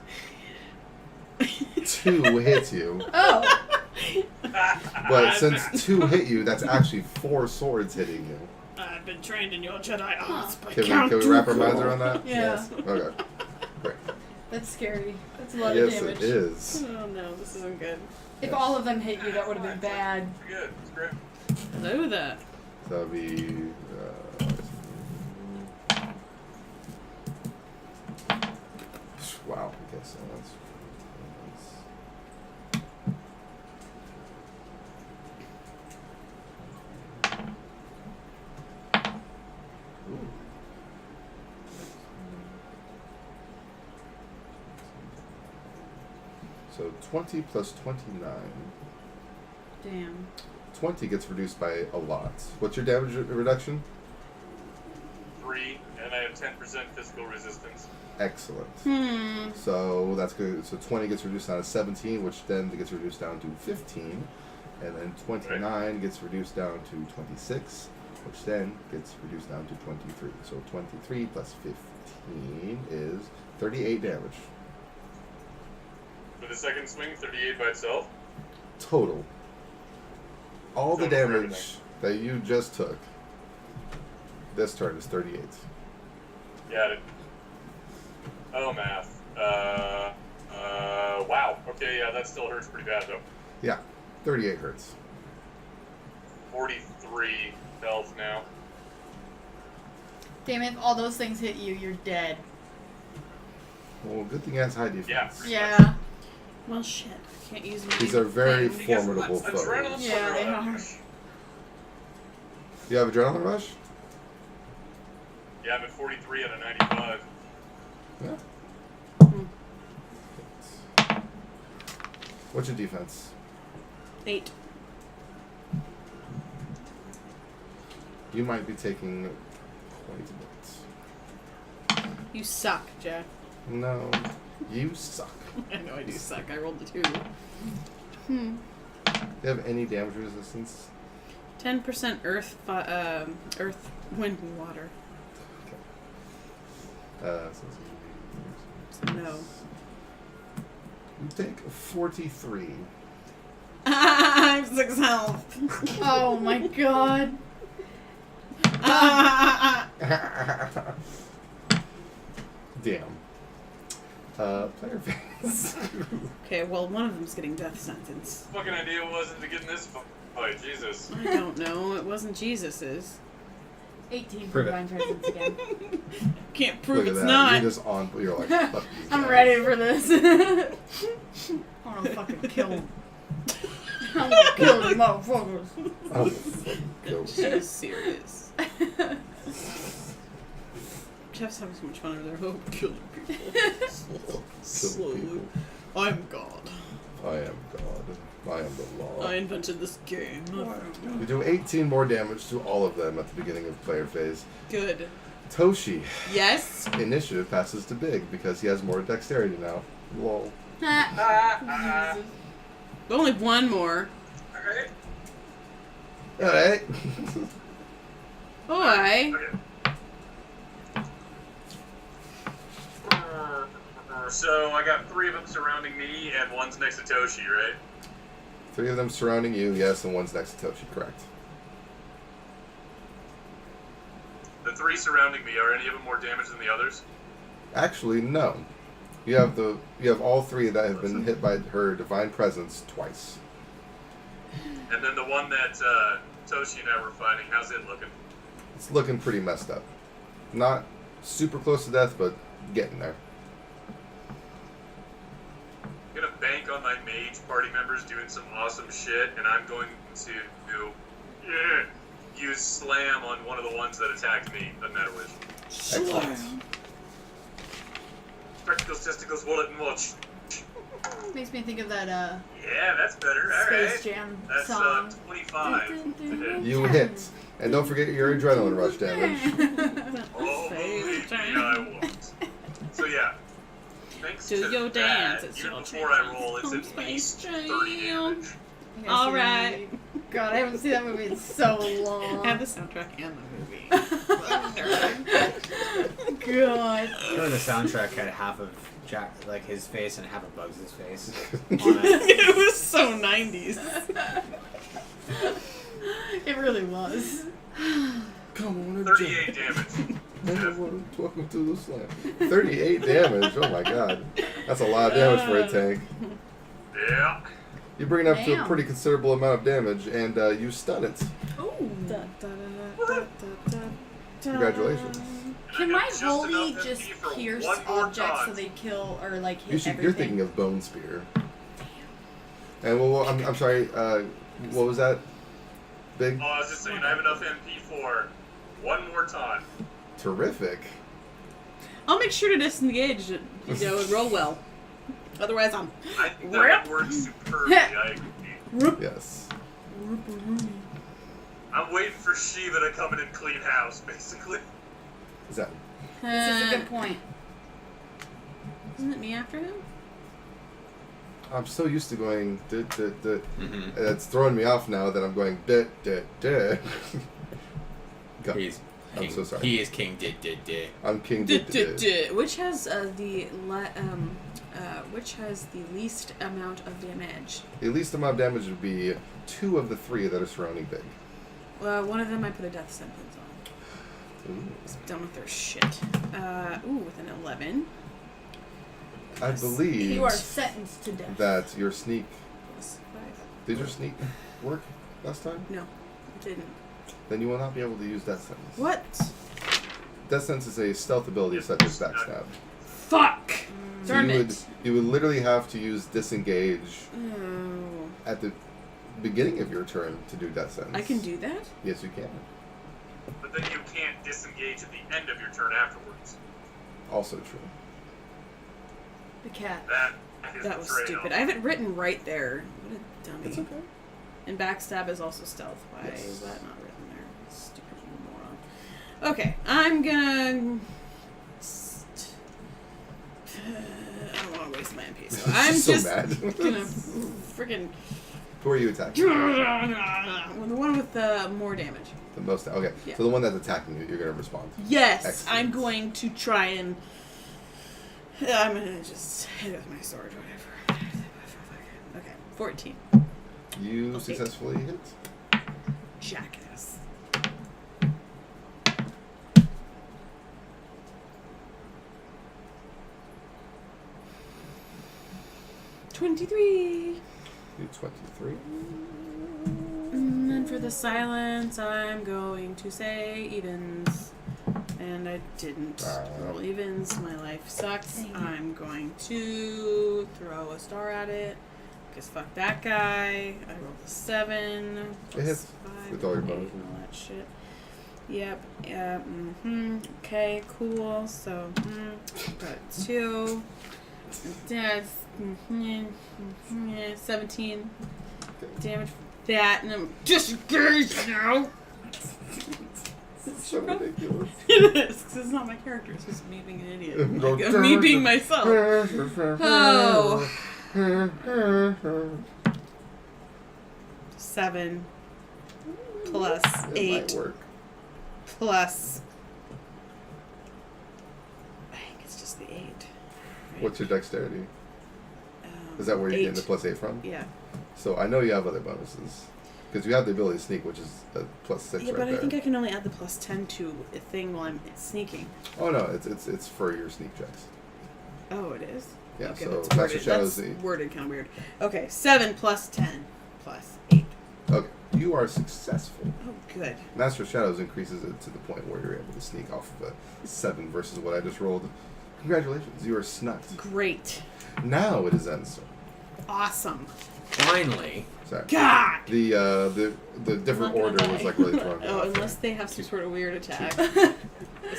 2 hit you. Oh. But since 2 hit you, that's actually 4 swords hitting you. I've been trained in your Jedi arts, but Can we wrap our minds around that? Yeah. Yes. Okay. Great. That's scary. That's a lot of Yes, damage. it is. Oh no, this isn't good. If all of them hit you, that would have been bad. Pretty good. It's great. Hello there. So that'll be. Wow. I guess that's. Ooh. So 20 plus 29. Damn. 20 gets reduced by a lot. What's your damage reduction? 3, and I have 10% physical resistance. Excellent. So that's good. So 20 gets reduced down to 17, which then gets reduced down to 15. And then 29 gets reduced down to 26, which then gets reduced down to 23. So 23 plus 15 is 38 damage. For the second swing, 38 by itself? Total. All the Total for damage everything. that you just took this turn is 38. Got it. Oh, math. Wow. Okay, yeah, that still hurts pretty bad, though. Yeah, 38 hurts. 43 health now. Damn it! If all those things hit you, you're dead. Well, good thing he has high defense. Yeah, pretty Yeah. Well, shit. I can't use my These are very thing. formidable Adrenaline foes. Yeah, they rush. You have adrenaline rush? Yeah, I'm at 43 out of 95. Yeah. What's your defense? 8. You might be taking quite a bit. You suck, Jack. No, you suck. I know I do suck. I rolled a 2. Do you have any damage resistance? 10% earth, earth, wind, and water. So no. You take 43. I have 6 health. Oh my god. Damn. Player face. Okay, well, one of them's getting death sentence. Fucking idea wasn't to get in this fight, Jesus. I don't know. It wasn't Jesus's. 18 Prove it. divine presence again. Can't prove Look at it's that. not. You're just on. You're like, fuck these I'm guys. ready for this. I want to fucking kill him. I'm gonna kill them motherfuckers. I will fucking kill She you. is serious. Jeff's having so much fun over there. Oh, killing people. Slowly. people. I'm God. I am God. I am the law. I invented this game. You do 18 more damage to all of them at the beginning of player phase. Good. Toshi, Yes? initiative passes to Big because he has more dexterity now. Lol. Only one more. Alright. Alright. Boy. Okay. So I got 3 of them surrounding me, and one's next to Toshi, right? 3 of them surrounding you, yes, and one's next to Toshi, correct. The 3 surrounding me, are any of them more damage than the others? Actually, no. You have all 3 that have been hit by her divine presence twice. And then the one that Toshi and I were fighting, how's it looking? It's looking pretty messed up. Not super close to death, but getting there. I'm gonna bank on my mage party members doing some awesome shit, and I'm going to use slam on one of the ones that attacked me. Doesn't matter which. Excellent. Spectacles, testicles, wallet, and watch. Makes me think of that Yeah, that's better. All Space right. Jam That's song. 25 to hit. You hit. And don't forget your adrenaline rush damage. Oh, believe me, I won't. So yeah. Thanks Do to your that, dance, it's even your before I chance. roll, it's Come at least Space 30 Jam. damage. All right. God, I haven't seen that movie in so long. I have the soundtrack and the movie. God. You know, the soundtrack had half of Jack, like his face, and half of Bugs' face on it. It was so 90s. It really was. Come on, 38 damage. Welcome to the slam. 38 damage. Oh my god. That's a lot of damage for a tank. Yeah. You bring it up to a Damn. pretty considerable amount of damage, and you stun it. Ooh. Congratulations. Can I my got just holy enough just MP for pierce one more objects so taunt. they kill or like hit You're everything? thinking of Bone Spear. And well, I'm sorry. What was that? Big. Oh, I was just saying, I have enough MP for one more taunt. Terrific. I'll make sure to disengage it, and roll well. Otherwise, I'm. I think that would work superbly. I agree. Yes. I'm waiting for Shiva to come in and clean house, basically. Is that? This is a good point. Isn't it me after him? I'm so used to going. Mm-hmm. It's throwing me off now that I'm going. Go. He's I'm King, so sorry. He is King Did. I'm King Which has which has the least amount of damage? The least amount of damage would be 2 of the 3 that are surrounding Big. Well, one of them I put a death sentence on. Ooh. It's done with their shit. With an 11. I believe You are sentenced to death. that your sneak... Plus 5. Did your sneak work last time? No, it didn't. Then you will not be able to use Death Sentence. What? Death Sentence is a stealth ability such as Backstab. Fuck! So Darn you would literally have to use Disengage Oh. at the beginning of your turn to do Death Sentence. I can do that? Yes, you can. But then you can't disengage at the end of your turn afterwards. Also true. The cat. That was stupid. I have it written right there. What a dummy. It's okay. And Backstab is also stealth. Why Yes. is that not written there? Stupid moron. Okay, I'm gonna... I don't want to waste my MP, so I'm so just mad. gonna freaking... Who are you attacking? Well, the one with more damage. The most. Okay. Yeah. So the one that's attacking you, you're gonna respond. Yes, Excellent. I'm going to try and... I'm gonna just hit it with my sword, whatever. Okay, 14. You Okay. successfully hit. Jackass. $23. You 23. And then for the silence, I'm going to say evens. And I didn't roll evens. My life sucks. Dang it. I'm going to throw a star at it. Because fuck that guy. I rolled a 7. It hits 5, with all your 8, bonuses. and all that shit. Yep. Yeah. Okay, cool. So, got 2. That's 17 damage for that. And I'm disengaged now. It's so ridiculous. It is, because it's not my character. It's just me being an idiot. Like, me being myself. Oh. 7 plus It 8 might work. plus... I think it's just the 8. Right? What's your dexterity? Is that where you're 8. getting the plus 8 from? Yeah. So I know you have other bonuses. Because you have the ability to sneak, which is a plus 6 Yeah, right but there. I think I can only add the plus 10 to a thing while I'm sneaking. Oh no, it's for your sneak checks. Oh, it is? Yeah, Okay, so that's Master worded. Shadow's That's the... worded kind of weird. Okay, 7 plus 10 plus 8. Okay, you are successful. Oh, good. Master Shadows increases it to the point where you're able to sneak off of a 7 versus what I just rolled. Congratulations, you are snucked. Great. Now it is Enzo. Awesome. Finally. Sorry. God! The different I'm not order gonna was die. like really throwing me Oh, off unless there. they have some sort of weird attack.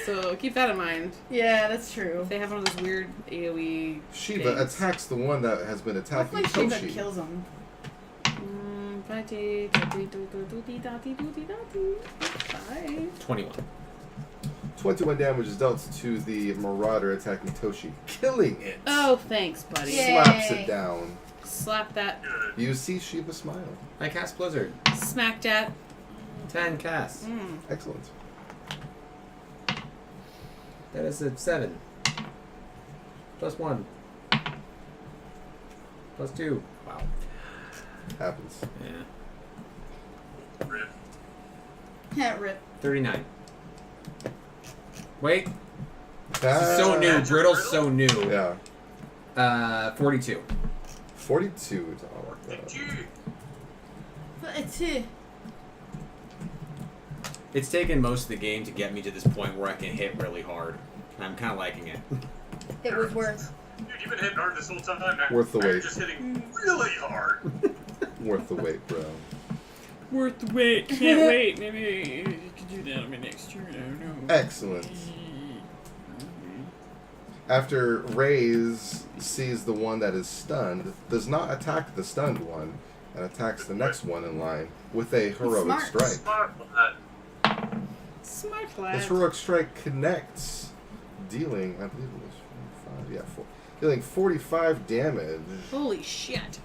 So keep that in mind. Yeah, that's true. If they have one of those weird AoE Shiva things. attacks the one that has been attacking Hopefully Shiva Toshi. kills him. 21. 21 damage is dealt to the Marauder attacking Toshi, killing it. Oh, thanks, buddy. Yeah. Slaps Yay. it down. Slap that. Good. You see Shiva smile. I cast Blizzard. Smack that. 10 casts. Excellent. That is a 7. Plus 1. Plus 2. Wow. Happens. Yeah. Rip. Yeah, rip. 39. Wait. Ah, So new. That's your Brittle's so new. Yeah. 42. 42. I'll work that out. Gee. But it's here. It's taken most of the game to get me to this point where I can hit really hard. And I'm kind of liking it. It was worth. Dude, you've been hitting hard this whole time. Now. Worth the Now you're wait. just hitting really hard. Worth the wait, bro. Worth the wait. Can't wait. Maybe you could do that on my next turn. I don't know. Excellent. After Raze sees the one that is stunned, does not attack the stunned one, and attacks the next one in line with a heroic Smart. strike. Smart lad. Smart lad. This heroic strike connects, dealing, I believe it was 45, yeah, dealing 45 damage. Holy shit.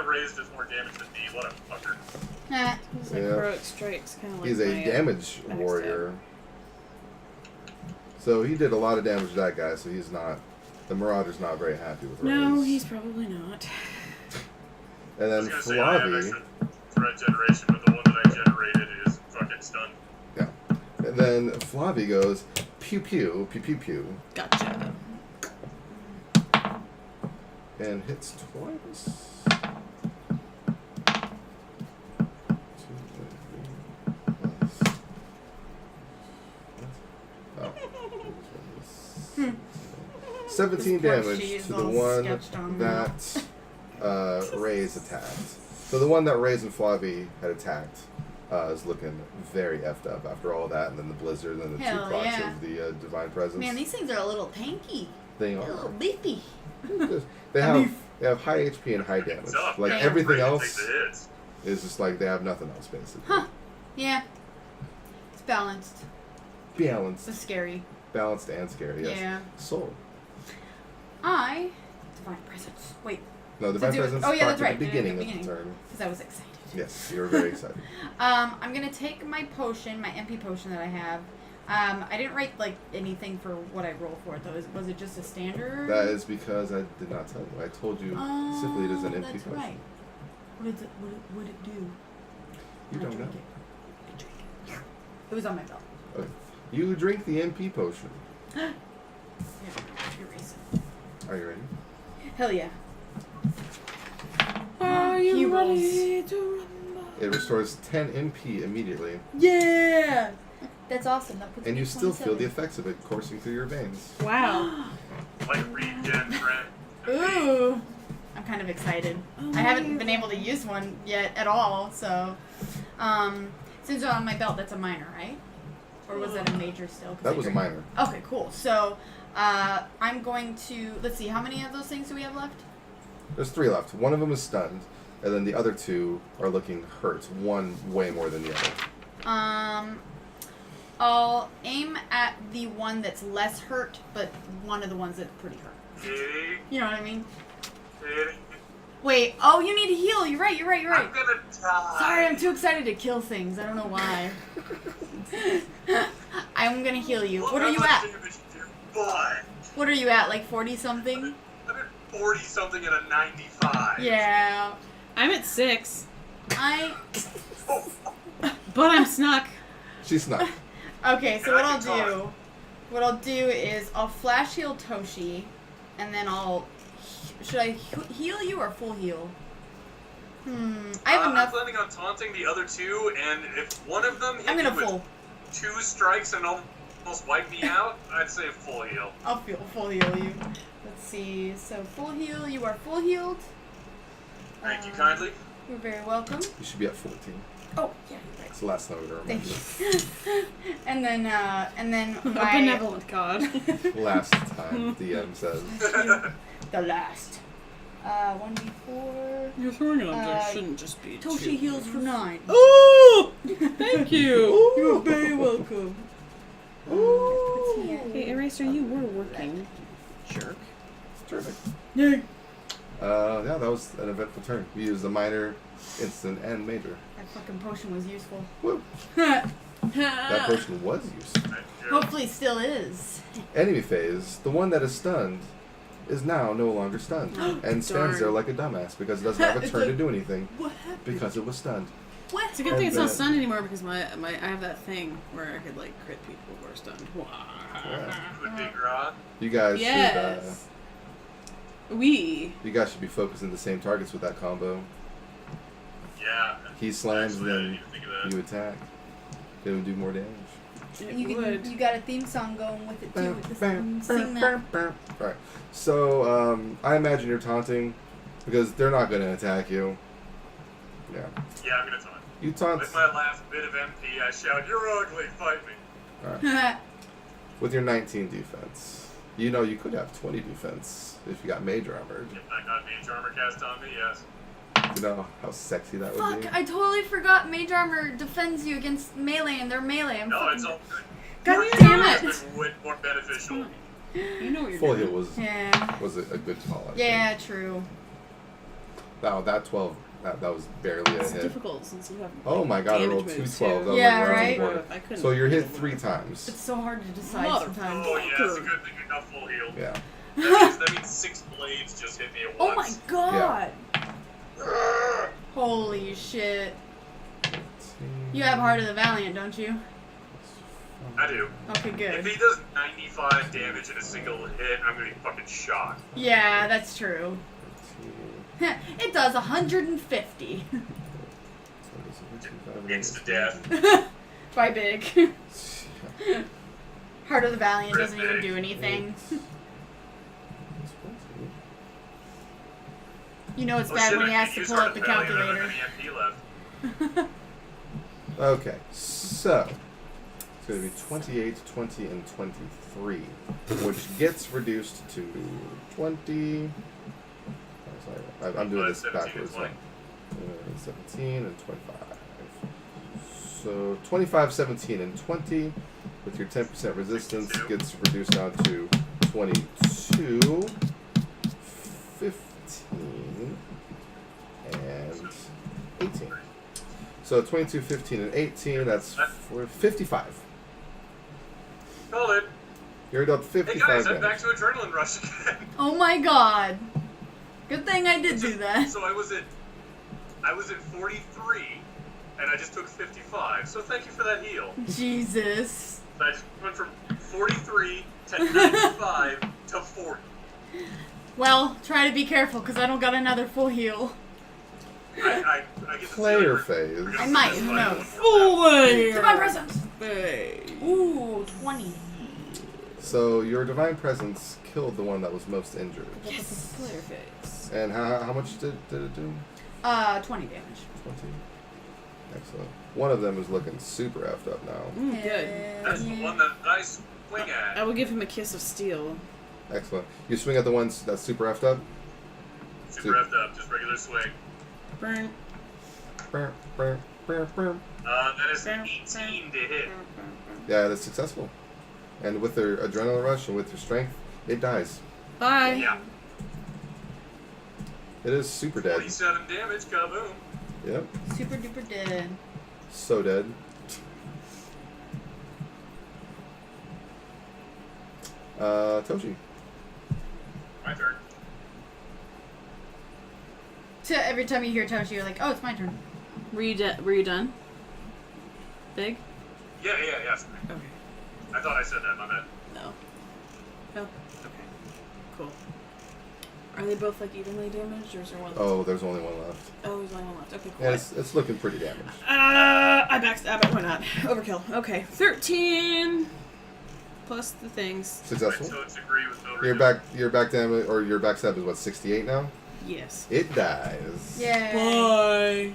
Raised does more damage than me. What a fucker. He's like Yeah. heroic strikes, kind of like He's a my, damage backstab. warrior. So he did a lot of damage to that guy, so he's not... The Marauder's not very happy with Raze. No, he's probably not. And I then was gonna say I have Flavi... extra threat generation, but the one that I generated is fucking stunned. Yeah. And then Flavi goes, pew pew, pew pew pew. Gotcha. And hits twice. 17 This poor damage cheese to the all one sketched on that Raze attacked. So the one that Raze and Flavi had attacked is looking very effed up after all that, and then the blizzard, and then the Hell 2 procs yeah. of the divine presence. Man, these things are a little tanky. They A little are. beefy. They have high HP and high damage. Tough. Like Damn. everything Ready to else take the hits. is just like they have nothing else basically. Huh. Yeah. It's balanced. Balanced, It's scary. balanced and scary. Yes. Yeah. Soul. Divine presence. Wait, No, divine do it. presence. Oh, yeah, part that's right. At the Did it at beginning the of the beginning. turn. because I was excited. Yes, you were very excited. I'm gonna take my potion, my MP potion that I have. I didn't write like anything for what I roll for it though. Was it just a standard? That is because I did not tell you. I told you specifically it is an MP that's potion. right. What did it do? You I don't know. drank it. It was on my belt. Okay. You drink the MP potion. Yeah, you're racing. Are you ready? Hell yeah. Are He you rolls. ready to rumble? It restores 10 MP immediately, Yeah. That's awesome. That puts and me you at still feel the 27. effects of it coursing through your veins. Wow. Like regen friend. Ooh. I'm kind of excited. Oh, I haven't been able to use one yet at all, so since it's on my belt, that's a minor, right? Or was that a major still? 'Cause That I was a drank- minor. Okay, cool. So I'm going to let's see, how many of those things do we have left? There's 3 left. One of them is stunned, and then the other 2 are looking hurt. One way more than the other. I'll aim at the one that's less hurt, but one of the ones that's pretty hurt. Kitty, You know what I mean? kitty. Wait, oh, you need to heal. You're right. I'm gonna die. Sorry, I'm too excited to kill things. I don't know why. I'm gonna heal you. Look What are how you much at? damage you do. But What are you at? Like 40 something? I'm at 40 something at a 95. Yeah. I'm at 6, I. but I'm snuck. She's not. Okay, so And what I I'll can do. talk. What I'll do is I'll flash heal Toshi, and then I'll. Should I heal you or full heal? I have I'm enough. planning on taunting the other 2, and if one of them hit I'm me gonna with full. 2 strikes and almost wipe me out, I'd say full heal. I'll full heal you. Let's see. So full heal. You are full healed. Thank you kindly. You're very welcome. You should be at 14. Oh yeah, you're right. It's the last time I would remember. Thank you. and then A my benevolent god. Last time, DM says. the last. 1d4. You're throwing it up there. Uh, Shouldn't just be Toshi 2. heals for 9. Oh! Thank you. You're very welcome. Ooh. Hey, Eraser, you were working. Jerk. Terrific. Yay. Yeah, that was an eventful turn. We used the minor, instant, and major. That fucking potion was useful. Woo. That potion was useful. Thank you. Hopefully still is. Enemy phase, the one that is stunned, is now no longer stunned. And stands Darn. there like a dumbass because it doesn't have a It's turn to like- do anything What happened? because it was stunned. What? It's a good thing it's not And stunned anymore because my I have that thing where I could like crit people who are stunned. Yeah. Good big raw. You guys Yes. you guys should be focusing the same targets with that combo. Yeah. He slams, Actually, I didn't then even think of that. you attack. It would do more damage. You got a theme song going with it too. With the sing that. Alright. So, I imagine you're taunting because they're not going to attack you. Yeah. Yeah, I'm gonna taunt. You taunt With my last bit of MP, I shout, "You're ugly, fight me." alright. With your 19 defense. You know you could have 20 defense if you got mage armored. If I got mage armor cast on me, yes. You know how sexy that would be? Fuck! I totally forgot Mage Armor defends you against melee, and they're melee. I'm No, fucking... it's all good. God Your damn armor it! has been way more beneficial. You know what you're Full doing. heal was Yeah. a good call. I think. Yeah, true. Wow, that 12 That was barely a It's hit. difficult since you have. Oh my god, I rolled damage two moves, 12. too. That was Yeah, like right? important. I couldn't So you're hit do 3 it. times. It's so hard to decide sometimes. Oh, yeah, it's a good thing you're not full healed. Yeah. That means 6 blades just hit me at Oh my once. god! Holy shit. You have Heart of the Valiant, don't you? I do. Okay, If good. he does 95 damage in a single hit, I'm gonna be fucking shocked. Yeah, that's true. It does 150. Insta death. By big. Heart of the Valiant doesn't even do anything. You know it's bad when he has to pull out the calculator. Okay, so it's going to be 28, 20, and 23, which gets reduced to 20. Oh, sorry, I'm doing this 17 and backwards. 20. 17 and 25. So 25, 17, and 20 with your 10% resistance gets reduced down to 22, 15, and 18. So 22, 15, and 18, that's for 55. Hold it. You're up Hey 55 guys, I'm damage. back to Adrenaline Rush again. Oh my god. Good thing I did do that. So I was at 43, and I just took 55. So thank you for that heal. Jesus. So I just went from 43 to 95 to 40. Well, try to be careful because I don't got another full heal. I get the Player feeling we're phase. gonna I might, fight who one knows? more time. To my present. Hey. Ooh, 20. So your divine presence killed the one that was most injured. Yes. Player face. And how much did it do? 20 damage. 20. Excellent. One of them is looking super effed up now. Good. That's the one that I swing I at. will give him a kiss of steel. Excellent. You swing at the ones that's super effed up? Super effed up, just regular swing. Burn. Burr, burr, burr, burr. That is 18 to hit. Yeah, that's successful. And with their adrenaline rush and with your strength, it dies. Bye. Yeah. It is super dead. 47 damage, kaboom. Yep. Super duper dead. So dead. Toshi. My turn. So every time you hear Toshi, you're like, oh, it's my turn. Were you done? Big? Yeah, yes. Okay. I thought I said that, my bad. No. Oh. Okay. Cool. Are they both like evenly damaged, or is there one? Oh, there's only one left. Oh, there's only one left. Okay, cool. Yeah, it's looking pretty damaged. I backstab it. Why not? Overkill. Okay. 13 plus the things. Successful. So it's agree with no Your back damage or your backstab is what, 68 now? Yes. It dies. Yeah. Bye.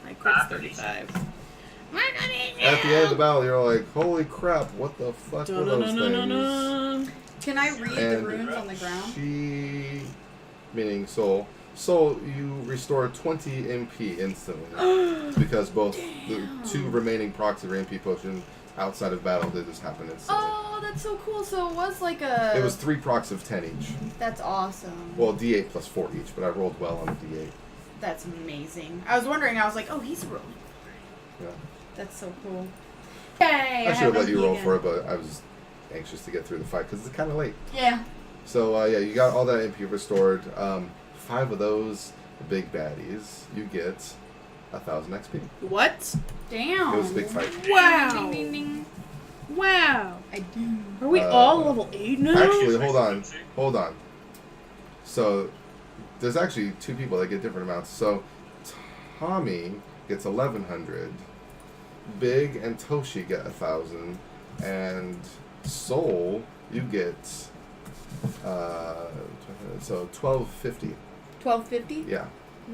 My crit's 35. At the end of the battle, you're like, holy crap, what the fuck were those things? Dun-dun-dun-dun-dun-dun. Can I read the runes on the ground? She, meaning Soul, you restore 20 MP instantly because both the 2 remaining procs of your MP potion outside of battle did just happen instantly. Oh, that's so cool. So it was like a... It was 3 procs of 10 each. That's awesome. Well, D8 plus 4 each, but I rolled well on the D8. That's amazing. I was wondering, I was like, oh, he's rolling. Yeah. That's so cool. Yay! I should have let you roll again. for it, but I was anxious to get through the fight because it's kind of late. Yeah. So, yeah, you got all that MP restored. 5 of those big baddies, you get 1,000 XP. What? Damn. It was a big fight. Wow. Ding, ding, ding. Wow. I do. Are we all level 8 now? Actually, hold on. So, there's actually 2 people that get different amounts. So, Tommy gets 1,100. Big and Toshi get 1,000. And Soul, you get, so 1,250. 1250? Yeah.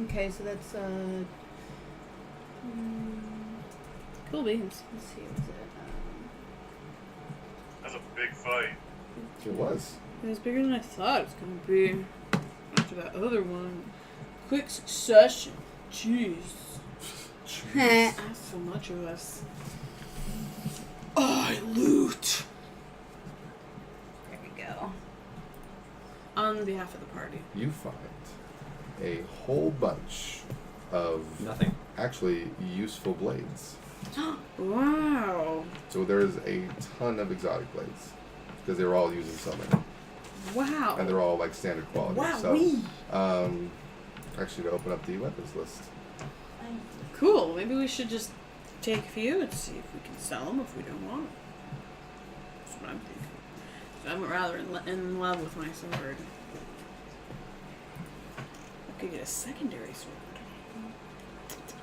Okay, so that's, Cool beans. let's see, what's it? That's a big fight. It was. It was bigger than I thought it was going to be. After that other one. Quick succession. Jeez. That's so much of us. I loot. There we go. On behalf of the party. You find a whole bunch of Nothing. actually useful blades. Wow. So there's a ton of exotic blades because they were all using summon, Wow. and they're all like standard quality. Wow. So, actually, to open up the weapons list. Cool. Maybe we should just take a few and see if we can sell them if we don't want them. That's what I'm thinking. So I'm rather in love with my sword. I could get a secondary sword.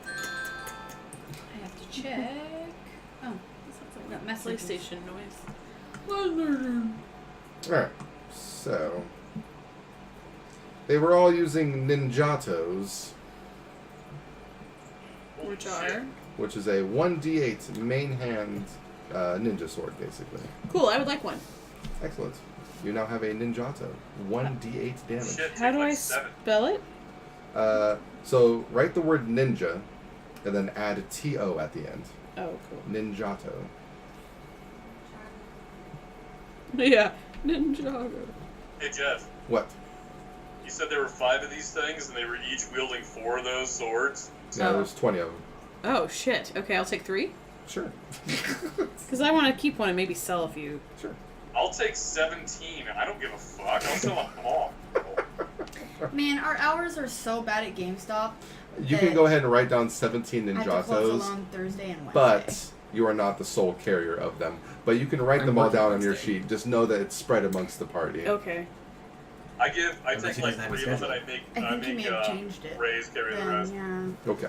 I have to check. Oh, That sounds like that a message. PlayStation noise. Alright, so they were all using ninjatos, Which are which is a 1d8 main hand ninja sword, basically. cool. I would like one. Excellent. You now have a ninjato. 1d8 damage. Shit, How take do like I 7. spell it? So write the word ninja, and then add a to at the end. Oh, cool. Ninjato. Yeah, Ninjago. Hey Jeff, What? you said there were 5 of these things, and they were each wielding 4 of those swords. Yeah, Oh. there's 20 of them. Oh shit. Okay, I'll take 3. Sure. Because I want to keep one and maybe sell a few. Sure. I'll take 17. I don't give a fuck. I'll sell them all. Man, our hours are so bad at GameStop. You can go ahead and write down 17 I have to close ninjatos, alone Thursday and Wednesday. but you are not the sole carrier of them. But you can write I'm them all working down on your Wednesday. sheet. Just know that it's spread amongst the party. Okay. I Unless take he like doesn't have a 3 of them schedule. that I make. I think you may have changed it. Ray's carry the Then, rest. yeah. Okay.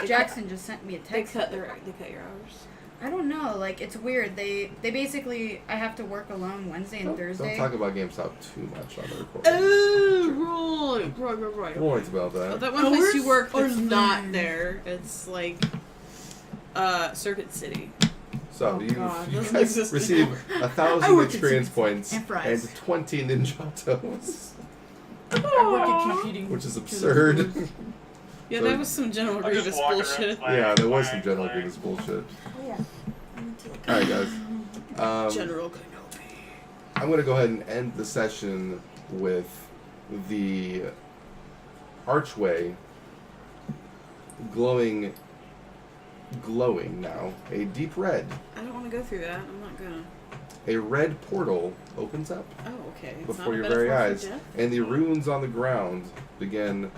Jackson just sent me a They text. cut your hours. I don't know. Like, it's weird. They basically, I have to work alone Wednesday and Thursday. Don't talk about GameStop too much on the recording. Oh, right. Don't worry about that. That one place you work that's Hours not are there. It's like Circuit City. So Oh, you God, doesn't guys exist receive anymore. 1,000 I work at experience Six points and fries. and 20 ninjatos, I work at competing. which is absurd. Yeah, So- that was some General I'm just Grievous walking bullshit. around Yeah, there was clang, some General clang. Grievous bullshit. Oh, yeah. Alright, guys. General Kenobi. I'm going to go ahead and end the session with the archway glowing now, a deep red. I don't want to go through that. I'm not gonna. A red portal opens up Oh, okay. It's before not a your very metaphor for eyes, death? and the runes on the ground begin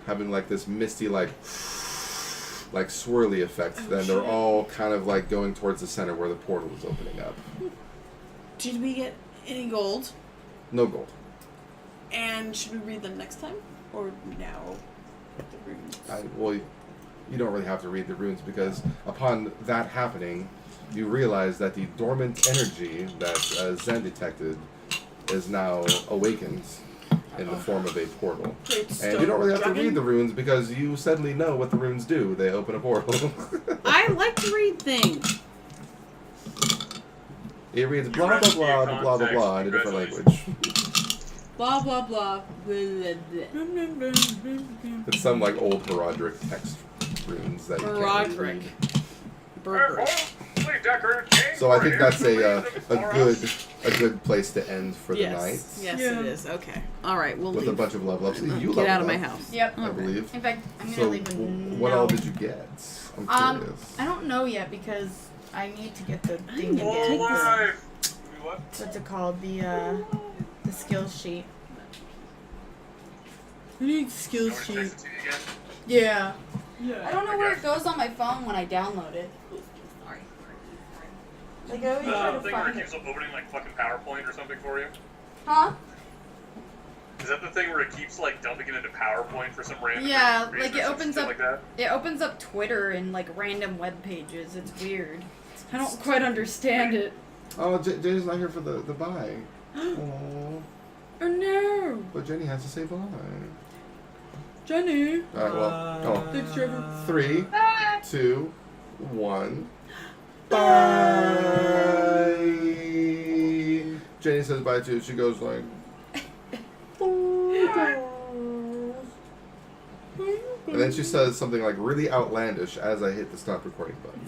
having like this misty, like swirly effect. Oh, then they're shit. all kind of like going towards the center where the portal is opening up. Did we get any gold? No gold. And should we read them next time or now? The runes. Well, you don't really have to read the runes because upon that happening, you realize that the dormant energy that Zen detected is now awakened in the form of a portal. And you don't really have to read the runes because you suddenly know what the runes do. They open a portal. I like to read things. It reads blah blah blah blah blah blah blah in a different language. Blah blah blah. Blah, blah, blah. It's some like old heraldric text runes that you can't really Roderick. read. Burger. So I think that's a good place to end for the night. Yes, yes, Yeah. it is. Okay. All right, we'll With leave. a bunch of level ups. You Get leveled out of my up, house. Yep. I believe. In fact, I'm So gonna leave a what all note. did you get? I'm curious. I don't know yet because I need to get the thing need to again. take this. Alive! What? What's it called? The skills sheet. We need skills Want to sheet. text it to you again? Yeah. I Yeah. don't know where it goes on my phone when I download it. Like I always Is try that to the thing where find it it. keeps opening like fucking PowerPoint or something for you? Huh? Is that the thing where it keeps like dumping it into PowerPoint for some random Yeah, reason like it or some opens shit up. like that? It opens up Twitter and like random web pages. It's weird. I don't quite understand it. Oh, Jenny's not here for the bye. Oh, Oh no, but Jenny has to say bye. Jenny. All right, well, come on. Thanks, Trevor. 3, 2, 1. Bye. Jenny says bye too. She goes like. And then she says something like really outlandish as I hit the stop recording button.